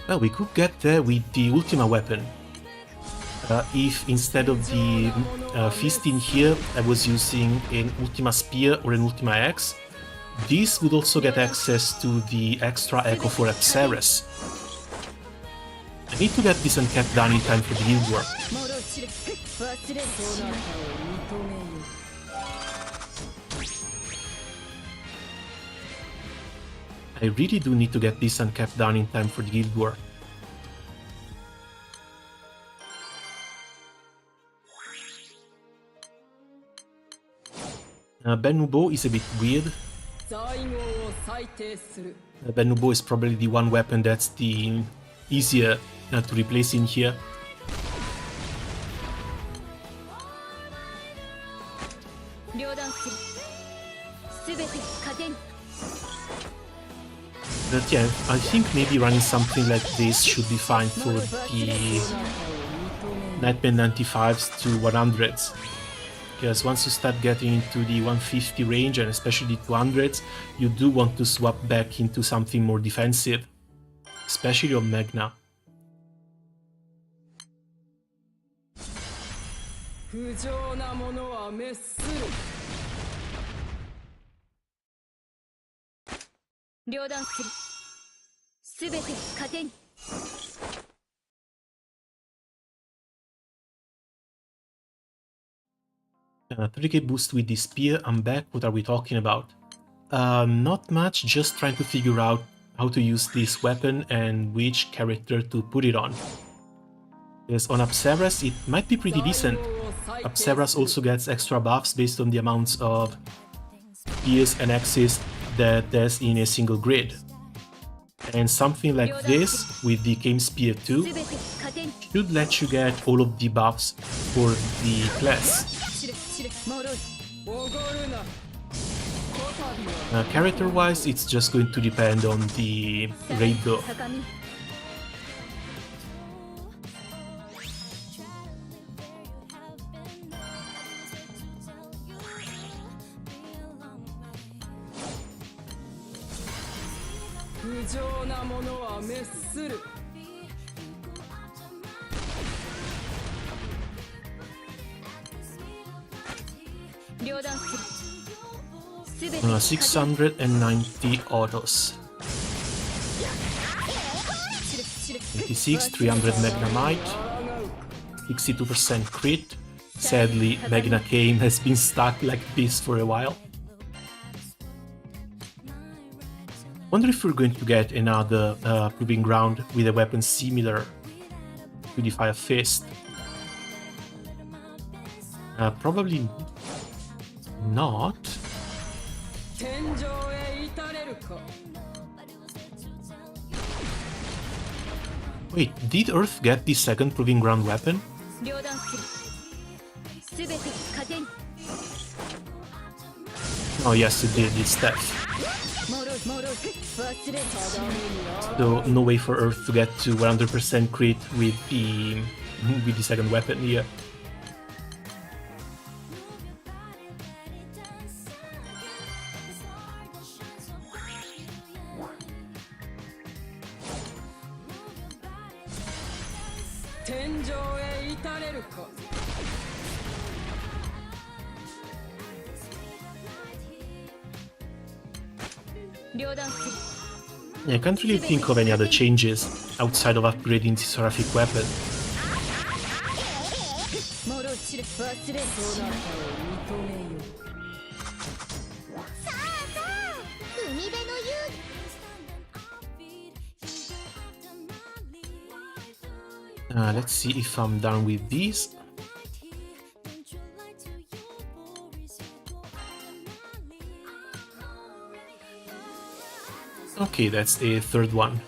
Well, we could get there with the Ultima weapon. If instead of the fist in here, I was using an Ultima Spear or an Ultima Axe, this would also get access to the extra echo for Apsaras. I need to get this uncapped done in time for the guild war. 戻る知れ忘れそうなったを認めよ I really do need to get this uncapped done in time for the guild war. Benubo is a bit weird. 最後を裁定する Benubo is probably the one weapon that's the easier to replace in here. 両断するすべて糧に But yeah, I think maybe running something like this should be fine for the Nightmare 95s to 100s. Because once you start getting into the 150 range and especially the 200s, you do want to swap back into something more defensive, especially on Magna. 不浄なものは滅する両断するすべて糧に 30k boost with the spear, I'm back, what are we talking about? Not much, just trying to figure out how to use this weapon and which character to put it on. Because on Apsaras it might be pretty decent. Apsaras also gets extra buffs based on the amounts of spears and axes that there's in a single grid. And something like this, with the Game Spear 2, すべて糧に should let you get all of the buffs for the class. 知れ知れ呪いおごるなこたびは Character-wise, it's just going to depend on the raid though. 高み 不浄なものは滅する 両断するすべて 690 autos. 86, 300 Magnamite, 62% crit. Sadly, Magna Game has been stuck like this for a while. Wonder if we're going to get another Proving Ground with a weapon similar to the Fire Fist. Probably not. 天井へ至れるか Wait, did Earth get the second Proving Ground weapon? 両断するすべて糧に Oh yes, it did, it's Death. 呪い呪い忘れた So no way for Earth to get to 100% crit with the second weapon here. I can't really think of any other changes outside of upgrading the Seraphic weapon. 呪い知れ忘れそなたを認めよ 海辺の遊 Let's see if I'm done with these. Okay, that's a third one.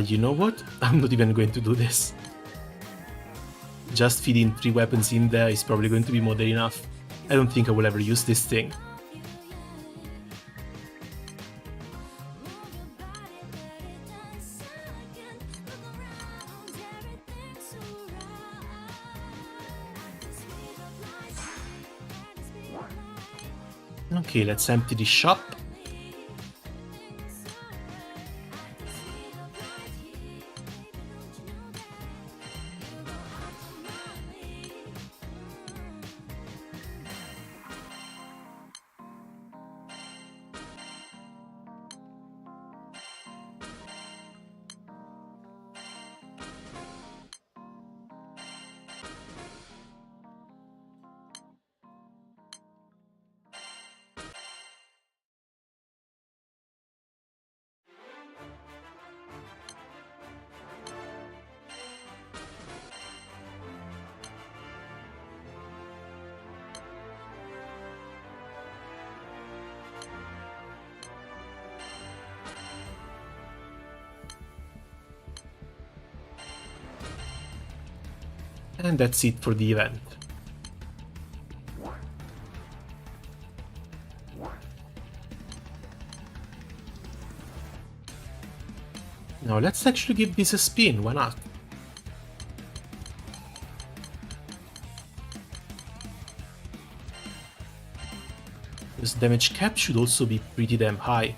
You know what? I'm not even going to do this. Just feeding 3 weapons in there is probably going to be more than enough. I don't think I will ever use this thing. Okay, let's empty the shop. And that's it for the event. Now let's actually give this a spin, why not? This damage cap should also be pretty damn high.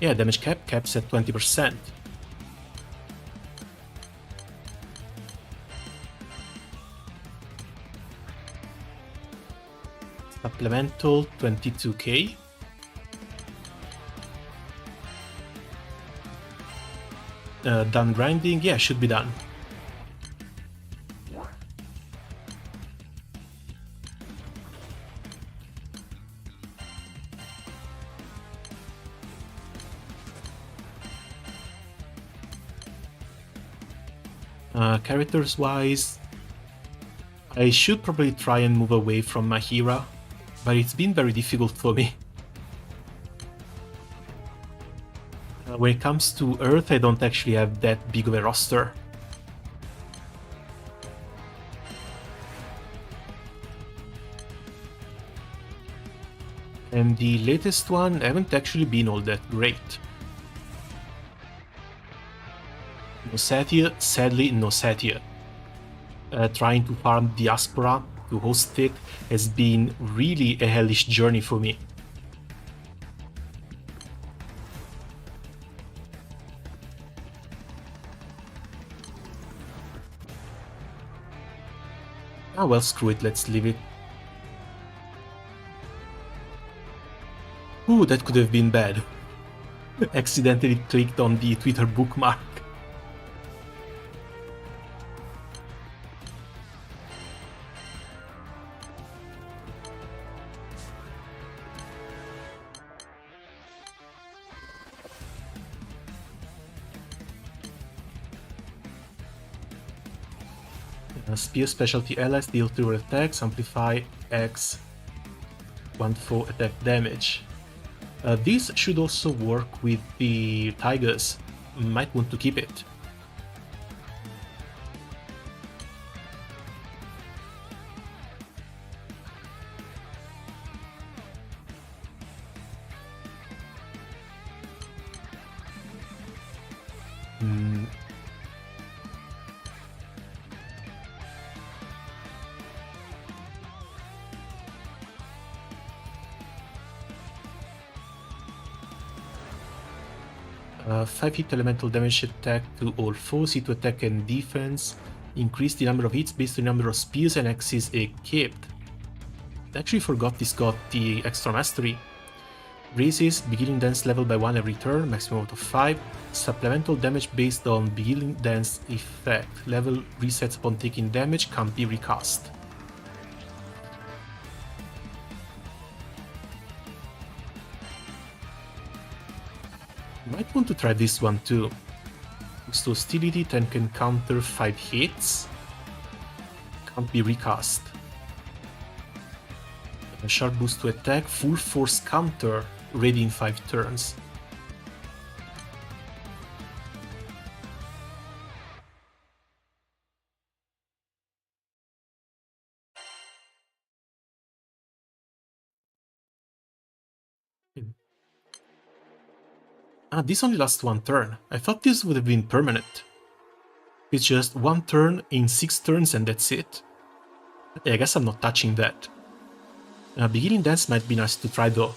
Yeah, damage cap caps at 20%. Supplemental 22k. Done grinding? Yeah, should be done. Characters wise, I should probably try and move away from Mahira, but it's been very difficult for me. When it comes to Earth, I don't actually have that big of a roster. And the latest one haven't actually been all that great. No Satyr, sadly no Satyr. Trying to farm Diaspora to host it has been really a hellish journey for me. Ah well, screw it, let's leave it. Ooh, that could have been bad. Accidentally clicked on the Twitter bookmark. Spear specialty allies deal 3 attacks, amplify X 1-4 attack damage. This should also work with the Tigers. Might want to keep it. Five hit elemental damage attack to all foes, hit to attack and defense. Increase the number of hits based on the number of spears and axes equipped. I actually forgot this got the extra mastery. Raises beginning dance level by 1 every turn, maximum out of 5. Supplemental damage based on beginning dance effect. Level resets upon taking damage, can't be recast. Might want to try this one too. Boost hostility, 10 can counter 5 hits. Can't be recast. A sharp boost to attack, full force counter, ready in 5 turns. Ah, this only lasts 1 turn. I thought this would have been permanent. It's just 1 turn in 6 turns and that's it. I guess I'm not touching that. Beginning dance might be nice to try though.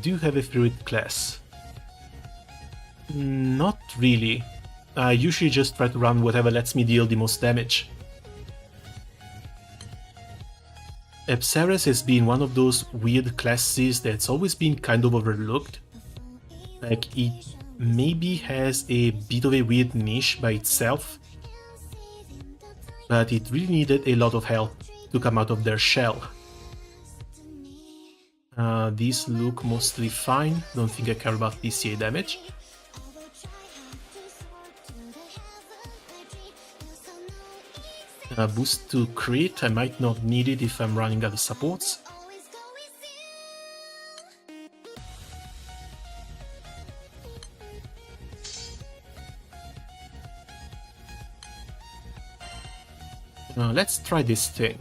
Do you have a favorite class? Not really. I usually just try to run whatever lets me deal the most damage. Epsares has been one of those weird classes that's always been kind of overlooked. Like, it maybe has a bit of a weird niche by itself, but it really needed a lot of help to come out of their shell. These look mostly fine, don't think I care about DCA damage. Boost to crit, I might not need it if I'm running other supports. Let's try this thing.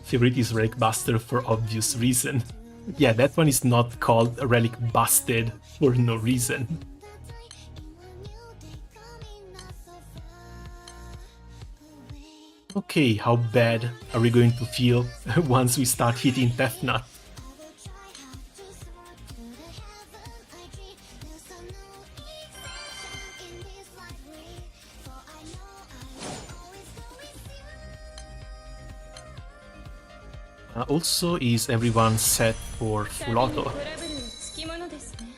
Favorite is Relic Buster for obvious reason. Yeah, that one is not called Relic Busted for no reason. Okay, how bad are we going to feel once we start hitting Death Nut? Also, is everyone set for full auto? グラブルはつきものですね。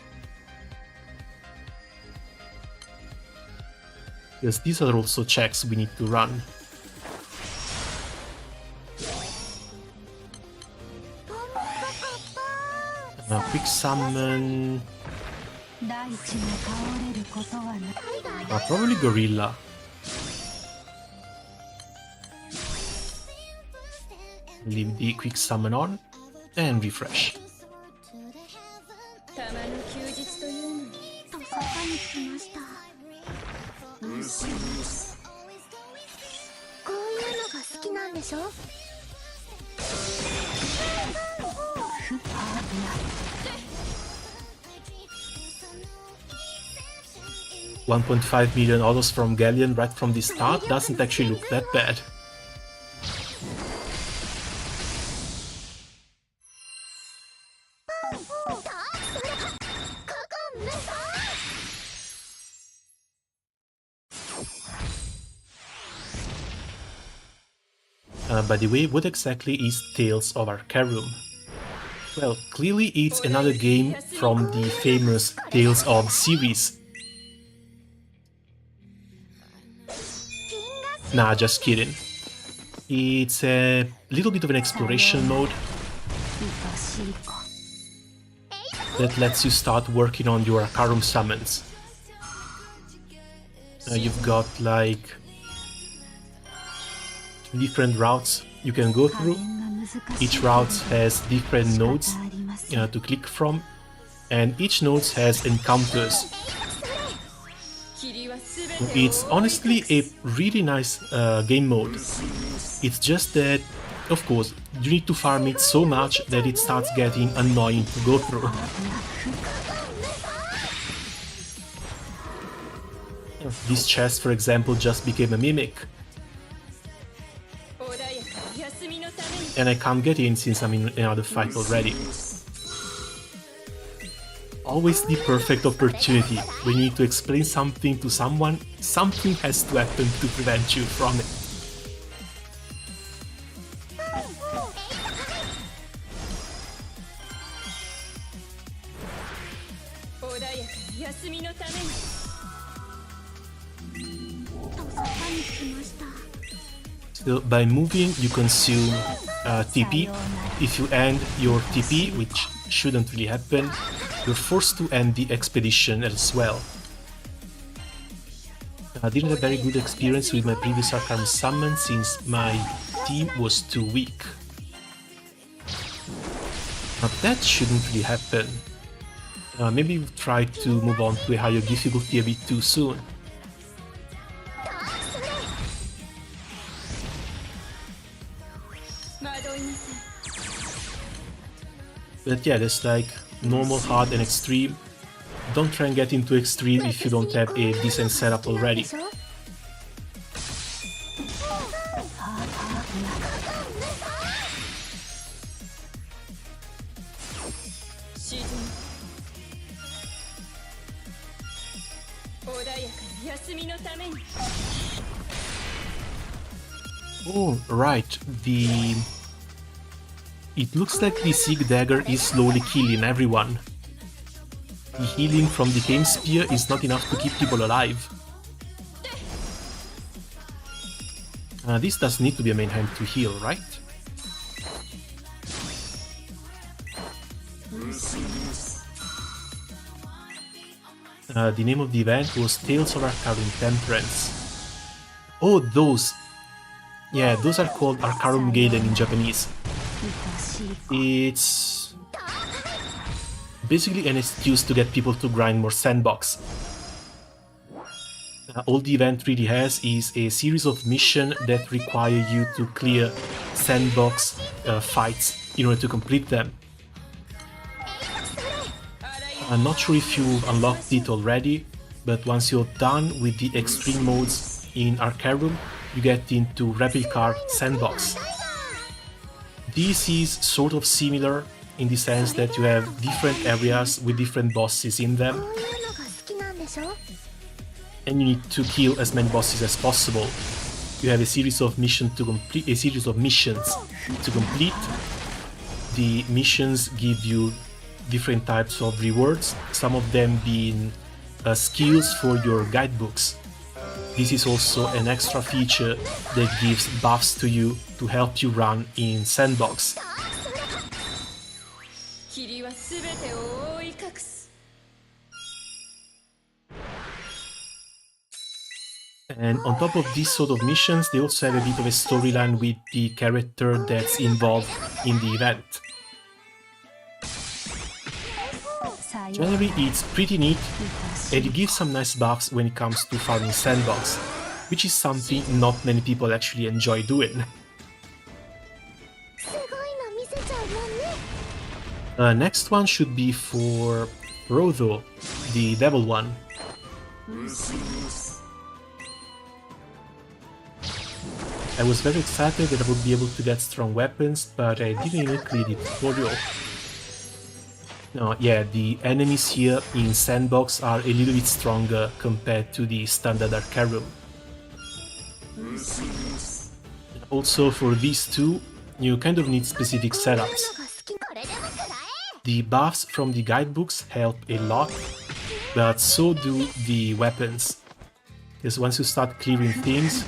Because these are also checks we need to run. Quick summon. Probably Gorilla. Leave the quick summon on and refresh. たまの休日というのに。とそばに来ました。こういうのが好きなんでしょ。 1.5 million autos from Galleon right from the start doesn't actually look that bad. By the way, what exactly is Tales of Arcarum? Well, clearly it's another game from the famous Tales of series. Nah, just kidding. It's a little bit of an exploration mode that lets you start working on your Arcarum summons. You've got like different routes you can go through. Each route has different nodes to click from, and each node has encounters. It's honestly a really nice game mode. It's just that, of course, you need to farm it so much that it starts getting annoying to go through. This chest, for example, just became a mimic. And I can't get in since I'm in another fight already. Always the perfect opportunity. When you need to explain something to someone, something has to happen to prevent you from it. So by moving, you consume TP. If you end your TP, which shouldn't really happen, you're forced to end the expedition as well. I didn't have a very good experience with my previous Arcarum summon since my team was too weak. But that shouldn't really happen. Maybe we've tried to move on to a higher difficulty a bit too soon. But yeah, there's like normal, hard and extreme. Don't try and get into extreme if you don't have a decent setup already. Oh, right, It looks like the Sig Dagger is slowly killing everyone. The healing from the Cane Spear is not enough to keep people alive. This does need to be a main hand to heal, right? The name of the event was Tales of Arcarum Temperance. Oh, those! Yeah, those are called Arcarum Gaiden in Japanese. It's basically an excuse to get people to grind more sandbox. All the event really has is a series of missions that require you to clear sandbox fights in order to complete them. I'm not sure if you've unlocked it already, but once you're done with the extreme modes in Arcarum, you get into Replicar Sandbox. This is sort of similar in the sense that you have different areas with different bosses in them, and you need to kill as many bosses as possible. You have a series of missions to complete. The missions give you different types of rewards, some of them being skills for your guidebooks. This is also an extra feature that gives buffs to you to help you run in Sandbox. 霧は全てを覆い隠す And on top of these sort of missions, they also have a bit of a storyline with the character that's involved in the event. Generally, it's pretty neat, and it gives some nice buffs when it comes to farming Sandbox, which is something not many people actually enjoy doing. Next one should be for Vohu, the devil one. I was very excited that I would be able to get strong weapons, but I didn't even clear the tutorial. No, yeah, the enemies here in Sandbox are a little bit stronger compared to the standard Arcarum. Also, for these two, you kind of need specific setups. The buffs from the guidebooks help a lot, but so do the weapons. Because once you start clearing things,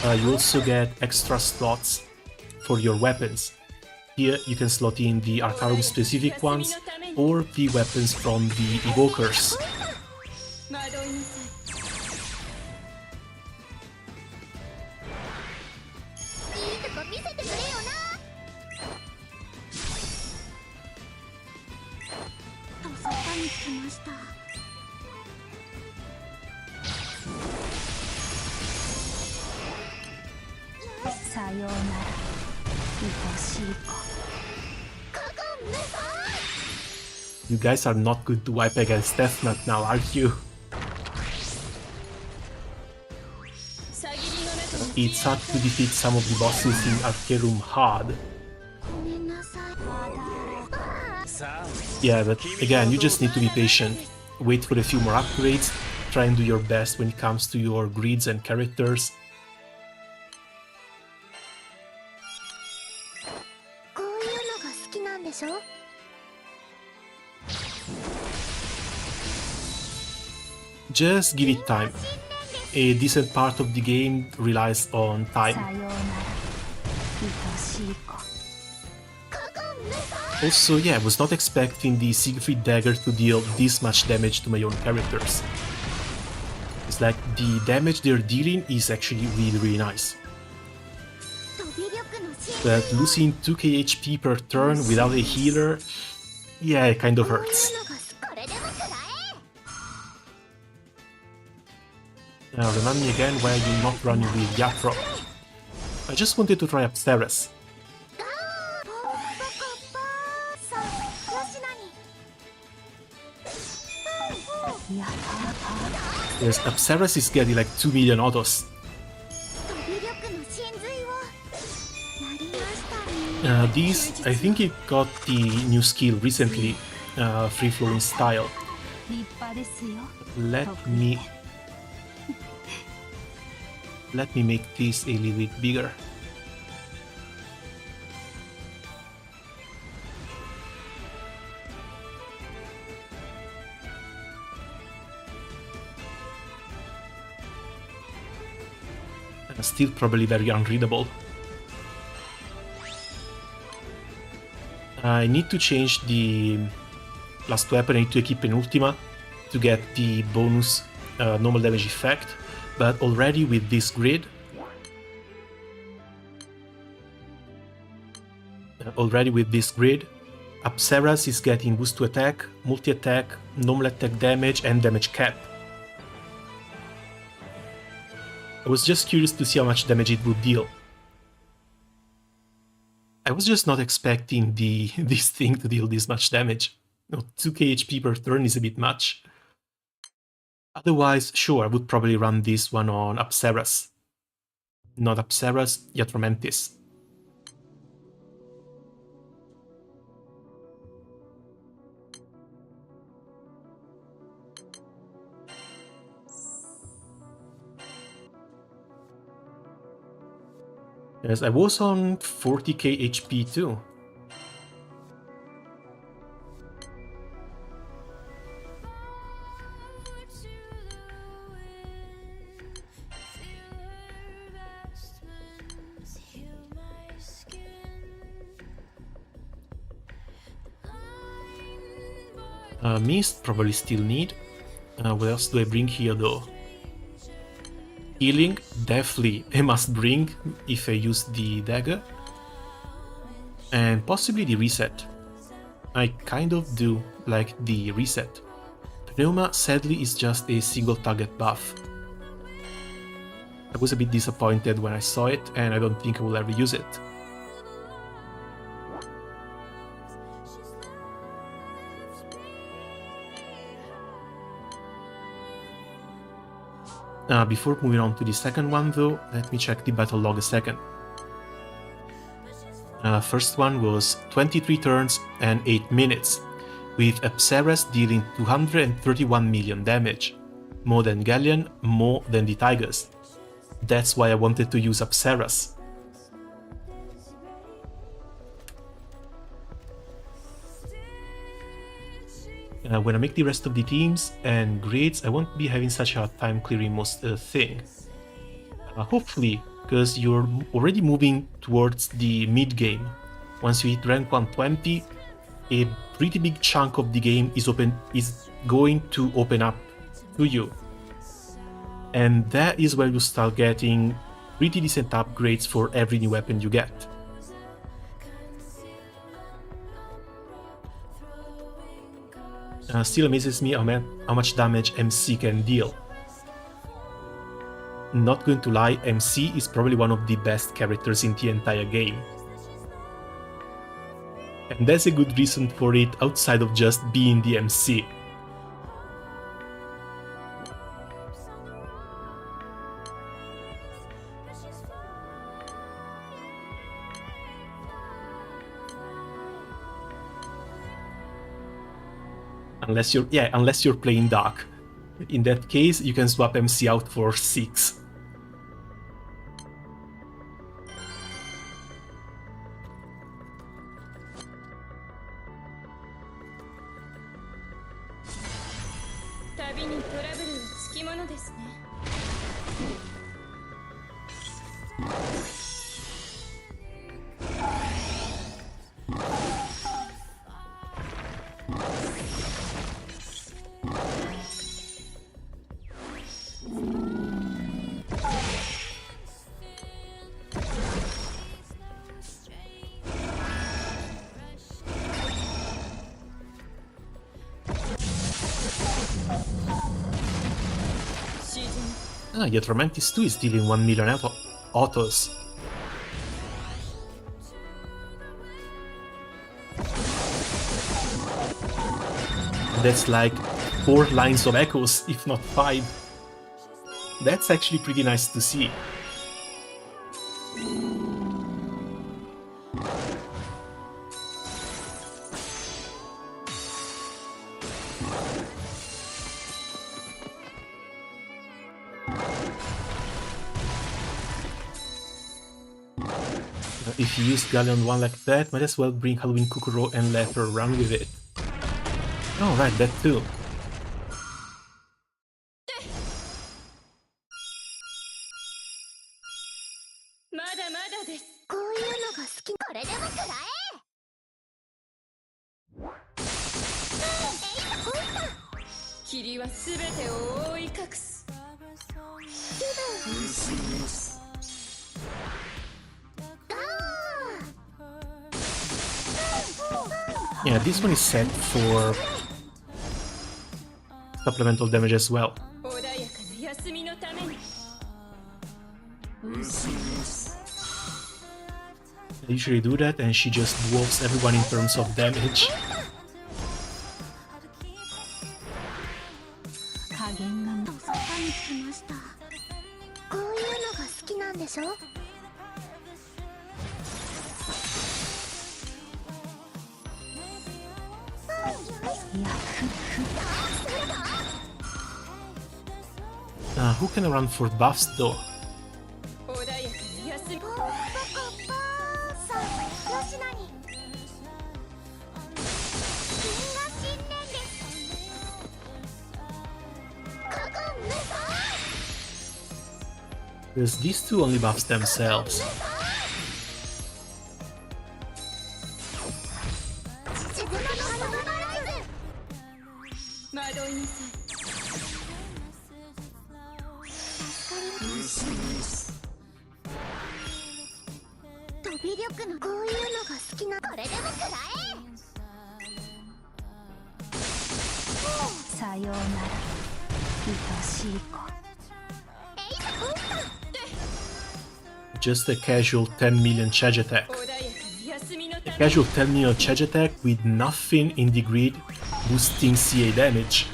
you also get extra slots for your weapons. Here you can slot in the Arcarum specific ones, or the weapons from the Evokers. 惑いなさい さようなら愛しい子 You guys are not going to wipe against Death Knot now, are you? 遮りの中に It's hard to defeat some of the bosses in Arcarum hard. ごめんなさい Yeah, but again, you just need to be patient. Wait for a few more upgrades, try and do your best when it comes to your grids and characters. こういうのが好きなんでしょ Just give it time. A decent part of the game relies on さ time. ようなら愛しい子 Also, yeah, I was not expecting the Siegfried dagger to deal this much damage to my own characters. It's like the damage they're dealing is actually really nice. 飛び力のシーン But losing 2k HP per turn without a healer, yeah, it kind of hurts. これでも食らえ Now remind me again why you're not running with Yathro. I just wanted to try Apsaras. さあよしなにやった Yes, Apsaras is getting like 2 million autos. 飛び力の真髄をなりましたね This, I think it got the new skill recently, Free Flowing Style. 立派ですよ Let me make this a little bit bigger. Still probably very unreadable. I need to change the last weapon. I need to equip an Ultima to get the bonus normal damage effect, but already with this grid, Apsaras is getting boost to attack, multi-attack, normal attack damage, and damage cap. I was just curious to see how much damage it would deal. I was just not expecting this thing to deal this much damage. 2k HP per turn is a bit much. Otherwise, sure, I would probably run this one on Apsaras. Not Apsaras, Yatromantis. Yes, I was on 40k HP too. Mist probably still need. What else do I bring here though? Healing, definitely I must bring if I use the dagger. And possibly the reset. I kind of do like the reset. Pneuma sadly is just a single target buff. I was a bit disappointed when I saw it and I don't think I will ever use it. Before moving on to the second one though, let me check the battle log a second. First one was 23 turns and 8 minutes, with Apsaras dealing 231 million damage. More than Galleon, more than the Tigers. That's why I wanted to use Apsaras. When I make the rest of the teams and grades, I won't be having such a hard time clearing most thing. Hopefully, because you're already moving towards the mid-game. Once you hit rank 120, a pretty big chunk of the game is going to open up to you. And that is where you start getting pretty decent upgrades for every new weapon you get. Still amazes me how much damage MC can deal. Not going to lie, MC is probably one of the best characters in the entire game. And there's a good reason for it outside of just being the MC. Unless you're playing Dark. In that case, you can swap MC out for 6. Yatromantis 2 is dealing 1 million autos. That's like 4 lines of echoes, if not 5. That's actually pretty nice to see. If you use Galleon 1 like that, might as well bring Halloween Kukuro and let her run with it. Oh right, that too. Yeah, this one is set for supplemental damage as well. 穏やかな休みのために I usually do that, and she just dwarfs everyone in terms of damage. 加減がとそばに来ました。こういうのが好きなんでしょ。Who can run for buffs though? 穏やかな休みポッポコパーさん、よしなに。銀河新年です。カゴンメサ Because these two only buffs themselves. セグマのサバナライズ。惑いなさい飛び力のこういうのが好きなこれでも食らえ。さようなら愛しい子。Just a casual 10 million charge attack. 穏やかな休みのた A めに casual 10 million charge attack with nothing in the grid boosting CA damage.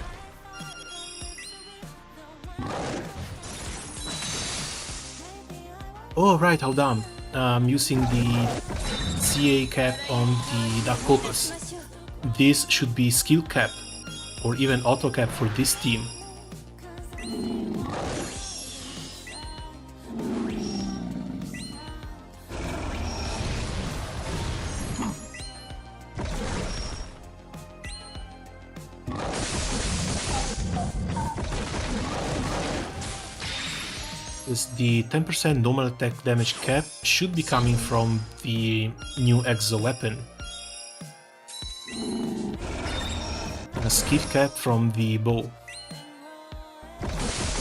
Oh right, hold on. I'm using the CA cap on the Dark Opus. This should be skill cap, or even auto cap for this team. The 10% normal attack damage cap should be coming from the new exo weapon. A skill cap from the bow.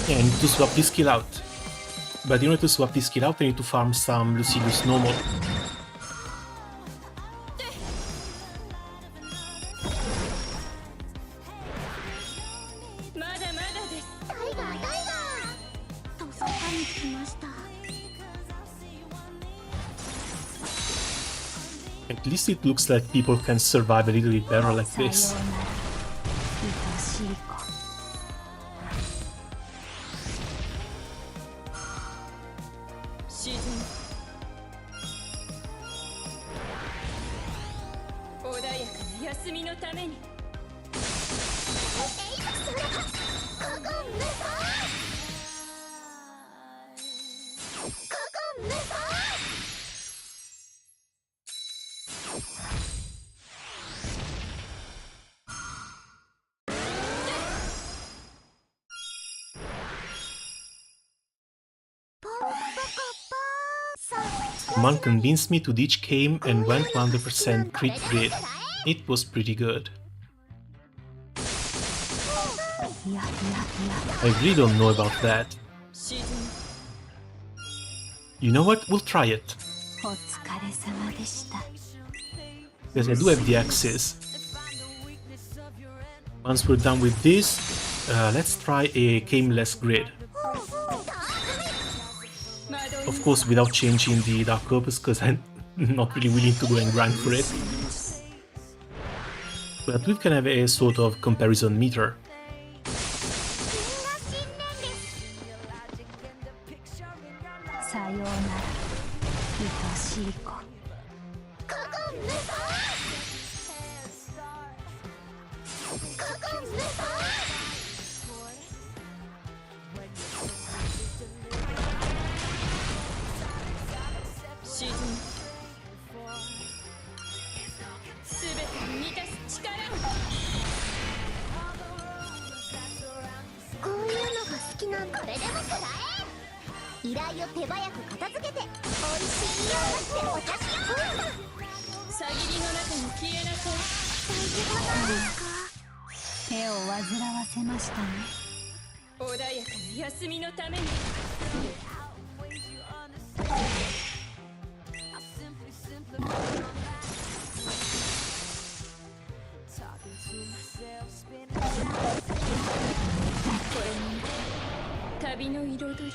Yeah, I need to swap this skill out. But in order to swap this skill out, I need to farm some Lucilius normal. At least it looks like people can survive a little bit better like this. 沈む穏やかな休みのためにSomeone convinced me to ditch Came and went 100% crit grid. It was pretty good. I really don't know about that. 沈む You know what? We'll try it. お疲れ様でした。 Because I do have the axes. Once we're done with this, let's try a Cameless grid. Of course, without changing the Dark Opus, because I'm not really willing to go and grind for it. But we can have a sort of comparison meter. 旅の彩り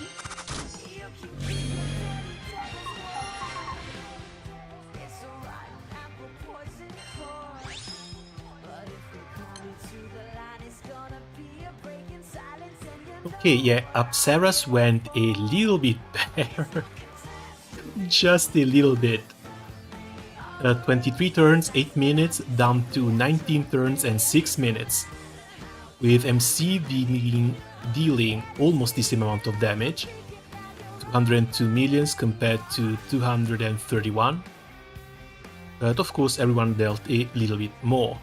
Okay, yeah, Apsaras went a little bit better. Just a little bit. 23 turns, 8 minutes, down to 19 turns and 6 minutes. With MC dealing almost the same amount of damage. 202 millions compared to 231. But of course everyone dealt a little bit more.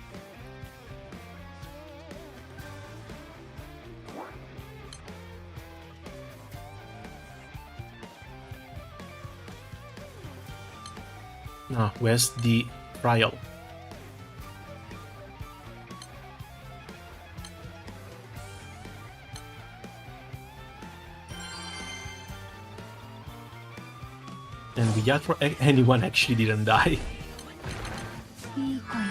Now, where's the trial? And the Yatra, anyone actually didn't die. いいかね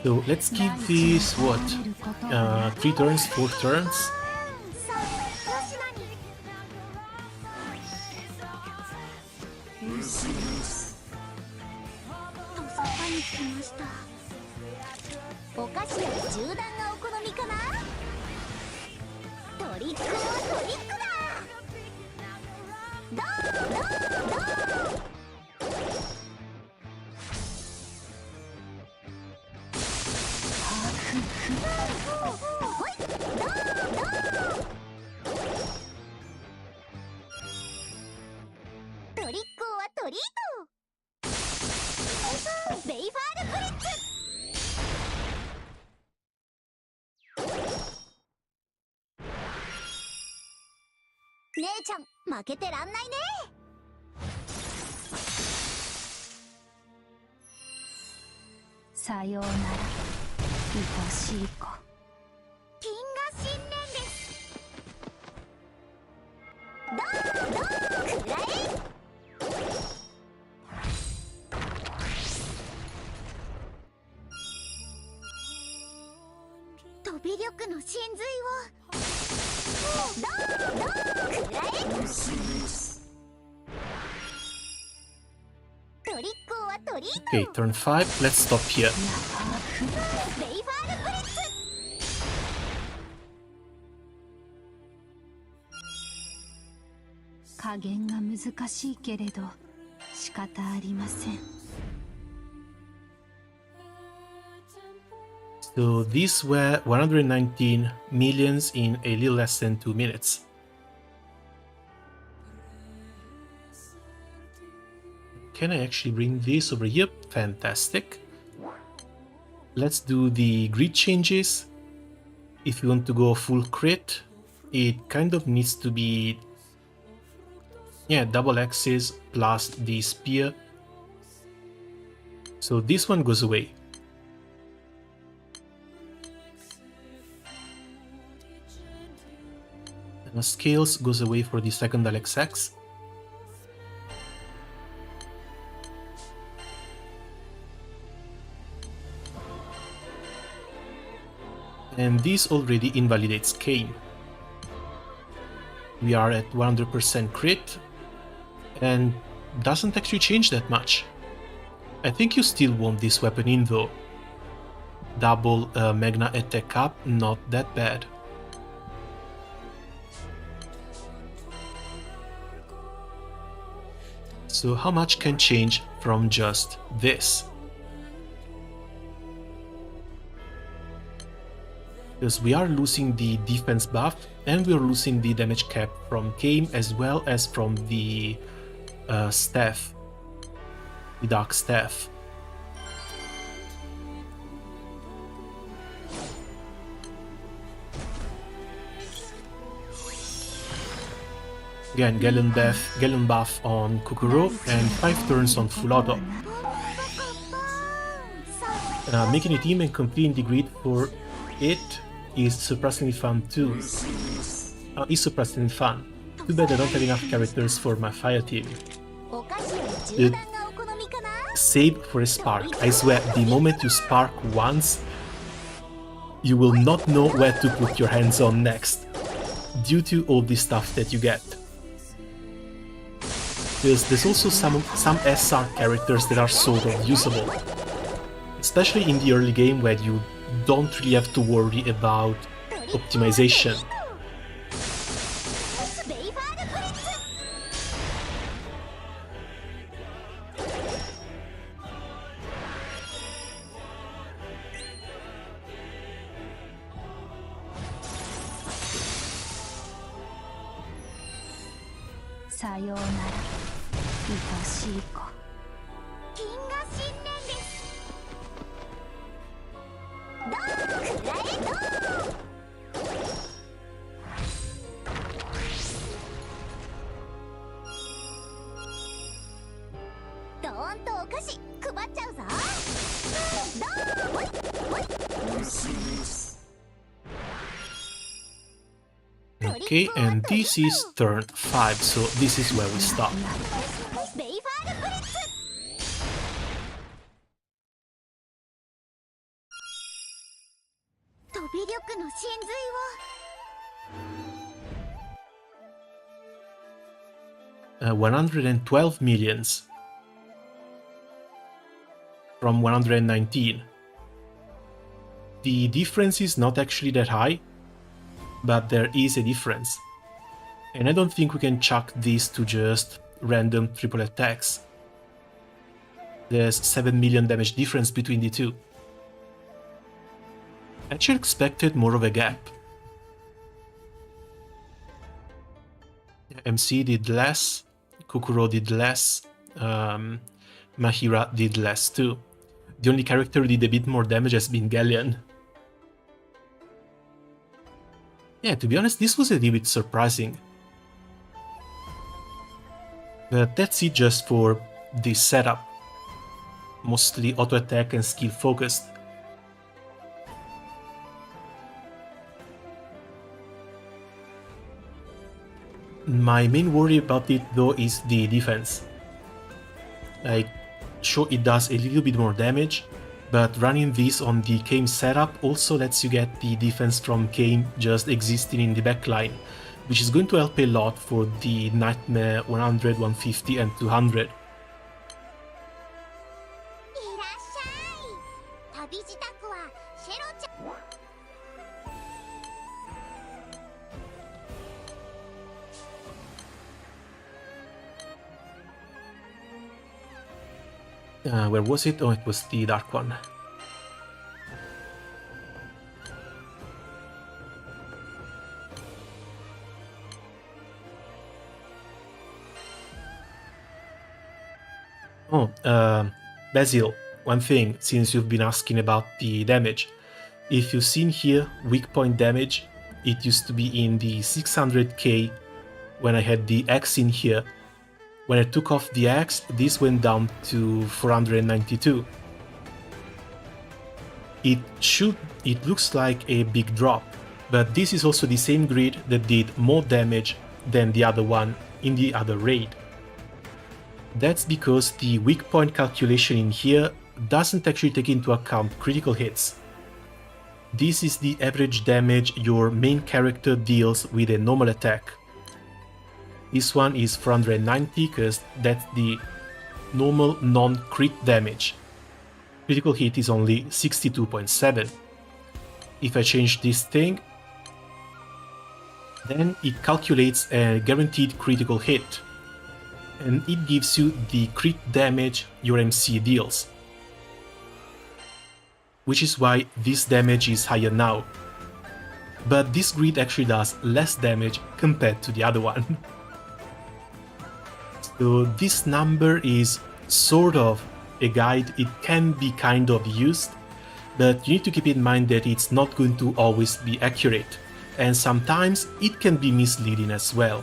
So let's give this, what, 3 turns, 4 turns? とそばに来ましたお菓子より銃弾がお好みかなトリックはトリックだどうほいどうトリックはトリートベイファールブリッツ姉ちゃん負けてらんないねさようなら愛しい子金河新年ですどうくらえ飛び力の真髄をどうくらえトリックはトリート Okay, turn 5, let's stop here. ベイファールブリッツ加減が難しいけれど仕方ありません So these were 119 millions in a little less than 2 minutes. Can I actually bring this over here? Fantastic. Let's do the grid changes. If you want to go full crit, it kind of needs to be, yeah, double axes plus the spear. So this one goes away. And scales goes away for the second LXX. And this already invalidates Kane. We are at 100% crit and doesn't actually change that much. I think you still want this weapon in though. Double Magna attack up, not that bad. So how much can change from just this? Because we are losing the defense buff and we are losing the damage cap from Game as well as from the staff, the Dark Staff. Again, Gallon buff on Kokoro and 5 turns on Full Auto. Making a team and completing the grid for it is surprisingly fun too. Is surprisingly fun. Too bad I don't have enough characters for my fire team. Save for a spark. I swear, the moment you spark once, you will not know where to put your hands on next, due to all the stuff that you get. There's also some SR characters that are sort of usable, especially in the early game where you don't really have to worry about optimization. Okay, and this is turn 5, so this is where we stop. Uh, 112 millions from 119. The difference is not actually that high, but there is a difference. And I don't think we can chuck this to just random triple attacks. There's 7 million damage difference between the two. I actually expected more of a gap. MC did less, Kokoro did less, Mahira did less too. The only character who did a bit more damage has been Galleon. Yeah, to be honest, this was a little bit surprising. But that's it just for this setup. Mostly auto attack and skill focused. My main worry about it though is the defense. Like, sure, it does a little bit more damage, but running this on the Kame setup also lets you get the defense from Kame just existing in the backline, which is going to help a lot for the Nightmare 100, 150 and 200. Where was it? Oh, it was the dark one. Oh, Basil, one thing, since you've been asking about the damage. If you've seen here, weak point damage, it used to be in the 600k when I had the X in here. When I took off the X, this went down to 492. It looks like a big drop, but this is also the same grid that did more damage than the other one in the other raid. That's because the weak point calculation in here doesn't actually take into account critical hits. This is the average damage your main character deals with a normal attack. This one is 490 because that's the normal non-crit damage. Critical hit is only 62.7. If I change this thing, then it calculates a guaranteed critical hit, and it gives you the crit damage your MC deals. Which is why this damage is higher now. But this grid actually does less damage compared to the other one. So this number is sort of a guide, it can be kind of used, but you need to keep in mind that it's not going to always be accurate, and sometimes it can be misleading as well.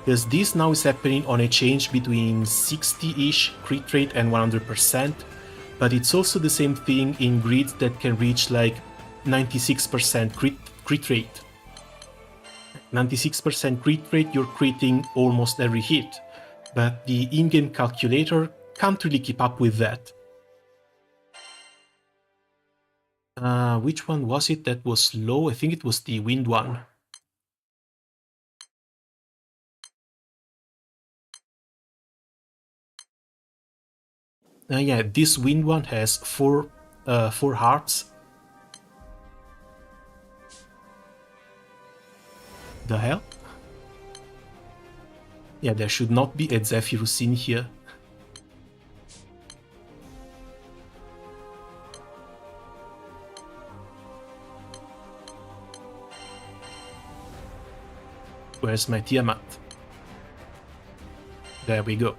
Because this now is happening on a change between 60-ish crit rate and 100%, but it's also the same thing in grids that can reach like 96% crit rate. 96% crit rate, you're critting almost every hit. But the in-game calculator can't really keep up with that. Which one was it that was low? I think it was the wind one. Yeah, this wind one has four hearts. The hell? Yeah, there should not be a Zephyrus in here. Where's my Tiamat? There we go.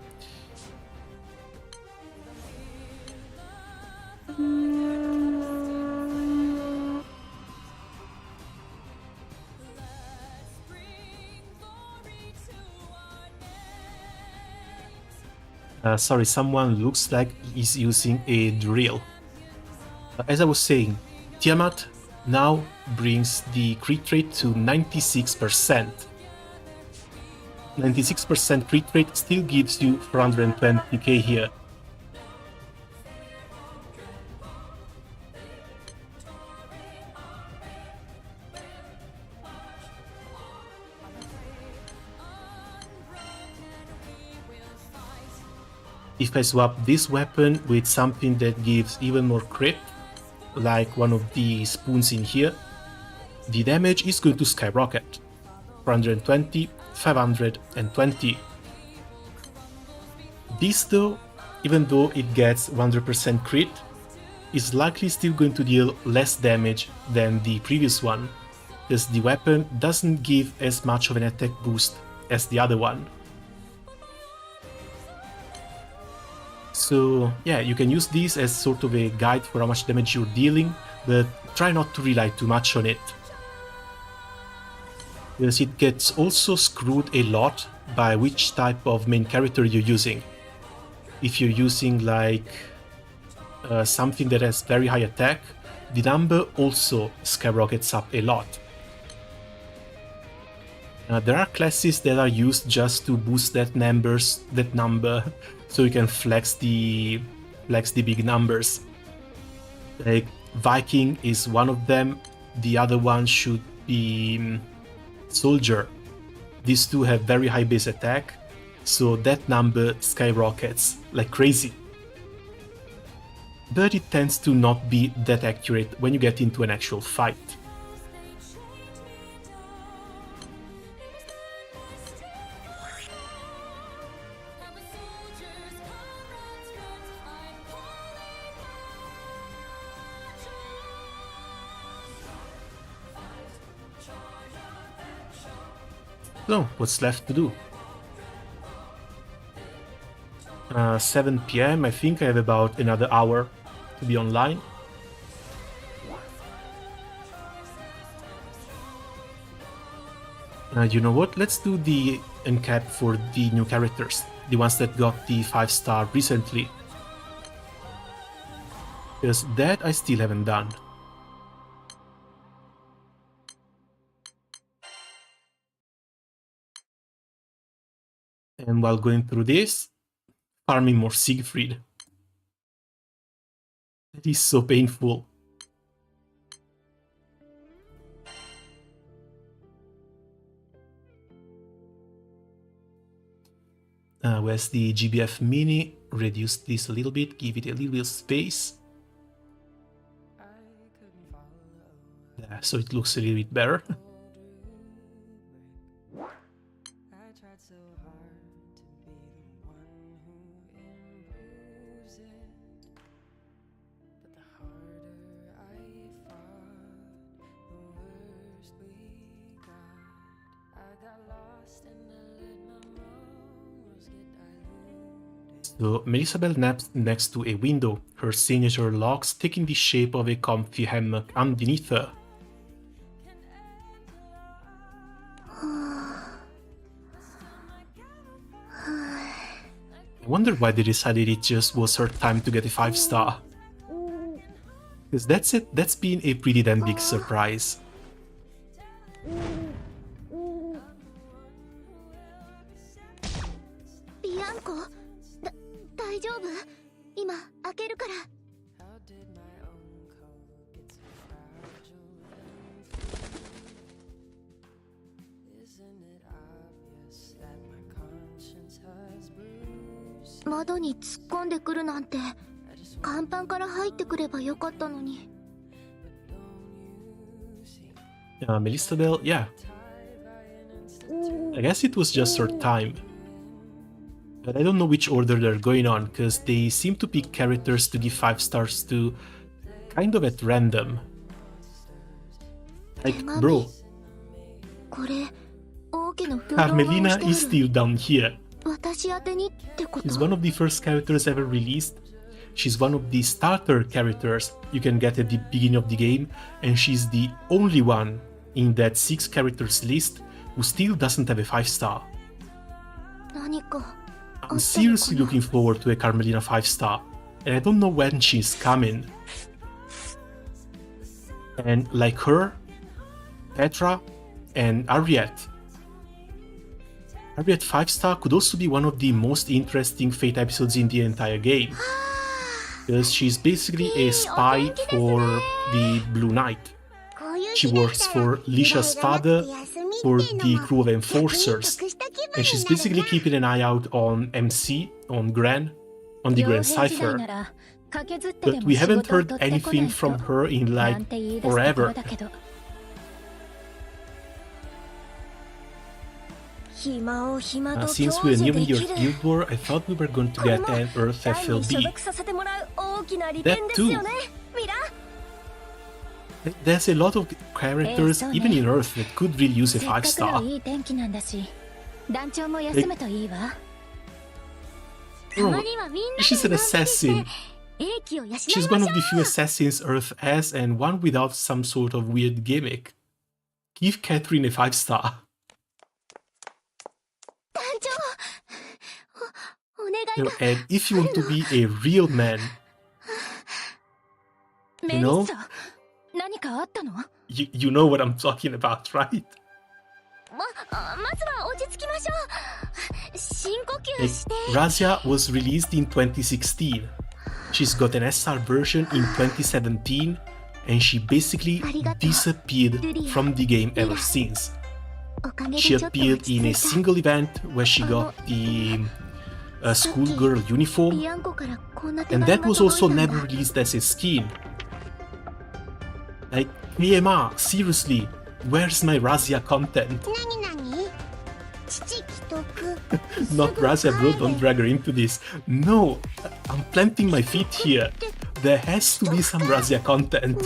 Sorry, someone looks like he's using a drill. As I was saying, Tiamat now brings the crit rate to 96%. 96% crit rate still gives you 420k here. If I swap this weapon with something that gives even more crit, like one of the spoons in here, the damage is going to skyrocket. 420, 520. This though, even though it gets 100% crit, is likely still going to deal less damage than the previous one, because the weapon doesn't give as much of an attack boost as the other one. So yeah, you can use this as sort of a guide for how much damage you're dealing, but try not to rely too much on it, because it gets also screwed a lot by which type of main character you're using. If you're using like something that has very high attack, the number also skyrockets up a lot. There are classes that are used just to boost that number, so you can flex the big numbers. Like Viking is one of them. The other one should be Soldier. These two have very high base attack, so that number skyrockets like crazy. But it tends to not be that accurate when you get into an actual fight. So, what's left to do? 7 PM, I think I have about another hour to be online. You know what? Let's do the uncap for the new characters, the ones that got the 5-star recently. Because that I still haven't done. And while going through this, farming more Siegfried. It is so painful. Where's the GBF Mini? Reduce this a little bit, give it a little bit of space. Yeah, so it looks a little bit better. So Melisabel naps next to a window, her signature locks taking the shape of a comfy hammock underneath her. I wonder why they decided it just was her time to get a 5-star. Because that's been a pretty damn big surprise. Bianco, 大丈夫？今開けるから。窓に突っ込んでくるなんて甲板から入ってくればよかったのに。 Melistabel, yeah. I guess it was just her time. But I don't know which order they're going on, because they seem to pick characters to give 5 stars to kind of at random. Like, bro, これ王家の不動 Carmelina is still down here. 私宛てにってこ She's と？ one of the first characters ever released. She's one of the starter characters you can get at the beginning of the game, and she's the only one in that 6 characters list who still doesn't have a 5 star. 何か I'm seriously looking forward to a Carmelina 5 star, and I don't know when she's coming. And like her, Petra, and Ariette. Ariette 5 star could also be one of the most interesting Fate episodes in the entire game, because she's basically a spy for the Blue Knight. She works for Lisha's father, for the crew of enforcers, and she's basically keeping an eye out on MC, on Gran, on the Gran Cipher. But we haven't heard anything from her in like forever. Since we're nearing your guild war, I thought we were going to get an Earth FLB. That too. There's a lot of characters, even in Earth, that could really use a 5 star. Bro, she's an assassin. She's one of the few assassins Earth has, and one without some sort of weird gimmick. Give Catherine a 5 star. And if you want to be a real man, you know, you know what I'm talking about, right? Like, Razia was released in 2016. She's got an SR version in 2017, and she basically disappeared from the game ever since. She appeared in a single event where she got the schoolgirl uniform, and that was also never released as a skin. Like, KMR, seriously, where's my Razia content? Not Razia, bro, don't drag her into this. No, I'm planting my feet here. There has to be some Razia content.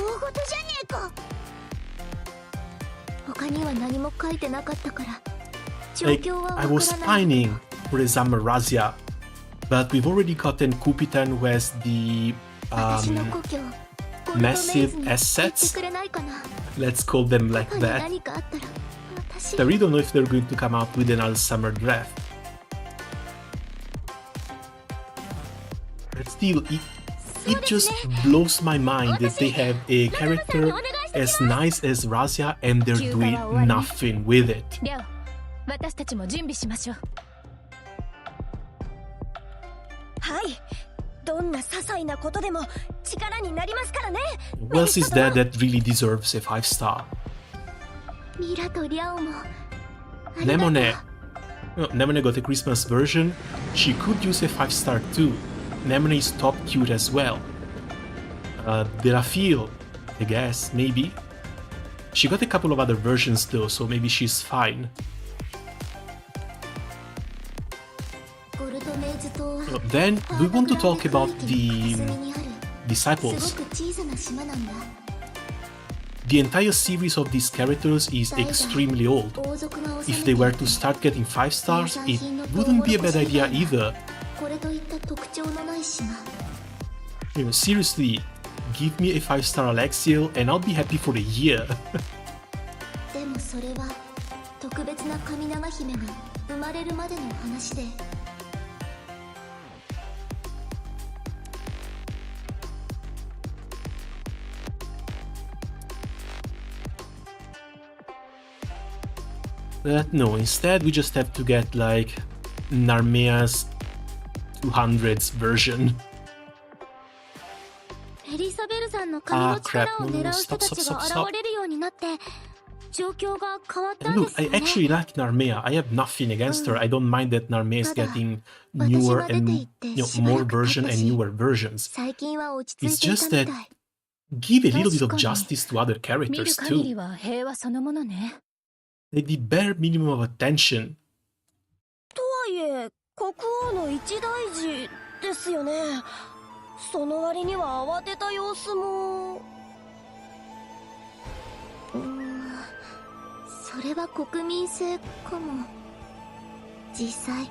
Like, I was pining for a summer Razia, but we've already gotten Kupitan, who has the massive assets. Let's call them like that. I really don't know if they're going to come out with another summer draft. But still, it just blows my mind that they have a character as nice as Razia and they're doing nothing with it. Who else is there that really deserves a 5 star? Nemone. Nemone got a Christmas version. She could use a 5 star too. Nemone is top cute as well. Derafil, I guess, maybe. She got a couple of other versions though, so maybe she's fine. Then we want to talk about the disciples. The entire series of these characters is extremely old. If they were to start getting 5 stars, it wouldn't be a bad idea either. You know, seriously, give me a 5 star Alexiel and I'll be happy for a year. But no, instead we just have to get like Narmea's 200s version. Ah crap, no, stop. 状況が変わった And んで look, す I よね。 actually like Narmea. I have nothing against her. I don't mind that Narmea is getting newer and more version and newer versions. 最近は落ち着 It's いてい just たみ that たい。 give a little bit of 確かに。 justice to other 見る characters 限り too. は平和そのものね。 Like the bare minimum of attention. とはいえ国王の一大事ですよね。その割には慌てた様子も。それは国民性かも。実際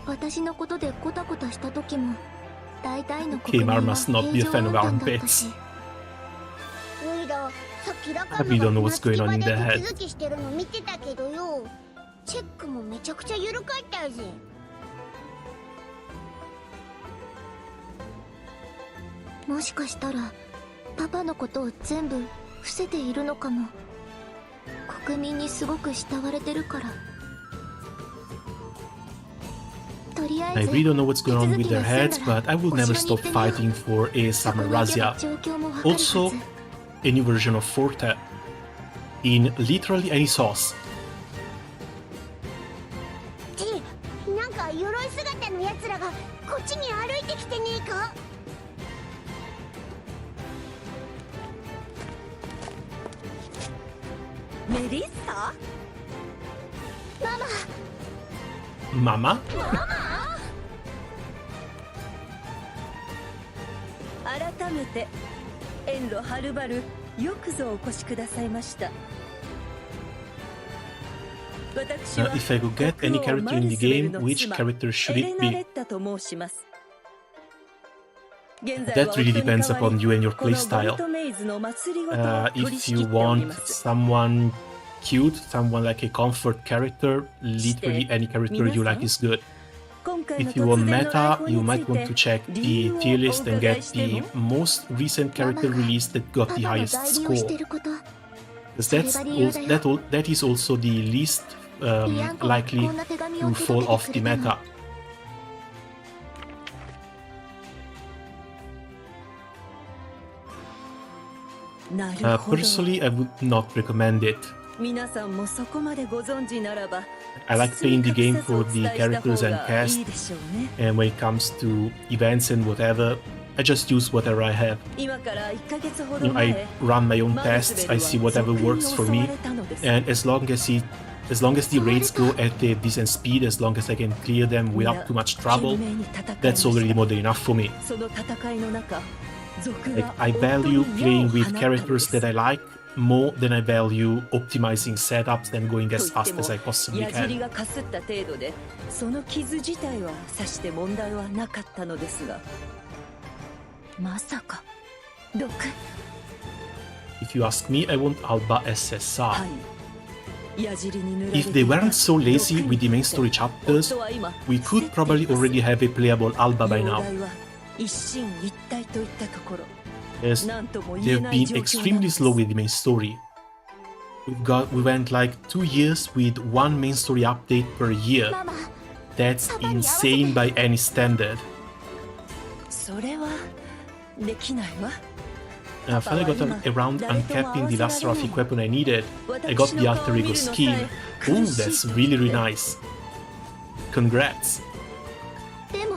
私のことでコタコタした時も大体の国民 Okay, は Mar must not be a 平 fan 常 of 運転だったし。 armpits. ウイラ、さっきラカ We ン don't know の what's going on in 手 their head. 続きしてるの見てたけどよ。チェックもめちゃくちゃ緩かったぜ。もしかしたらパパのことを全部伏せているのかも。国民にすごく慕われてるから。とりあ I えず really don't know what's going on with their 手 heads, 続きが済んだら but I will never stop fighting for a そこ Summer に行けば Razia. 状況もわかるはず。 Also, a new version of Forte. In literally any source. なんか鎧姿のやつらがこっちに歩いてきてねえか。メリッサ？ Mamah? 改めて遠路はるばるよくぞお越しくださいました。私は If I could get any 国王 character in the game, マリ which スベルの妻 character should エレ it ナレ be? ッタと申します。現在 That は really 夫に depends 代わり upon you and your このボ playstyle. ルトメイズの祭りごとを取り If 仕 you 切っており want ます。 someone cute, someone like a comfort character, literally any character you like is good. 今回の If you 突 want 然の来 meta, 訪 you に might つい want to て check 理 the 由を tier お list and 伺い get して the も most recent character release that got パ the パの highest 代理をして score. ること。 Because that is also the least ビアンコが likely こんな手紙を to 届 fall けて off く the れたの。 meta. Personally, I would not recommend it. 皆さんもそこまでご存知ならば I like playing the game for the characters and い cast, いでしょうね。 and when it comes to events and whatever, I just use whatever I have. 今から1ヶ月ほ You ど know, I 前 run my own マルス tests, ベ I ル see は whatever 賊に works 襲 for わ me, れたのです and as long as the raids go at a decent speed, as long as I can clear them without too much 懸 trouble, 命に戦いま that's した already more than enough for me. その戦いの中賊 Like, が I 夫 value に矢を playing 放 with ったので characters す that I like more than I value optimizing setups and going と as 言って fast as I も possibly 矢尻 can. がかすった程度でその傷自体はさして問題はなかったのですがまさか毒 If you ask me, I want Alba SSR. はい矢尻に塗られ If て they いた weren't so lazy 毒 with the に main story chapters, 夫は今 we could probably already have a playable Alba by 容 now. 体は一進一退といったところ Yes, なんとも they 言え have ない been 状況な extremely んです slow with the main story. We went like 2 years with one main story update per year. ママ、 That's insane by any standard. それはできないわ Finally got around uncapping the last traffic weapon I needed. I got the alter ego skin. Oh, that's really, really nice. Congrats. でも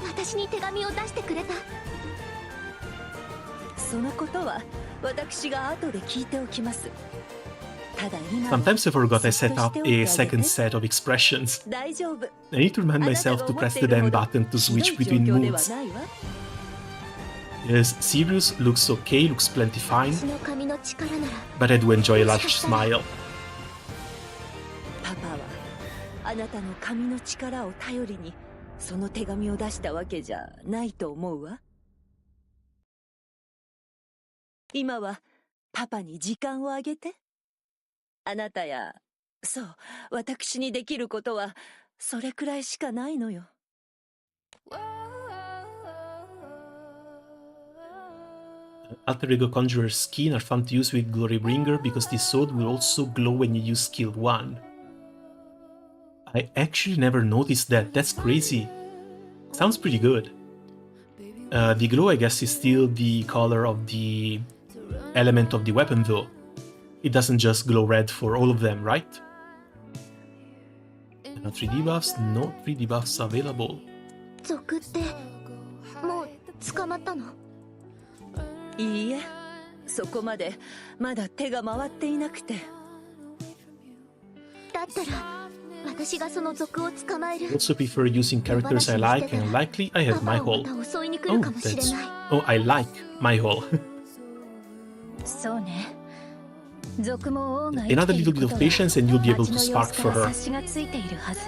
私に手紙を出してくれた。そのことは私が後で聞いておきますただ今 Sometimes I forgot I set up a second set of expressions. 大丈夫 I need to remind myself to press the damn button to switch ひどい between 状況では moods. ないわ Yes, Sirius looks okay, looks plenty fine, 私の髪の力なら but I do enjoy a large smile. パパはあなたの髪の力を頼りにその手紙を出したわけじゃないと思うわ今はパパに時間をあげてあなたやそう私にできることはそれくらいしかないのよ Alter Ego Conjurer's skin are fun to use with Glorybringer because the sword will also glow when you use skill 1. I actually never noticed that, that's crazy. Sounds pretty good. The glow I guess is still the color of the element of the weapon though. It doesn't just glow red for all of them, right? No 3D buffs, no 3D buffs available. 族ってもう捕まったの？いいえ、そこまでまだ手が回っていなくて。だったら私がその族を捕まえ I る。 also prefer using characters I like, and likely I have パ my パを hole. また襲いに来 Oh, るかもしれ that's... ない。 Oh, I like my hole. そうね。族も王が Another little bit of patience and you'll be able to spark for her. 察しがついているはず。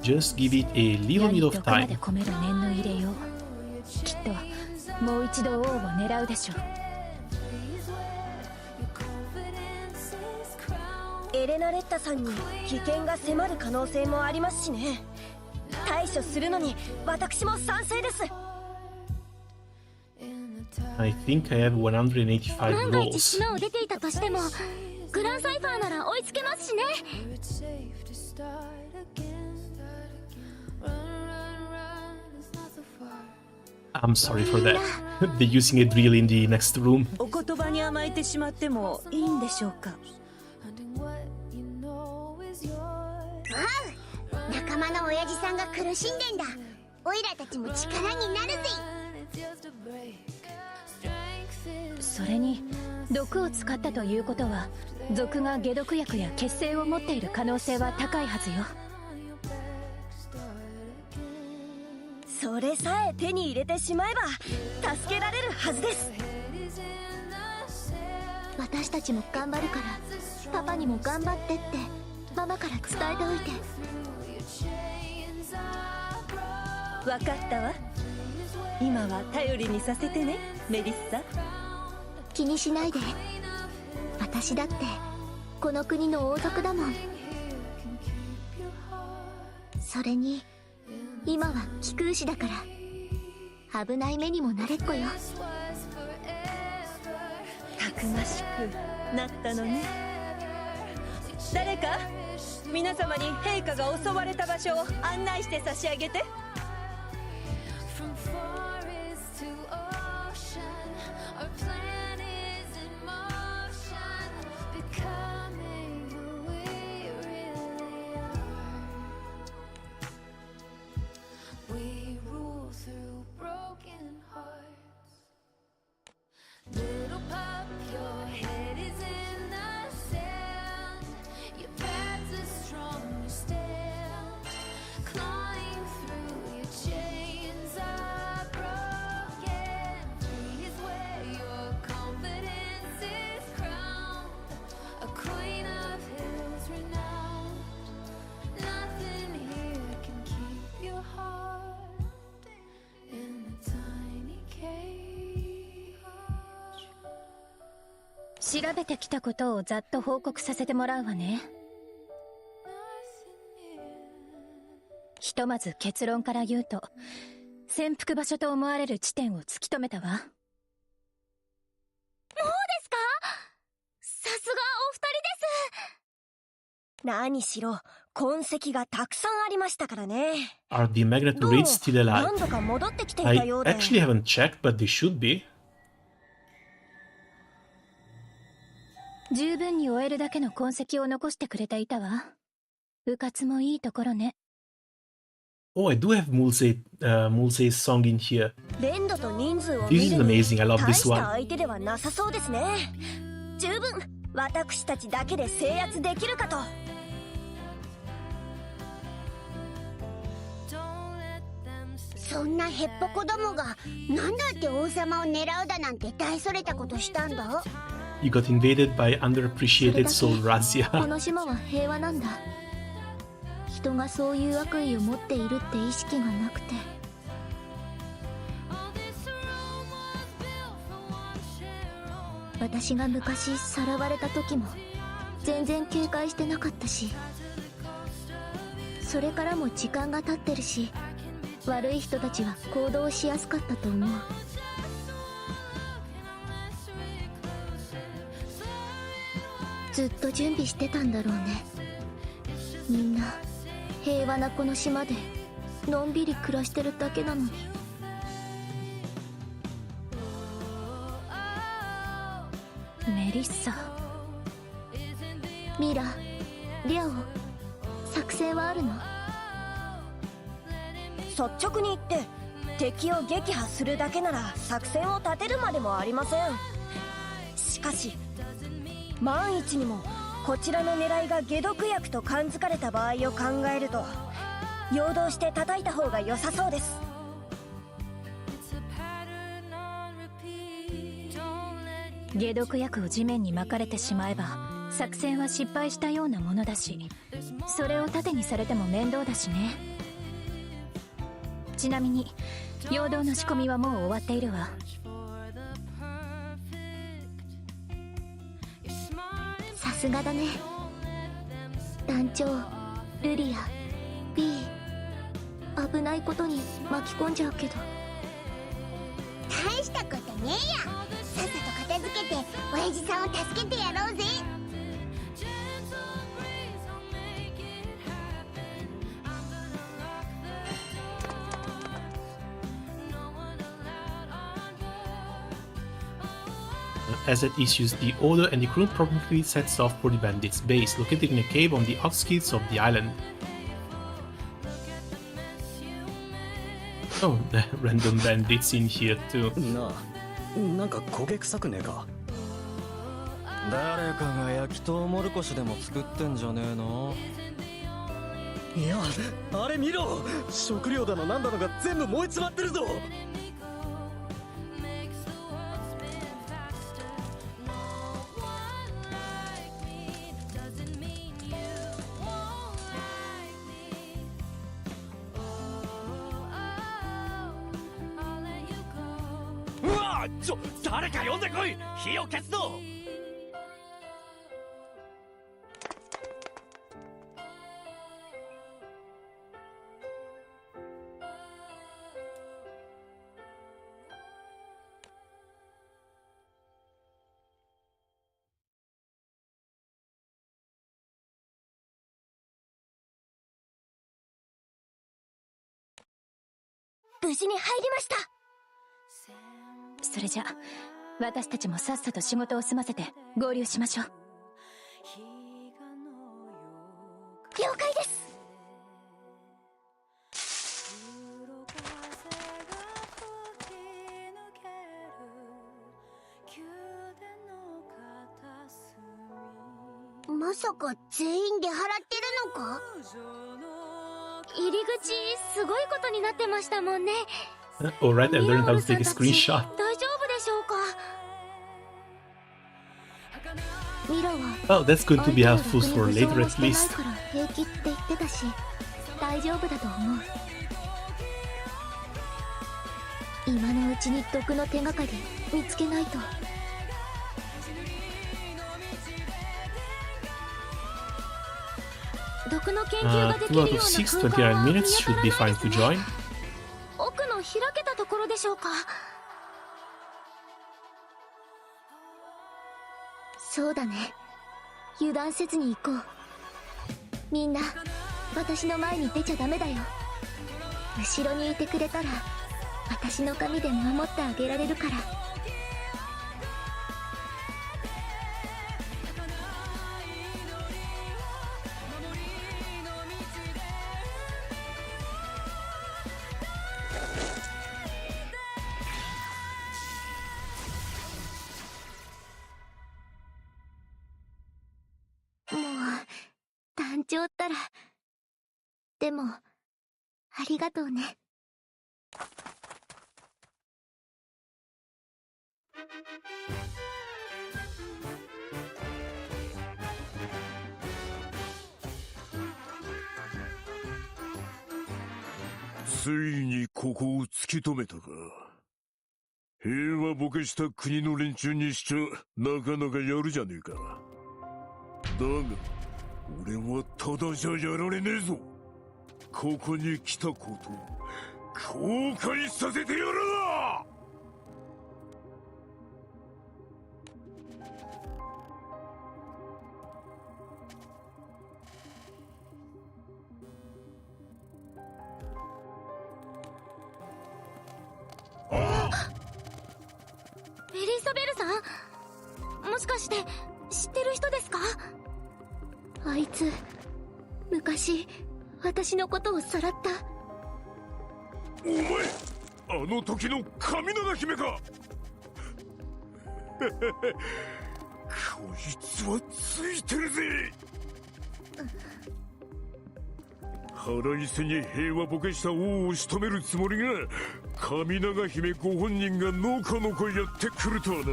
Just give it a little bit ど of こまで time. 込める念の入れよう。きっともう一度王を狙うでしょう。エレナレッタさんに危険が迫る可能性もありますしね。対処するのに私も賛成です。 I think I have 185万が一 rolls. 島を出ていたとしてもグランサイファーなら追いつけますしね。 I'm sorry for that. They're using a drill in the next room. お言葉に甘えてしまってもいいんでしょうか。仲間の親父さんが苦しんでんだ。オイラたちも力になるぜ。それに毒を使ったということは族が解毒薬や血清を持っている可能性は高いはずよ。それさえ手に入れてしまえば助けられるはずです。私たちも頑張るからパパにも頑張ってってママから伝えておいて。わかったわ。今は頼りにさせてね、メリッサ。気にしないで。私だってこの国の王族だもん。それに今は貴空士だから危ない目にも慣れっこよ。たくましくなったのね。誰か皆様に陛下が襲われた場所を案内して差し上げて。調べてきたことをざっと報告させてもらうわね。ひとまず結論から言うと潜伏場所と思われる地点を突き止めたわ。もうですか？さすがお二人です。何しろ痕跡がたくさんありましたからね。 Are the magnet どうも raids still alive? 何度か戻ってきてい I たようで。 actually haven't checked, but they should be. 十分に追えるだけの痕跡を残してくれていたわ。うかつもいいところね。Oh, I do have Mulsey's song in here. 連度と人数を This 見 is るに amazing. I love 大 this した one. 相手ではなさそうですね。十分私たちだけで制圧できるかと。そんなへっぽこどもがなんだって王様を狙うだなんて大それたことしたんだ。 You got invaded by underappreciated soul こ Razia. の島は平和なんだ。人がそういう悪意を持っているって意識がなくて。私が昔さらわれた時も全然警戒してなかったし、それからも時間が経ってるし、悪い人たちは行動しやすかったと思う。ずっと準備してたんだろうね。みんな平和なこの島でのんびり暮らしてるだけなのに。メリッサ。ミラ、リャオ、作戦はあるの？率直に言って敵を撃破するだけなら作戦を立てるまでもありません。しかし万一にもこちらの狙いが解毒薬と感づかれた場合を考えると陽動して叩いた方が良さそうです。解毒薬を地面に巻かれてしまえば作戦は失敗したようなものだし、それを盾にされても面倒だしね。ちなみに陽動の仕込みはもう終わっているわ。さすがだね。団長、ルリア、B、危ないことに巻き込んじゃうけど。大したことねえや。さっさと片付けて親父さんを助けてやろうぜ。As it issues the order, and the crew promptly sets off for the bandits' base, located in a cave on the outskirts of the island. Oh, the random bandits in here too. なあ、なんか焦げ臭くねえか。誰かが焼きとうもろこしでも作ってんじゃねえの？いや、あれ見ろ、食料だのなんだのが全部燃え詰まってるぞ。誰か呼んでこい。火を消すぞ。無事に入りました。それじゃ私たちもさっさと仕事を済ませて合流しましょう。了解です。まさか全員出払ってるのか？入り口すごいことになってましたもんね。Alright, I learned how to take a screenshot. 大丈夫でしょうか？ミラは Oh, that's going to be helpful for later at least. 平気って言ってたし、大丈夫だと思う。今のうちに毒の手がかり見つけないと。毒の研究ができるよう 2 out な of 6, 空間は 29 minutes 見 should 当 be たら fine ない to ですね。 join. 奥の開けたところでしょうか？そうだね。油断せずに行こう。みんな、私の前に出ちゃダメだよ。後ろにいてくれたら、私の髪で守ってあげられるから。もう、団長ったら。でも、ありがとうね。ついにここを突き止めたか。平和ボケした国の連中にしちゃなかなかやるじゃねえか。だが俺はただじゃやられねえぞ。ここに来たこと後悔させてやるな。エリザベルさん、まもしかして知ってる人ですか？あいつ昔私のことをさらった。お前、あの時の神長姫か。こいつはついてるぜ。腹いせに平和ボケした王を仕留めるつもりが、神長姫ご本人がのこのこやってくるとはな。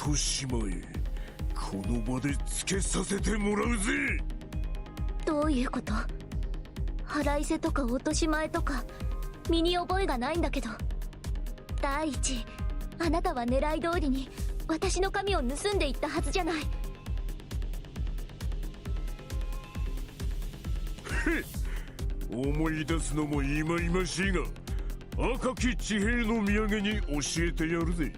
落としまえ。この場でつけさせてもらうぜ。どういうこと？腹いせとか落とし前とか身に覚えがないんだけど。第一、あなたは狙い通りに私の髪を盗んでいったはずじゃない。思い出すのもいまいましいが、赤き地平の土産に教えてやるぜ。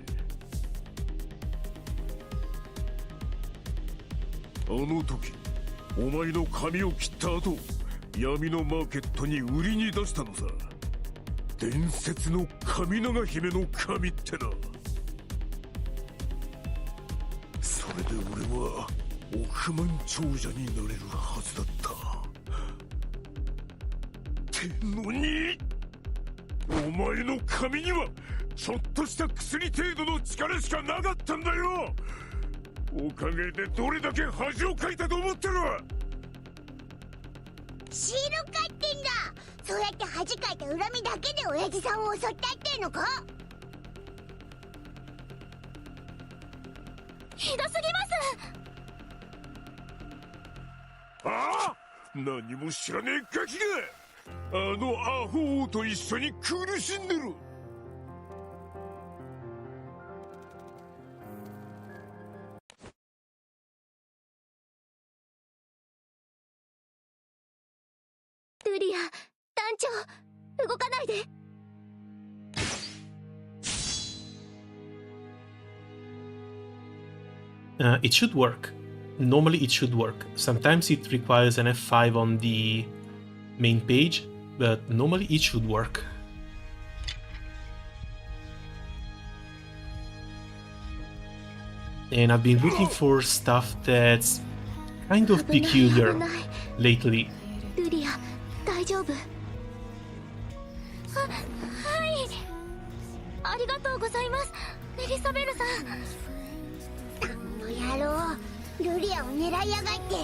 あの時お前の髪を切った後、闇のマーケットに売りに出したのさ。伝説の神長姫の髪ってな。それで俺は億万長者になれるはずだった。ってのに、お前の髪にはちょっとした薬程度の力しかなかったんだよ。おかげでどれだけ恥をかいたと思ってる。シールかってんだ。そうやって恥かいた恨みだけで親父さんを襲ったってのか？ひどすぎます。ああ、何も知らねえガキがあのアホ王と一緒に苦しんでる。ルリア、団長、動かないで。It should work. Normally it should work. Sometimes it requires an F5 on the main page, but normally it should work. And I've been looking for stuff that's kind of peculiar lately. ルリア、大丈夫？はい。ありがとうございます、メリサベルさん。あの野郎、ルリアを狙いやがって。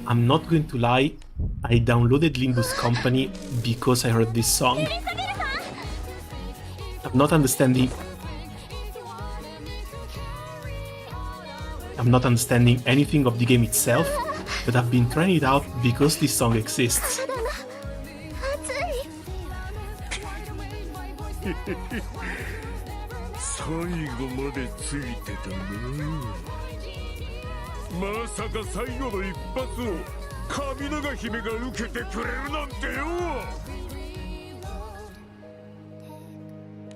I'm not going to lie, I downloaded Limbus Company because I heard this song. I'm not understanding anything of the game itself, but I've been trying it out because this song exists. 最後までついてたな。まさか最後の一発を神長姫が受けてくれるなんてよ。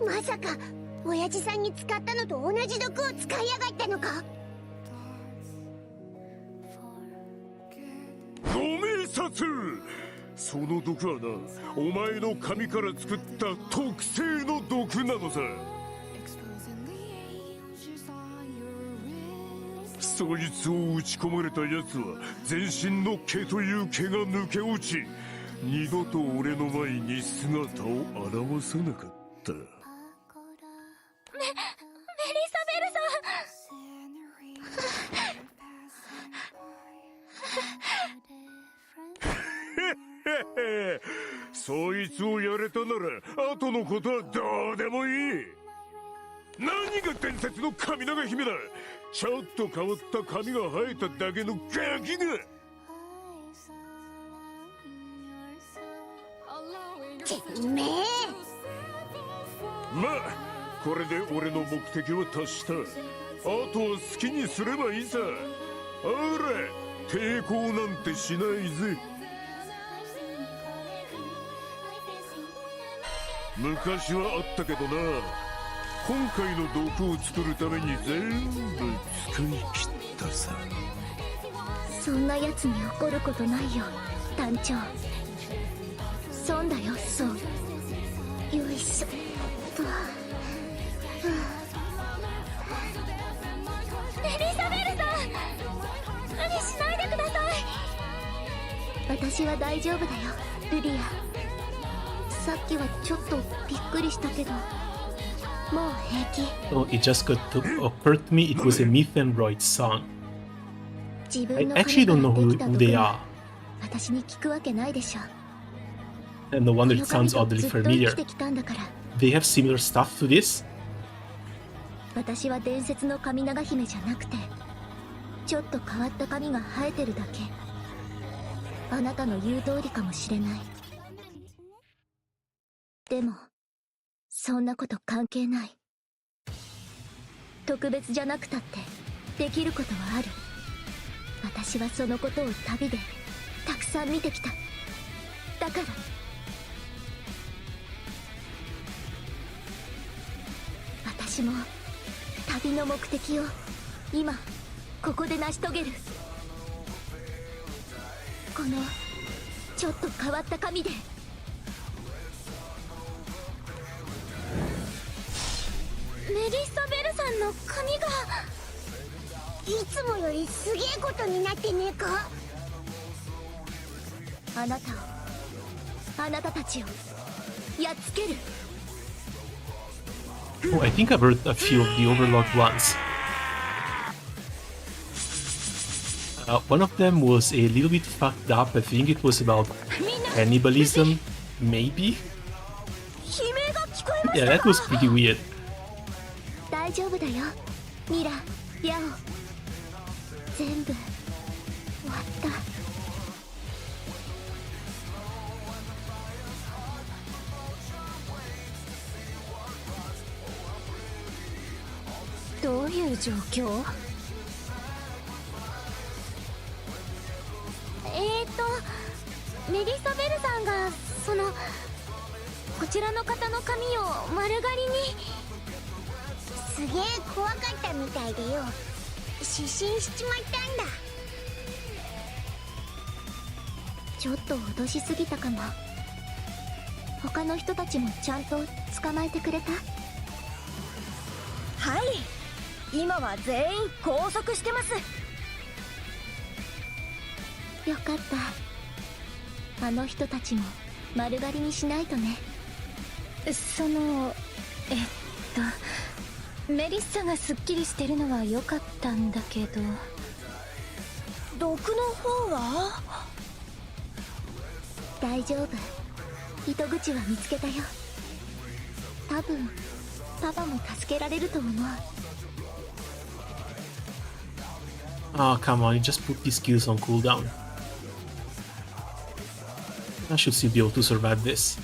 まさか親父さんに使ったのと同じ毒を使いやがったのか？ご明察。その毒はな、お前の髪から作った特製の毒なのさ。そいつを撃ち込まれた奴は全身の毛という毛が抜け落ち、二度と俺の前に姿を現さなかった。メリサベルさん。そいつをやれたなら後のことはどうでもいい。何が伝説の神長姫だ。ちょっと変わった髪が生えただけのガキが。てめえ。まあこれで俺の目的は達した。あとは好きにすればいいさ。ほら抵抗なんてしないぜ。昔はあったけどな、今回の毒を作るために全部使い切ったさ。そんな奴に怒ることないよ団長。損だよ損。よいしょっと。エリザベルさん、無理しないでください。私は大丈夫だよルディア。さっきはちょっとびっくりしたけどもう平気。 Oh, it just occurred to me it was a Mythenroid song. 自 I 分の actually 髪 don't か know らできた who 毒 they が are, 私に聞くわけないでしょ。 and no wonder こ it の sounds 髪と oddly ずっと生 familiar. きてきたんだから。 They have similar stuff to this? 私は伝説の髪長姫じゃなくてちょっと変わった髪が生えてるだけ。あなたの言う通りかもしれない。でもそんなこと関係ない。特別じゃなくたってできることはある。私はそのことを旅でたくさん見てきた。だから私も旅の目的を今ここで成し遂げる。このちょっと変わった髪で。メリッサベルさんの髪が。いつもよりすげえことになってねえか。あなたをあなたたちをやっつける。 Oh, I think I've heard a few of the Overlord ones. One of them was a little bit fucked up. I think it was about cannibalism, maybe? 悲鳴が聞こえま Yeah, that was pretty weird. 大丈夫だよミラ、ヤオ。全部終わった。どういう状況？メリッサベルさんがこちらの方の髪を丸刈りに。すげえ怖かったみたいでよ。失神しちまったんだ。ちょっと脅しすぎたかも。他の人たちもちゃんと捕まえてくれた？はい、今は全員拘束してます。よかった。あの人たちも丸刈りにしないとね。メリッサがすっきりしてるのは良かったんだけど。毒の方は？大丈夫。糸口は見つけたよ。多分パパも助けられると思う。 Oh, come on, you just put these skills on cooldown. I should still be able to survive this.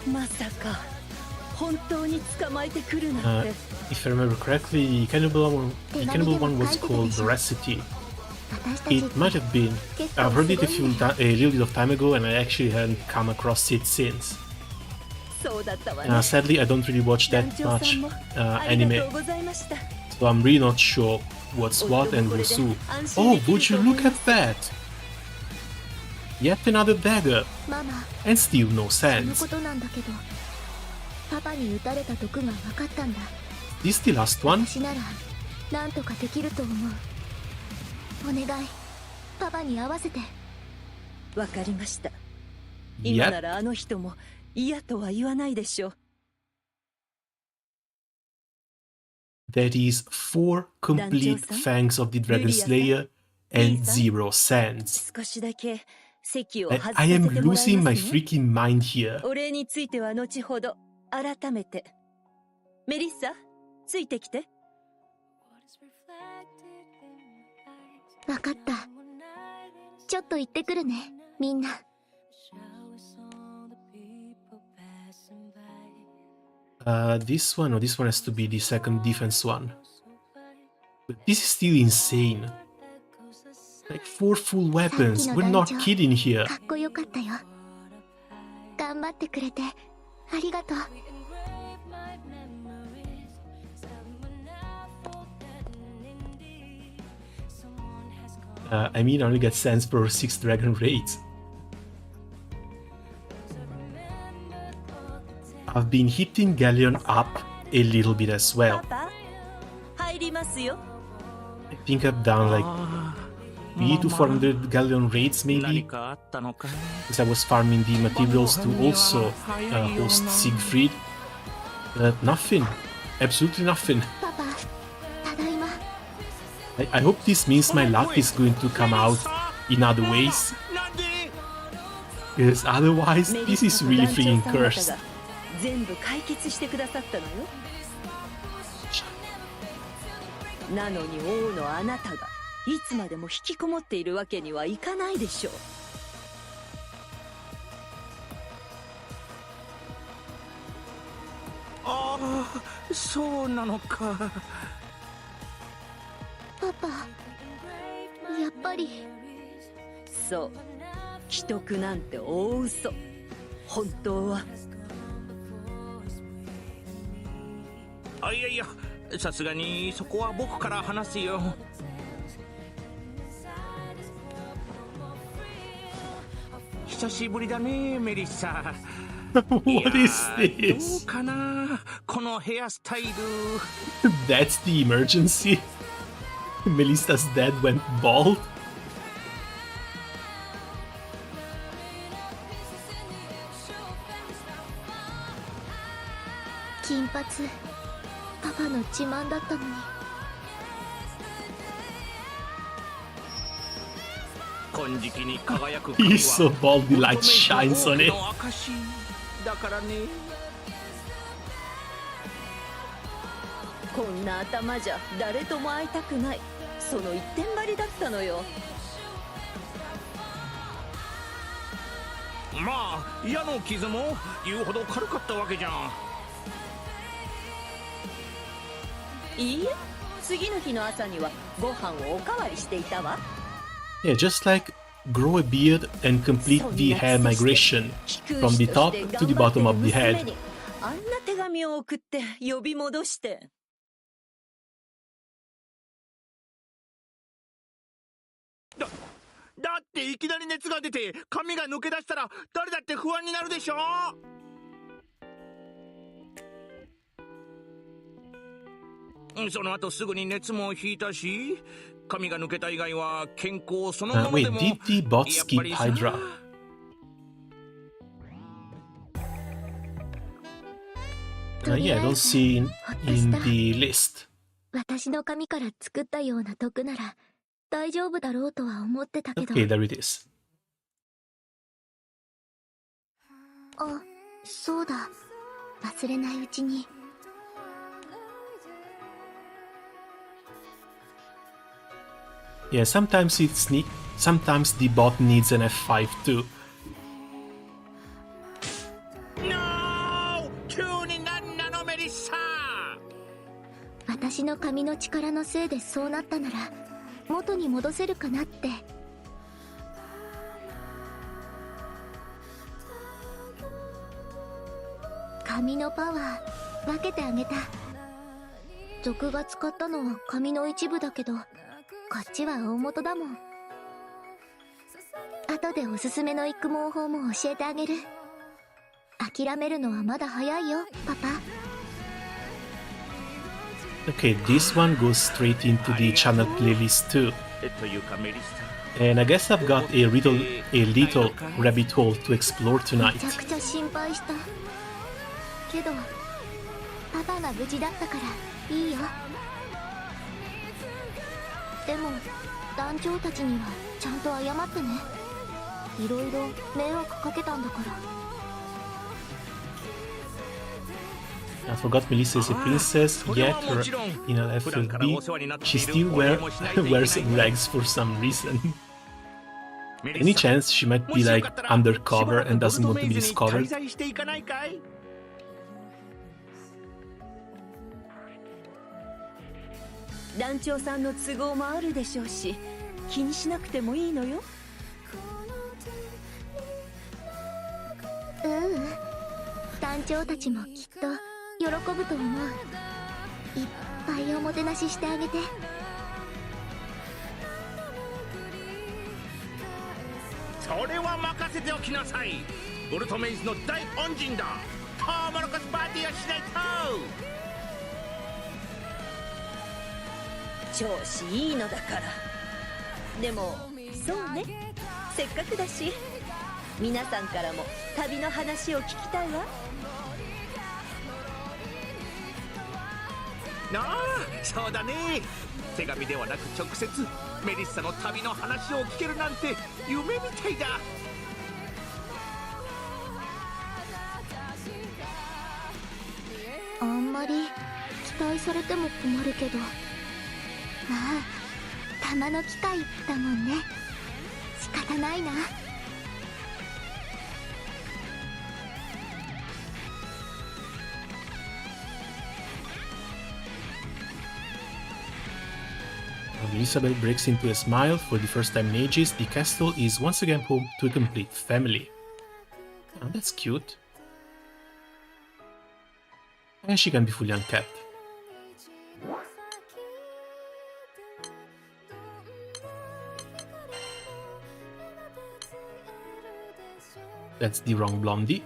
まさか本当に捕まえてくるなんて。 If I remember correctly, the cannibal one was called Veracity. 私たち It might have been. I've heard it a little bit of time ago, and I actually hadn't come across it since. そうだったわね。 Sadly, I don't really watch 団 that 長さん much もありが anime, とうございました。 so I'm really not sure what's what and who's who. Oh, would you look at that? Yet another dagger, ママ、 and still no その sands. ことなんだけどパパに撃たれた毒が分かったんだ。 This the last one? 私ならなんとかできると思う。お願いパパに会わせて。わかりました。今な Yep. らあの人も嫌とは言わないでしょう。 That is 4 complete Danjo-san, Fangs of the Dragon Lydia-san, Slayer and リーさん 0 cents. 少しだけ席を外さ I せ am てもらい losing ま my すね。 freaking mind here. お礼については後ほど改めて。メリッサ、ついてきて。わかった。ちょっと行ってくるね、みんな。This one or this one has to be the second defense one. But this is still insane. Like 4 full weapons. We're not kidding here. かっこよかったよ。頑張ってくれてありがとう。I mean, I only get cents per 6 dragon raids. I've been hitting Galleon up a little bit as well. パパ、入りますよ。 I think I've done like 3 to 400 Galleon raids maybe. かあったのかい Because I was farming the materials to also host Siegfried. But nothing. Absolutely nothing. パパ、ただいま。I hope this means my luck is going to come out in other ways. なんで Because otherwise, メリッ this is サと really 団長 freaking さん方 cursed. が全部解決してくださったのよ。なのに王のあなたがいつまでも引きこもっているわけにはいかないでしょう。ああ、そうなのか。パパ、やっぱり。そう、既得なんて大嘘。本当は。あ、いやいや、さすがにそこは僕から話すよ。久しぶりだね、メリッサ。What is ど this? うかな、このヘアスタイル。 That's the emergency. Melissa's dad went bald. 金髪、パパの自慢だったのに。金色に輝く髪は He's so bald, the light shines on it. の証だからね。こんな頭じゃ誰とも会いたくない。その一点張りだったのよ。まあ矢の傷も言うほど軽かったわけじゃん。いいえ、次の日の朝にはご飯をおかわりしていたわ。 Yeah, just like grow a beard and complete the hair migration from the top to the bottom of the head. あんな手紙を送って呼び戻して。だっていきなり熱が出て髪が抜け出したら誰だって不安になるでしょ。その後すぐに熱も引いたし、髪が抜けた以外は健康そのままで Wait, も did the bot やっぱ skip りさ Hydra? Yeah, I don't see in the list. 私の髪から作ったような毒なら大丈夫だろうとは思ってたけど。 Okay, there it is. あ、そうだ。忘れないうちに。Yeah, sometimes sometimes the bot needs an F5 too. No! 急になんなのメリッサ。私の髪の力のせいでそうなったなら元に戻せるかなって。髪のパワー分けてあげた。族が使ったのは髪の一部だけど、こっちは大元だもん。後でおすすめの育毛法も教えてあげる。諦めるのはまだ早いよ、パパ。Okay, this one goes straight into the channel playlist too. というかメリッサ。 And I guess I've got a little rabbit hole to explore め tonight. ちゃくちゃ心配したけど、パパが無事だったからいいよ。でも団長たちにはちゃんと謝ってね。いろいろ迷惑かけたんだから。 I forgot Melissa is a princess, yet her inner life will be. She still wears rags for some reason. Any chance she might be like undercover and doesn't want to be discovered? 団長さんの都合もあるでしょうし、気にしなくてもいいのよ。団長たちもきっと喜ぶと思う。いっぱいおもてなししてあげて。それは任せておきなさい。ボルトメイズの大恩人だ。トウモロコシパーティーをしないと。調子いいのだから。でもそうね、せっかくだし皆さんからも旅の話を聞きたいわ。ああ、そうだね。手紙ではなく直接メリッサの旅の話を聞けるなんて夢みたいだ。あんまり期待されても困るけど、まあたまの機会だもんね。仕方ないな。Elizabeth breaks into a smile. For the first time in ages, the castle is once again home to a complete family. Oh, that's cute. And she can be fully uncapped. That's the wrong blondie.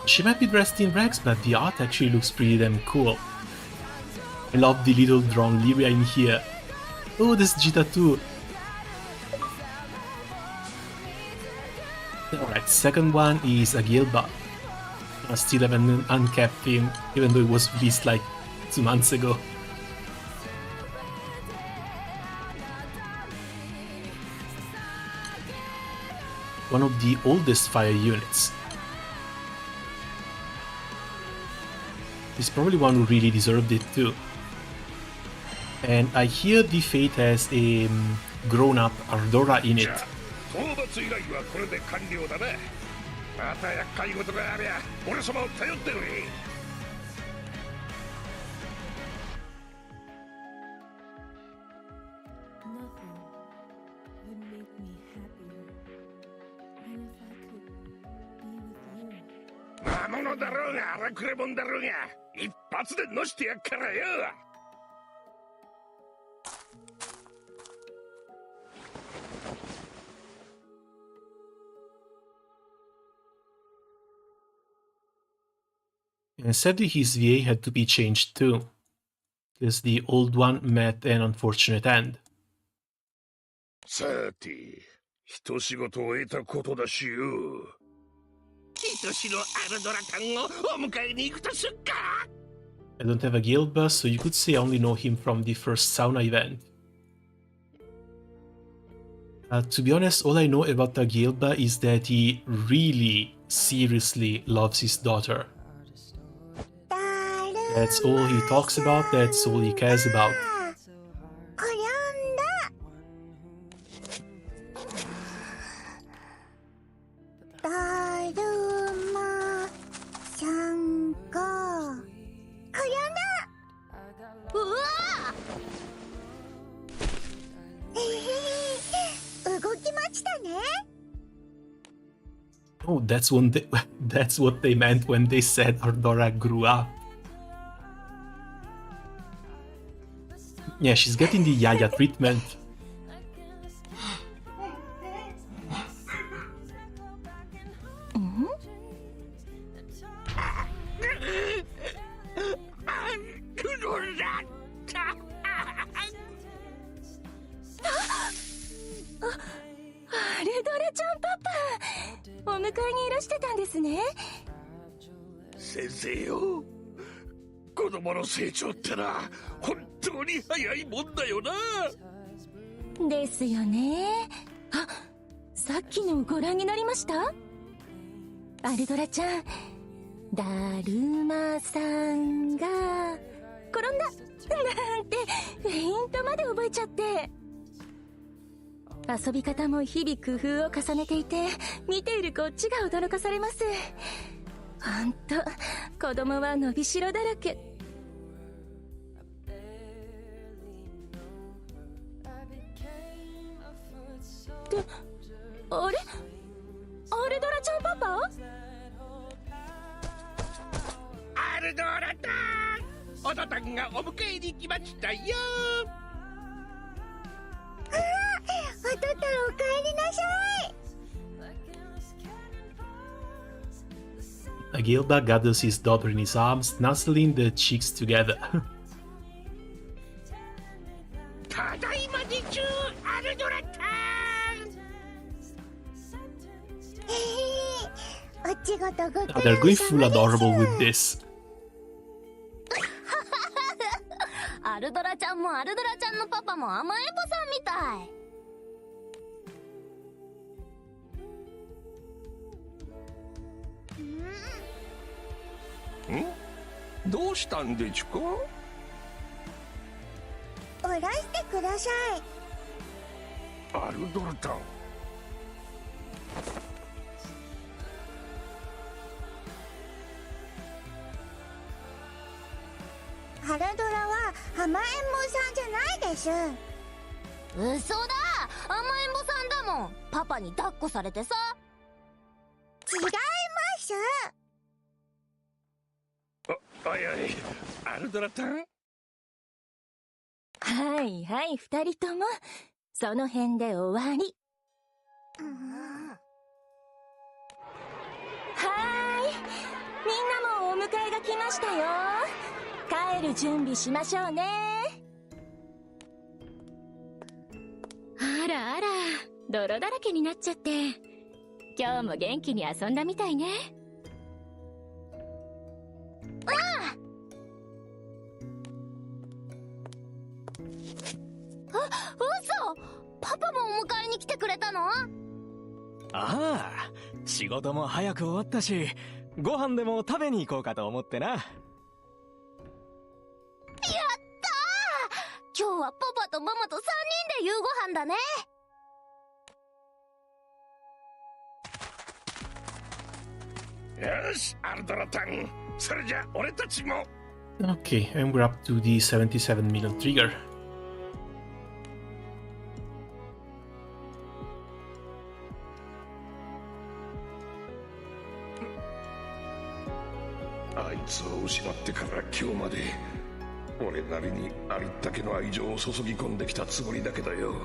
She might be dressed in rags, but the art actually looks pretty damn cool. I love the little drawn Lyria in here. Oh, there's Jita too. Alright, second one is a Gilba. I still haven't uncapped him, even though it was released like 2 months ago. One of the oldest fire units. He's probably one who really deserved it too. And I hear the Fate has a grown-up Ardora in it. And sadly his VA had to be changed too, because the old one met an unfortunate end. さて、一仕事終えたことだしよ。愛しのアルドラタンをお迎えに行くとすっか。I don't have a Gilba, so you could say I only know him from the first sauna event. To be honest, all I know about the Gilba is that he really seriously loves his daughter. That's all he talks about, that's all he cares about. Oh, that's what they meant when they said Ardora grew up. Yeah, she's getting the Yaya treatment. 迎えにいらしてたんですね。先生よ、子供の成長ってのは本当に早いもんだよな。ですよね。あ、さっきのご覧になりました？アルドラちゃん、だるまさんが転んだなんてフェイントまで覚えちゃって。遊び方も日々工夫を重ねていて、見ているこっちが驚かされます。ほんと子供は伸びしろだらけ。ってあれ、アルドラちゃんパパ？アルドラタン、おとたんがお迎えに来ましたよ。おとたんお帰りなさい。Agilda gathers his daughter in his arms, nuzzling their cheeks together. ただいまでちゅ、アルドラタン。お仕事ご苦 They're 労 going 様 full です。 adorable with this. アルドラちゃんもアルドラちゃんのパパも甘えん坊さんみたい。どうしたんでちゅか？おらしてください。アルドラタン、ハラドラは甘えん坊さんじゃないです。嘘だ、甘えん坊さんだもん。パパに抱っこされてさ。違います。おいおい、アルドラタン。はいはい、二人ともその辺で終わり。はーい、みんなもお迎えが来ましたよ。帰る準備しましょうね。あらあら、泥だらけになっちゃって。今日も元気に遊んだみたいね。嘘！パパもお迎えに来てくれたの？ああ、仕事も早く終わったし、ご飯でも食べに行こうかと思ってな。やったー！今日はパパとママと3人で夕ご飯だね。よし、アルドラタン、それじゃ俺たちも。 Okay, and we're up to the 77 million trigger. あいつを失ってから今日まで俺なりにありったけの愛情を注ぎ込んできたつもりだけどよ、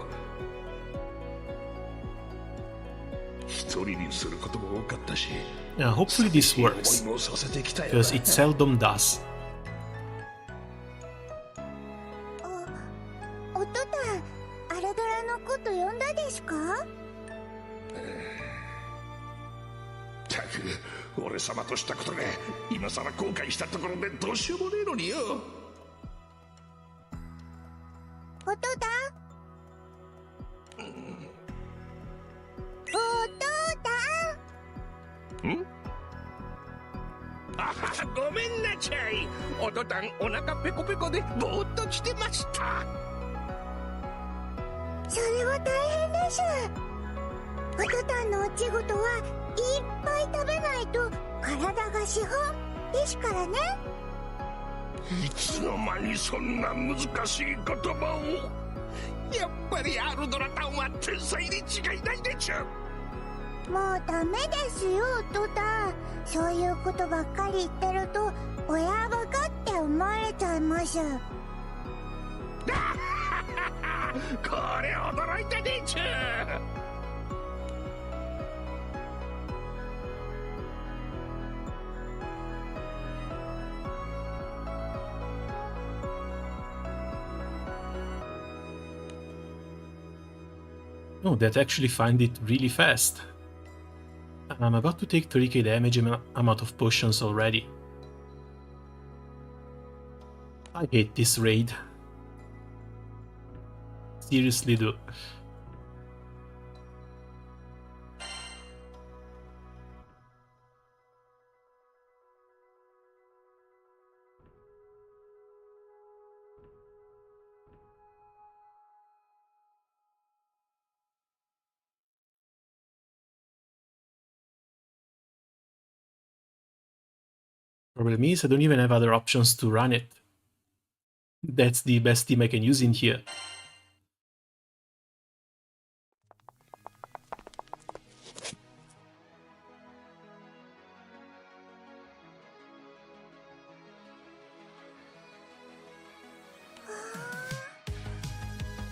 一人にすることも多かったし、 Hopefully this 思 works, いもさせてきたよ because it seldom does. おとたん、アルドラのこと呼んだですか？たく、俺様としたことで今さら後悔したところでどうしようもねえのによ。おとたん、おとたん。あは、ごめんなちゃい。おとたんお腹ペコペコでぼーっとしてました。それは大変です。おとたんのお仕事はいっぱい食べないと体が資本ですからね。いつの間にそんな難しい言葉を。やっぱりアルドラタンは天才に違いないでちゅ。もうダメですよ、おとたん。そういうことばっかり言ってると親バカって思われちゃいます。これ驚いたでちゅ。Oh, that actually find it really fast. I'm about to take 30k damage. I'm out of potions already. I hate this raid. Seriously do. Problem is, I don't even have other options to run it. That's the best team I can use in here.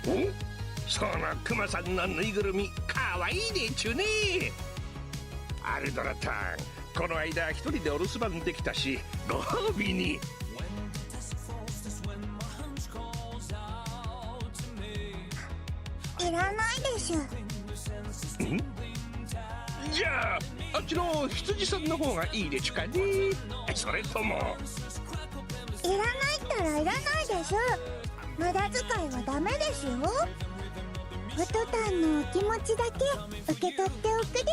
Oh? そのクマさんのぬいぐるみかわいいでちゅね。アルドラタン、この間一人でお留守番できたし、ご褒美に。いらないでしょ。ん？じゃああっちの羊さんの方がいいでちゅかね。それとも。いらないったらいらないでしょ。無駄遣いはダメですよ。おとたんのお気持ちだけ受け取っておくでし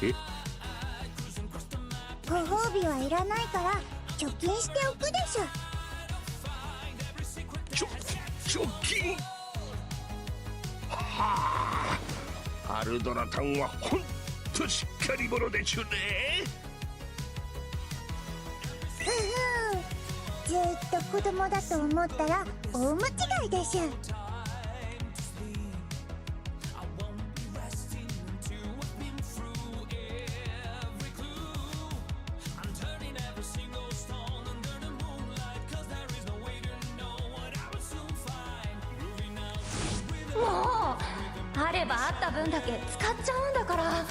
え？ょ。ご褒美はいらないから貯金しておくでしょ。貯金？はあ、アルドラタンはほんとしっかり者でちゅね。ずーっと子供だと思ったら大間違いでしょ。もうあればあった分だけ使っちゃうんだから。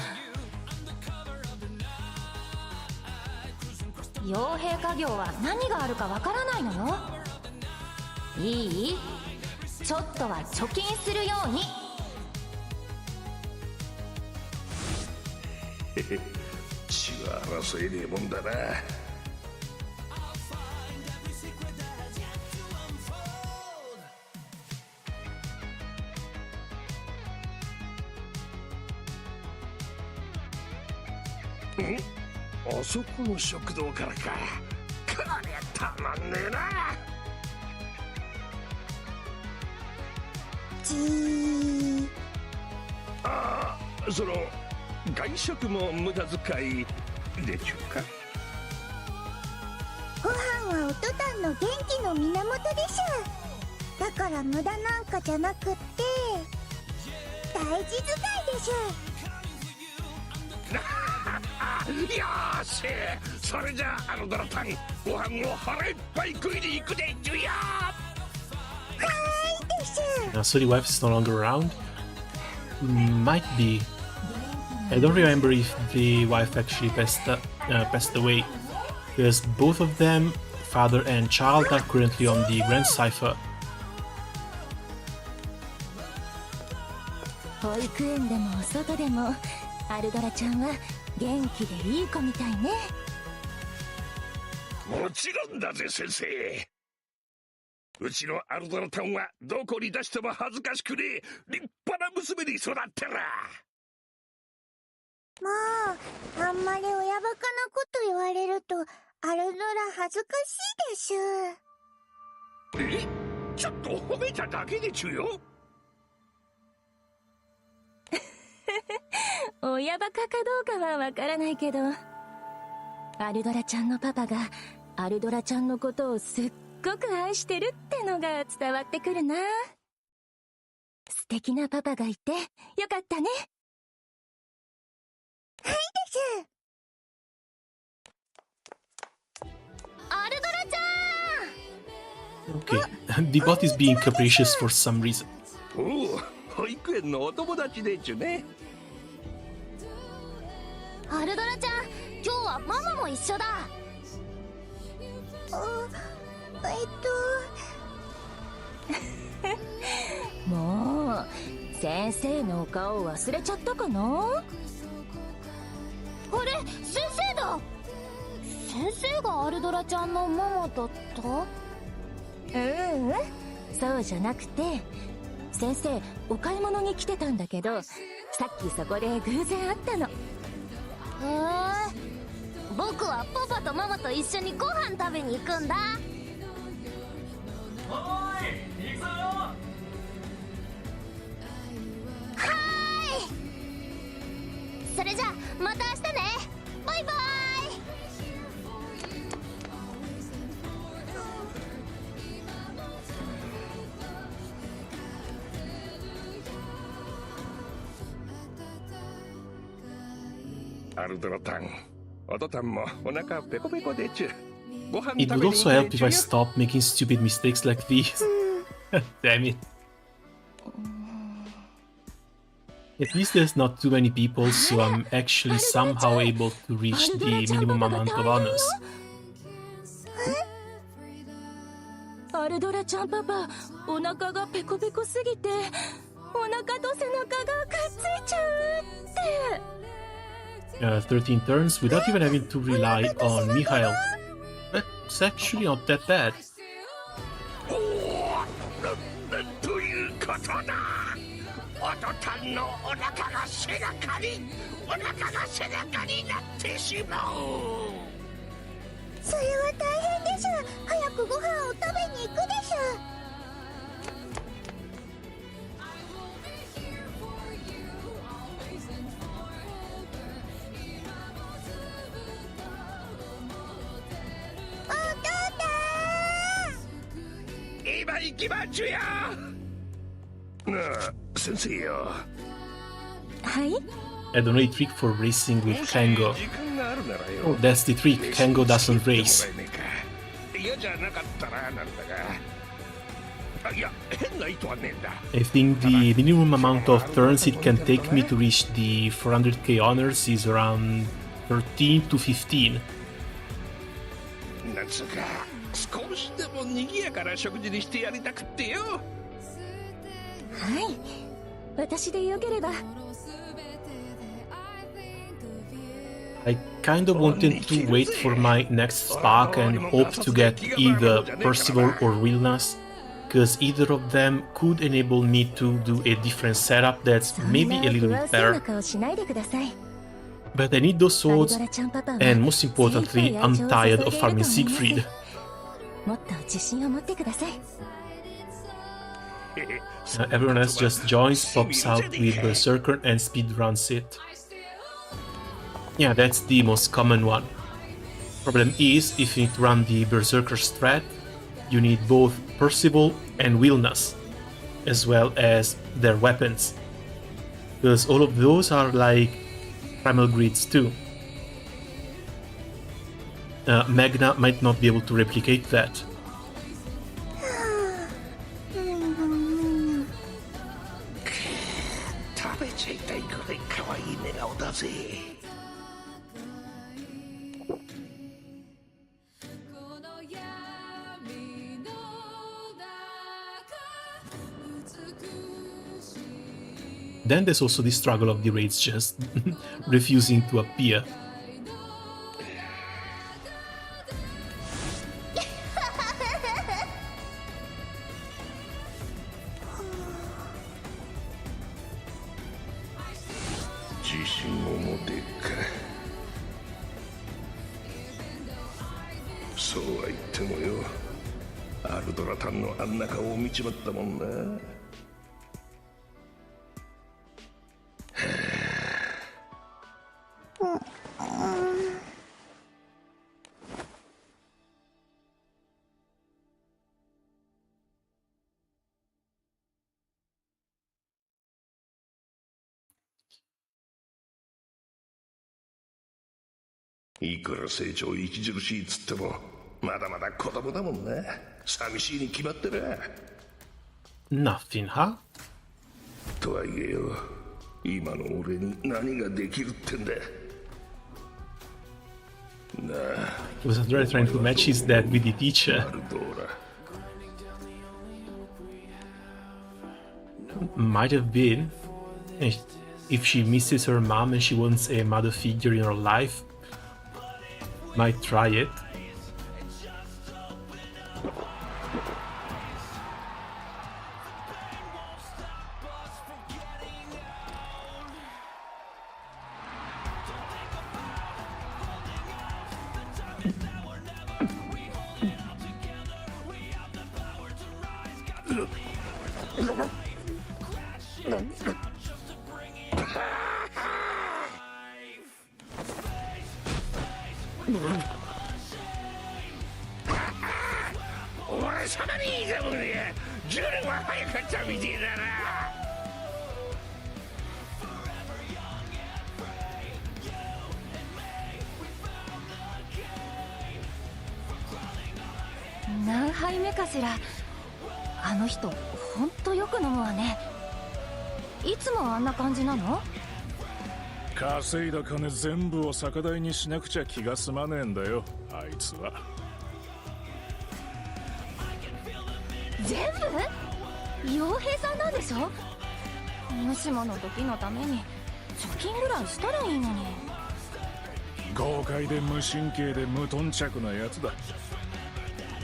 傭兵家業は何があるかわからないのよ。いい？ちょっとは貯金するように。血は争えねえもんだな。あそこの食堂からか。こりゃたまんねえな。ああ、その外食も無駄遣いでちゅか。ご飯はおとたんの元気の源でしょ。だから無駄なんかじゃなくって大事遣いでしょ。よーし、それじゃあアルドラタン、ご飯を腹いっぱい食いに行くでちゅよ。はいでしょ。So the wife is no longer around? Might be. I don't remember if the wife actually passed away, because both of them, father and child, are currently on the Grand Cipher. 保育園でも外でもアルドラちゃんは元気でいい子みたいね。もちろんだぜ先生。うちのアルドラタンはどこに出しても恥ずかしくねえ立派な娘に育ってら。もうあんまり親バカなこと言われるとアルドラ恥ずかしいでしゅ。え？ちょっと褒めただけでちゅよ。親バカかどうかはわからないけど、アルドラちゃんのパパがアルドラちゃんのことをすっごく愛してるってのが伝わってくるな。素敵なパパがいてよかったね。はいです。アルドラちゃん。 Okay, the bot is being capricious for some reason. おお、保育園のお友達でちゅね。アルドラちゃん、今日はママも一緒だ。もう先生のお顔忘れちゃったかな。あれ、先生だ。先生がアルドラちゃんのママだった？そうじゃなくて、先生お買い物に来てたんだけど、さっきそこで偶然会ったの。へえ。僕はパパとママと一緒にご飯食べに行くんだ。はーい。それじゃあまた明日ね。バイバイ。アルドラタン、おとたんもお腹ペコペコでちゅ。ご飯 It 食 would べに also 行 help け if I ちゅよ。 stopped making stupid mistakes like these. Damn it. At least there's not too many people, so I'm actually somehow able to reach the minimum amount of honors. アルドラちゃんパパ、お腹がペコペコすぎて、お腹と背中がくっついちゃうって。13 turns without even having to rely on Mikhail. That's actually not that bad. ということだ。おとたんのお腹が背中になってしまう。それは大変でしょ。早くご飯を食べに行くでしょ。今行きまちゅや。なあ、先生よ。はい。 I don't know a trick for racing with もし Kango. 時間があるなら Oh, よ。 that's the trick. Kango doesn't race. 嫌じゃなかったらなんだが。いや、変な意図はねえんだ。 I think the minimum amount of turns it can take me to reach the 400k honors is around 13 to 15. なんつうか、少しでも賑やかな食事にしてやりたくってよ。はい。私でよければ。I kind of wanted to wait for my next spark and hope to get either Percival or Wilnas, because either of them could enable me to do a different setup that's そん maybe な a little 不 bit 安そうな better. 顔しないでください。 But I need those アル swords, ドラちゃんパパは and most 精一杯 importantly, 愛 I'm 情を tired 注い of でいると farming 思います Siegfried. もっと自信を持ってください。Everyone else just joins, pops out with Berserker and speedruns it. Yeah, that's the most common one. Problem is, if you need to run the Berserker strat, you need both Percival and Wilnas, as well as their weapons. Because all of those are like primal grids too. Magna might not be able to replicate that. 食べちゃいたいくらい可愛い寝顔だぜ。Then there's also the struggle of the raids just refusing to appear. 自信を持てか。そうは言ってもよ、アルドラタンのあんな顔を見ちまったもんな。いくら成長著しいっつってもまだまだ子供だもんな。寂しいに決まってる。 Nothing, huh? とはいえよ、今の俺に何ができるってんだ。なあ、 He was already trying to match his dad with the teacher. アルドーラ。 Might have been. Eh, if she misses her mom and she wants a mother figure in her life, might try it.何杯目かしら。あの人ほんとよく飲むわね。いつもあんな感じなの？稼いだ金全部を酒代にしなくちゃ気が済まねえんだよ、あいつは。全部？傭兵さんなんでしょ？もしもの時のために貯金ぐらいしたらいいのに。豪快で無神経で無頓着なやつだ。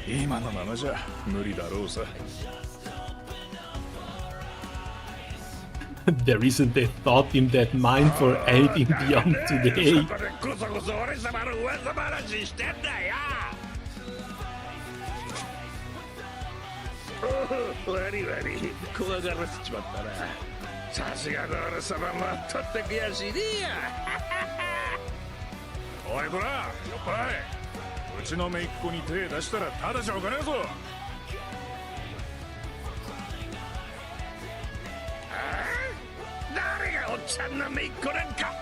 今のままじゃ無理だろうさ。There isn't a thought in that mind for anything beyond today. こそこそ俺様の噂話してんだよ。悪い悪い、怖がらせちまったな。さすがの俺様も取って悔しいねおいこら、よっぱい。うちの姪っ子に手出したらただじゃおかねえぞ。誰がおっちゃんの姪っ子なんか。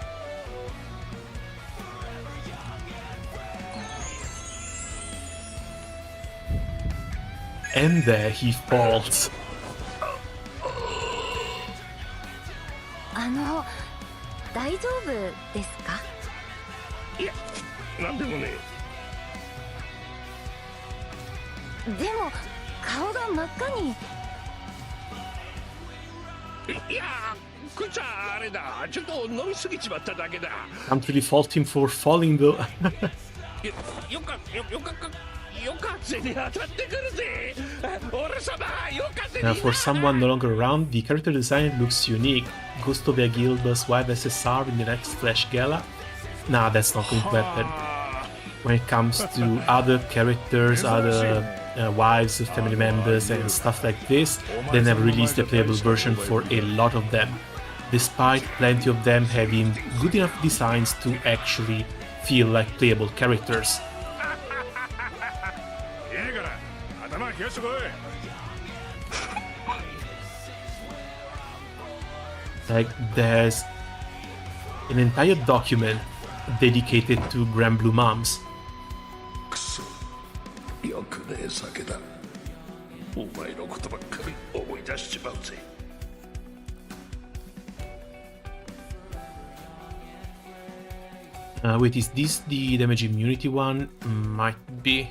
And there he falls. 大丈夫ですか？いや、なんでもねでも顔が真っ赤に。いや、こいつはあれだ、ちょっと飲みすぎちまっただけだ。Can't really fault him for falling though. よかぜに当たってくるぜ。俺様、よかぜに。For someone no longer around, the character design looks unique. Gusto Gilba's wife SSR in the next Flash Gala? Nah, that's not going to happen. When it comes to other characters, other wives, family members and stuff like this, they never released a playable version for a lot of them, despite plenty of them having good enough designs to actually feel like playable characters. Like, there's an entire document dedicated to Granblue moms. よくねえ酒だ。お前のことばっかり思い出しちまうぜ。Wait, is this the damage immunity one? Might be.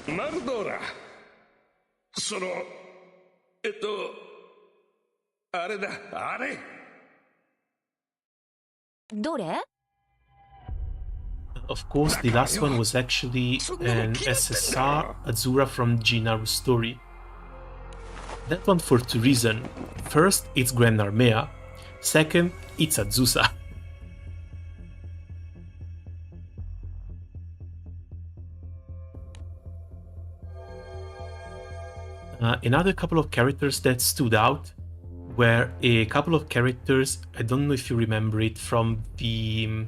マルドーラ、あれだ、あれ。どれ？ Of course, the last one was actually an SSR Azura from Ginaru's story. That one for two reasons. First, it's Grand Armea. Second, it's Azusa. Another couple of characters that stood out were a couple of characters, I don't know if you remember it, from the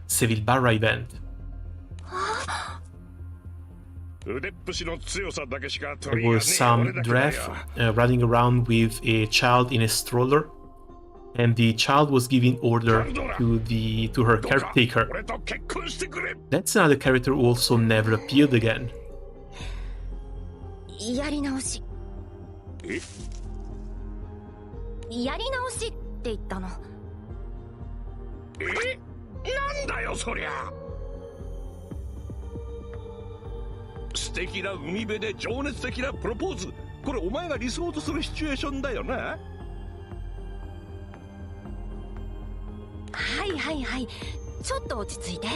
Seville Barra event. There was some draft running around with a child in a stroller, and the child was giving order to her caretaker. That's another character who also never appeared again. やり直しって言ったの。なんだそりゃ。素敵な海辺で情熱的なプロポーズ、これお前が理想とするシチュエーションだよな。はいはいはい、ちょっと落ち着いて。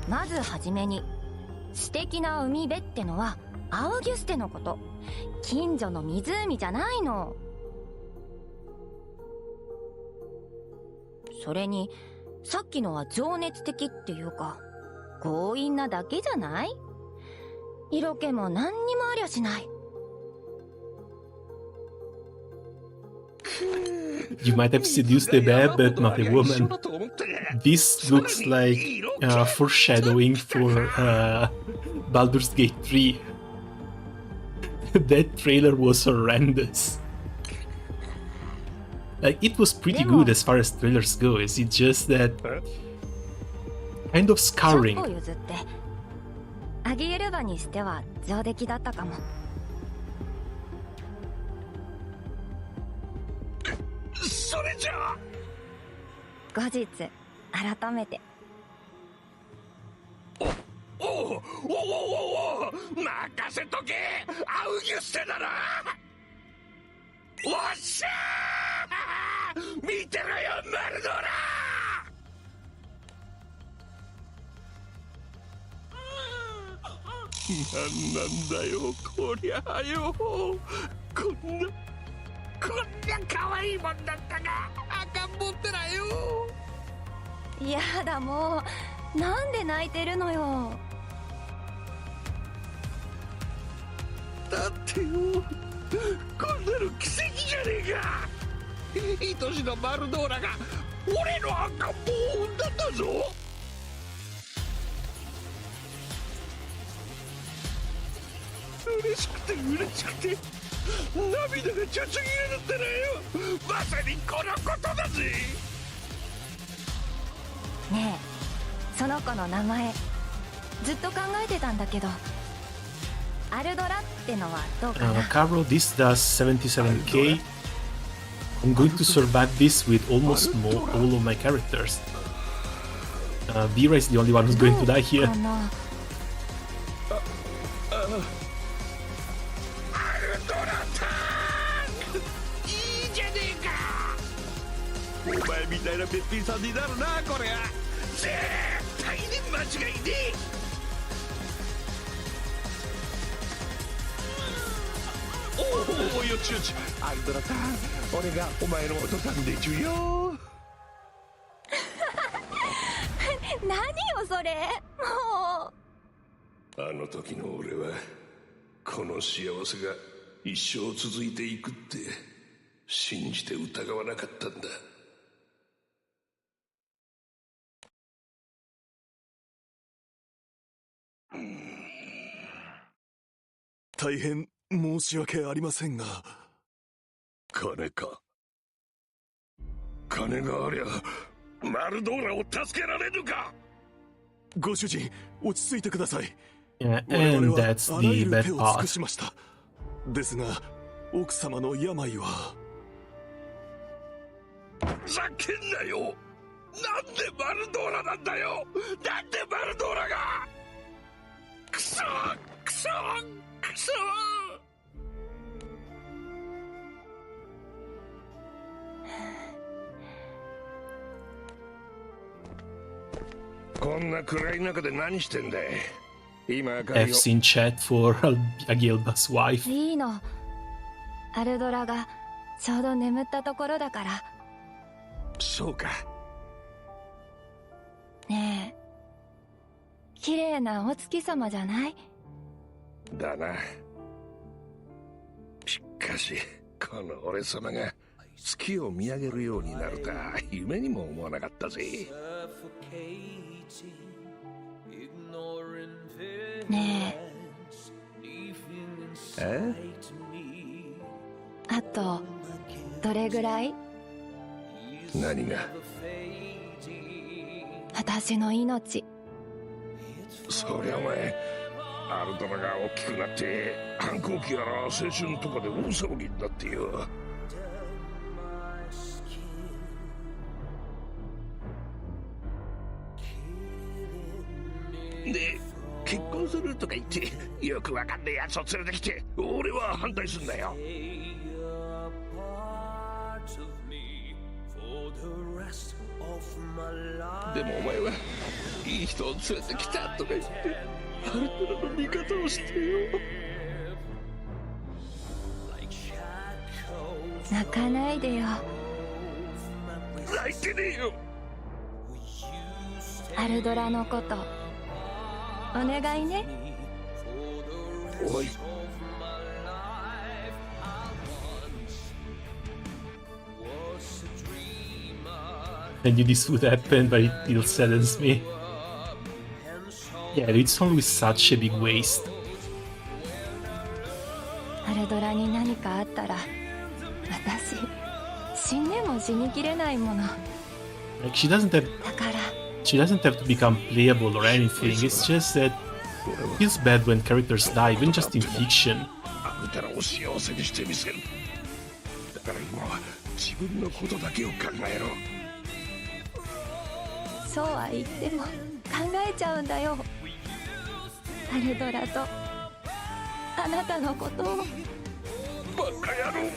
まずはじめに、素敵な海辺ってのはアウギュステのこと。近所の湖じゃないの。それにさっきのは情熱的っていうか強引なだけじゃない？色気も何にもありゃしない。You might have seduced a bear, but not a woman. This looks like foreshadowing for Baldur's Gate 3. That trailer was horrendous. Like, it was pretty good as far as trailers go. It's just that kind of scarring. 100歩譲ってアギエルバにしては上出来だったかも。それじゃあ後日改めて。おお任せとけ、アウギュステだな。おっしゃー、見てろよマルドラ。なんなんだよこりゃよ、こんな可愛いもんだったが赤ん坊ってなよ。やだもう、なんで泣いてるのよ。だってよ、こんなの奇跡じゃねえか。愛しのマルドーラが俺の赤ん坊を産んだんだぞ。嬉しくて涙がちょちょぎれるってなよ。まさにこのことだぜ。ねえ、その子の名前ずっと考えてたんだけど、アルドラってのはどうかな。Carol, this does 77k. I'm going to survive this with almost all of my characters. Vera is the only one who's going to die here. お前みたいなべっぴんさんになるな、これは絶対に間違いねえ。おおよちよち、アルドラさん、俺がお前のお父さんでちゅよ。何よそれ、もう。あの時の俺はこの幸せが一生続いていくって信じて疑わなかったんだ。大変申し訳ありませんが。金か。金がありゃマルドーラを助けられるか。ご主人、落ち着いてください。 Yeah, 我 and 々は that's あらゆ the る bad 手を尽 part. くしました。ですが奥様の病は。ふざけんなよ。なんでマルドーラなんだよ。なんでマルドーラが。クソクソクソ。こんな暗い中で何してんだい。今 I've seen chat for Agielba's wife. いいの、アルドラがちょうど眠ったところだから。そうか。ねえ、綺麗なお月様じゃない？だな。しかしこの俺様が月を見上げるようになるとは夢にも思わなかったぜ。ねえ？あとどれぐらい？何が？私の命。そりゃお前、アルドラが大きくなって反抗期やら青春とかで大騒ぎになってよ。で結婚するとか言ってよくわかんねえやつを連れてきて俺は反対すんだよ。でもお前はいい人を連れてきたとか言ってアルトラの味方をしてよ。泣かないでよ。泣いてねえよ。アルドラのことお願いね。おい。I knew this would happen, but it still saddens me. Yeah, it's always such a big waste. アルドラに何かあったら私死んでも死にきれないもの。 Like she doesn't have だから she doesn't have to become playable or anything. It's just that it feels bad when characters die, even just in fiction. あんたらを幸せにしてみせる。だから今は自分のことだけを考えろ。そうは言っても考えちゃうんだよ。アルドラとあなたのことを。バカ野郎。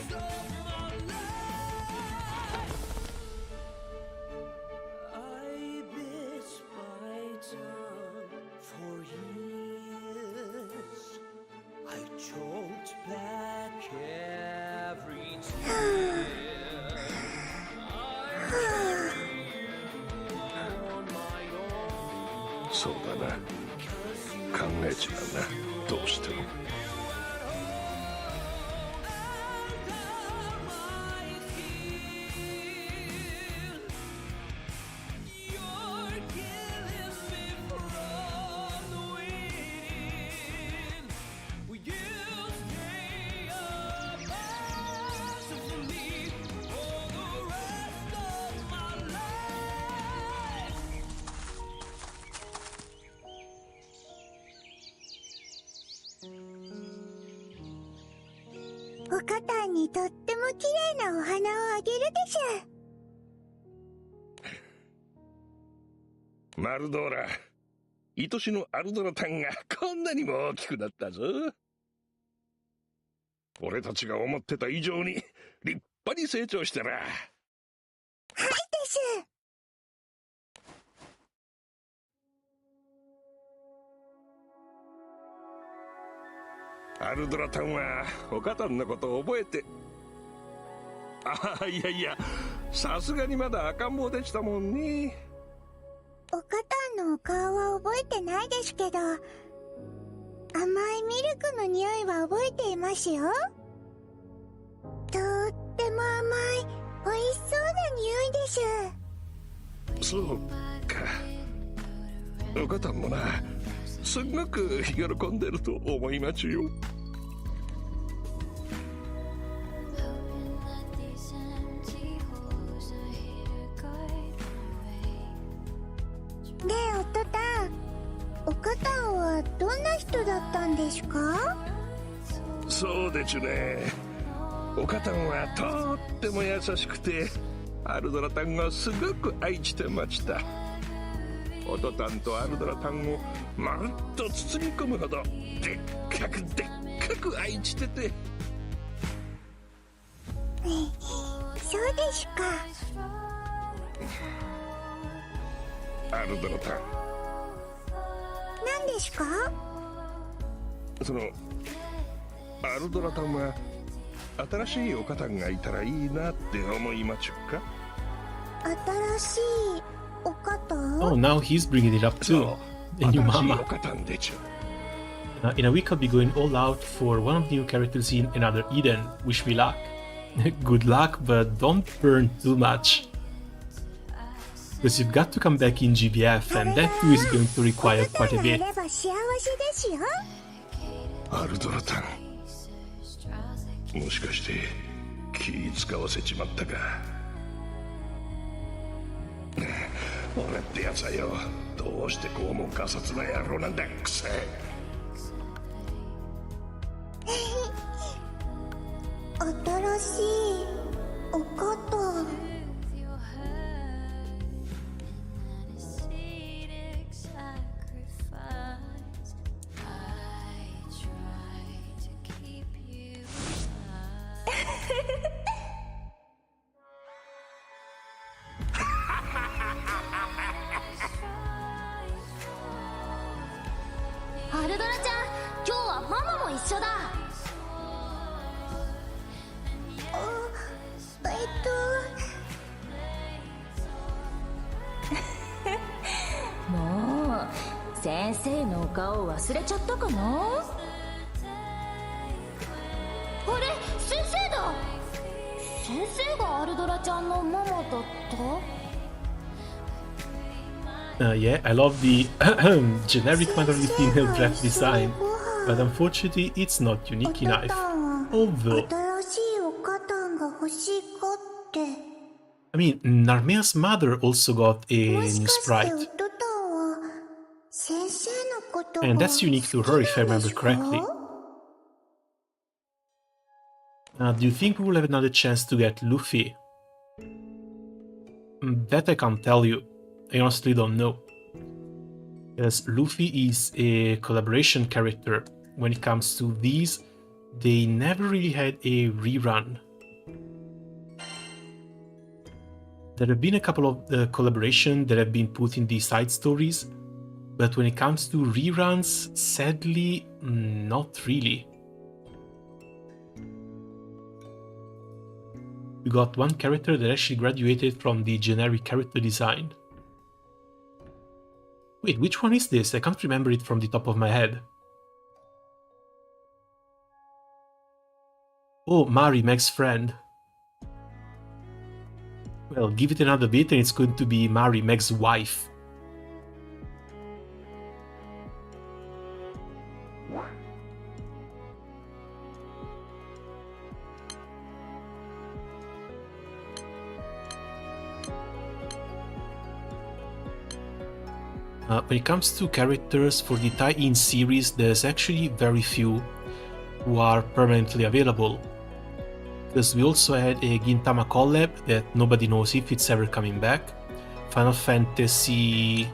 そうだな、考えちまうな、どうしても。おかたんにとっても綺麗なお花をあげるでしょ。マルドーラ、愛しのアルドラタンがこんなにも大きくなったぞ。俺たちが思ってた以上に立派に成長したな。はいです。アルドラタンはおかたんのことを覚えて。ああ、いやいや、さすがにまだ赤ん坊でしたもんね。おかたんのお顔は覚えてないですけど、甘いミルクの匂いは覚えていますよ。とっても甘い美味しそうな匂いです。そうか。おかたんもな、すごく喜んでると思いますよ。ねえ、おとたん、おかたんはどんな人だったんですか？そうでちゅね。おかたんはとっても優しくて、アルドラタンがすごく愛してました。おとたんとアルドラタンをまるっと包み込むほどでっかく愛してて。そうですか。アルドラタン、何ですか？そのアルドラタンは新しいおかたんがいたらいいなって思いまちゅか？新しいおかたん？ Oh, now he's bringing it up too. The new Mamah. In a week I'll be going all out for one of the new characters in Another Eden. Wish me luck. Good luck, but don't burn too much. Because you've got to come back in GBF, and that too is going to require quite a bit. アルドラタン、もしかして気使わせちまったか？俺ってやつはよ、どうしてこうもガサツな野郎なんだ、くせえ。新しいおかたん。緒だ。もう先生のお顔忘れちゃったかな。あれ、先生だ。先生がアルドラちゃんのママだった。Yeah, I love the generic motherly female draft design, but unfortunately it's not unique enough. Although, 新しいお肩が欲しいかって。 I mean, Narmea's mother also got a もし new かして sprite, おとたんは先生のことが and that's unique to her if I 好きなん remember ですか？ correctly. Do you think we will have another chance to get Luffy? That I can't tell you. I honestly don't know. As Luffy is a collaboration character, when it comes to these, they never really had a rerun. There have been a couple of collaborations that have been put in the side stories, but when it comes to reruns, sadly, not really. We got one character that actually graduated from the generic character design. Wait, which one is this? I can't remember it from the top of my head. Oh, Mari, Meg's friend. Well, give it another bit and it's going to be Mari, Meg's wife. When it comes to characters for the tie-in series, there's actually very few who are permanently available. Because we also had a Gintama collab that nobody knows if it's ever coming back. Final Fantasy...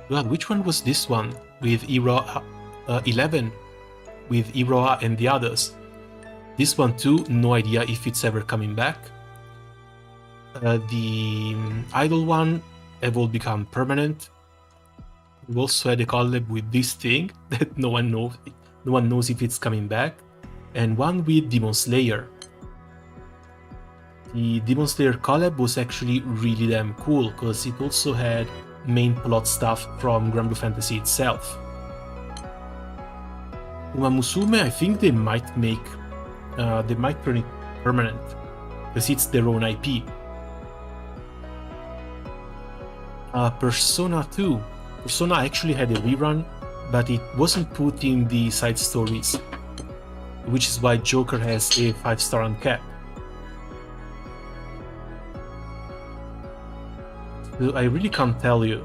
God, which one was this one? With 11, with Iroha and the others. This one too, no idea if it's ever coming back. The idol one have all become permanent. We also had a collab with this thing that no one knows if it's coming back, and one with Demon Slayer. The Demon Slayer collab was actually really damn cool because it also had main plot stuff from Granblue Fantasy itself. Uma Musume, I think they might turn it permanent because it's their own IP. Persona 2. Persona actually had a rerun, but it wasn't put in the side stories, which is why Joker has a 5-star on cap. So I really can't tell you.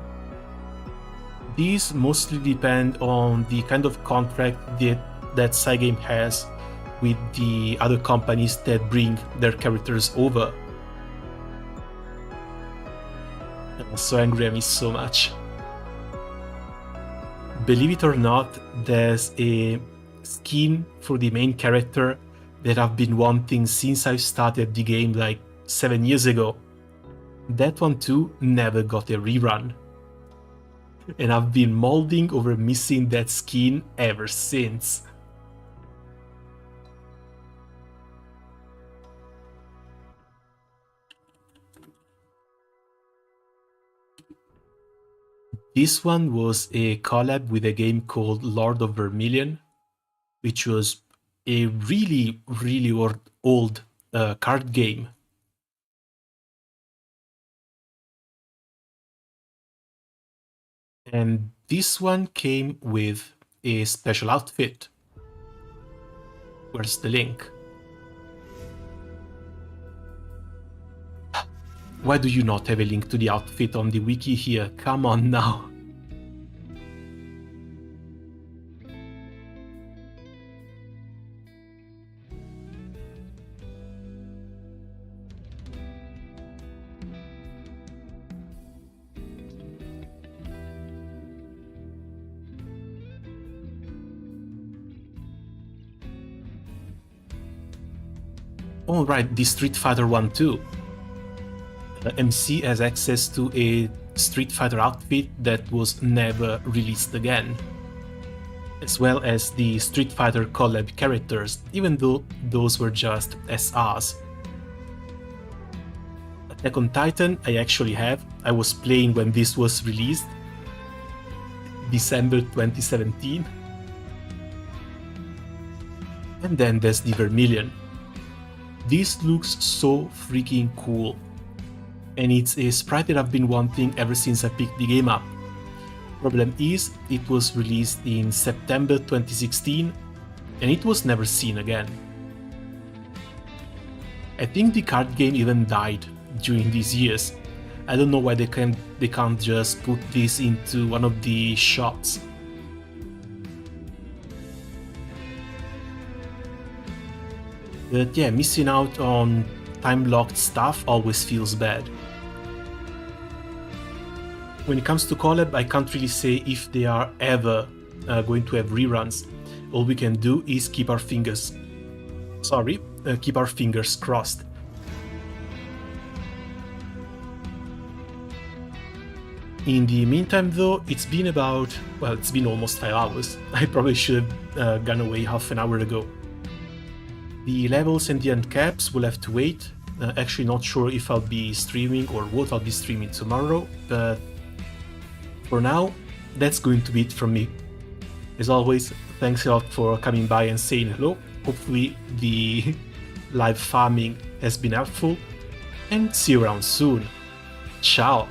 These mostly depend on the kind of contract that Cygame has with the other companies that bring their characters over. I'm so angry, I miss so much. Believe it or not, there's a skin for the main character that I've been wanting since I started the game like 7 years ago. That one too never got a rerun. And I've been molding over missing that skin ever since. This one was a collab with a game called Lord of Vermilion, which was a really, really old card game. And this one came with a special outfit. Where's the link? Why do you not have a link to the outfit on the wiki here? Come on now. Oh right, the Street Fighter one too. MC has access to a Street Fighter outfit that was never released again. as well as the Street Fighter collab characters, even though those were just SRs. Attack on Titan I actually have. I was playing when this was released, December 2017. And then there's the Vermilion. This looks so freaking cool, and it's a sprite that I've been wanting ever since I picked the game up. Problem is, it was released in September 2016 and it was never seen again. I think the card game even died during these years. I don't know why they can't just put this into one of the shops. But yeah, missing out on time-locked stuff always feels bad. When it comes to collab, I can't really say if they are ever going to have reruns. All we can do is keep our fingers crossed. In the meantime though, it's been almost 5 hours. I probably should have gone away half an hour ago. The levels and the end caps will have to wait. Actually not sure if I'll be streaming or what I'll be streaming tomorrow, but for now, that's going to be it from me. As always, thanks a lot for coming by and saying hello. Hopefully the live farming has been helpful, and see you around soon. Ciao!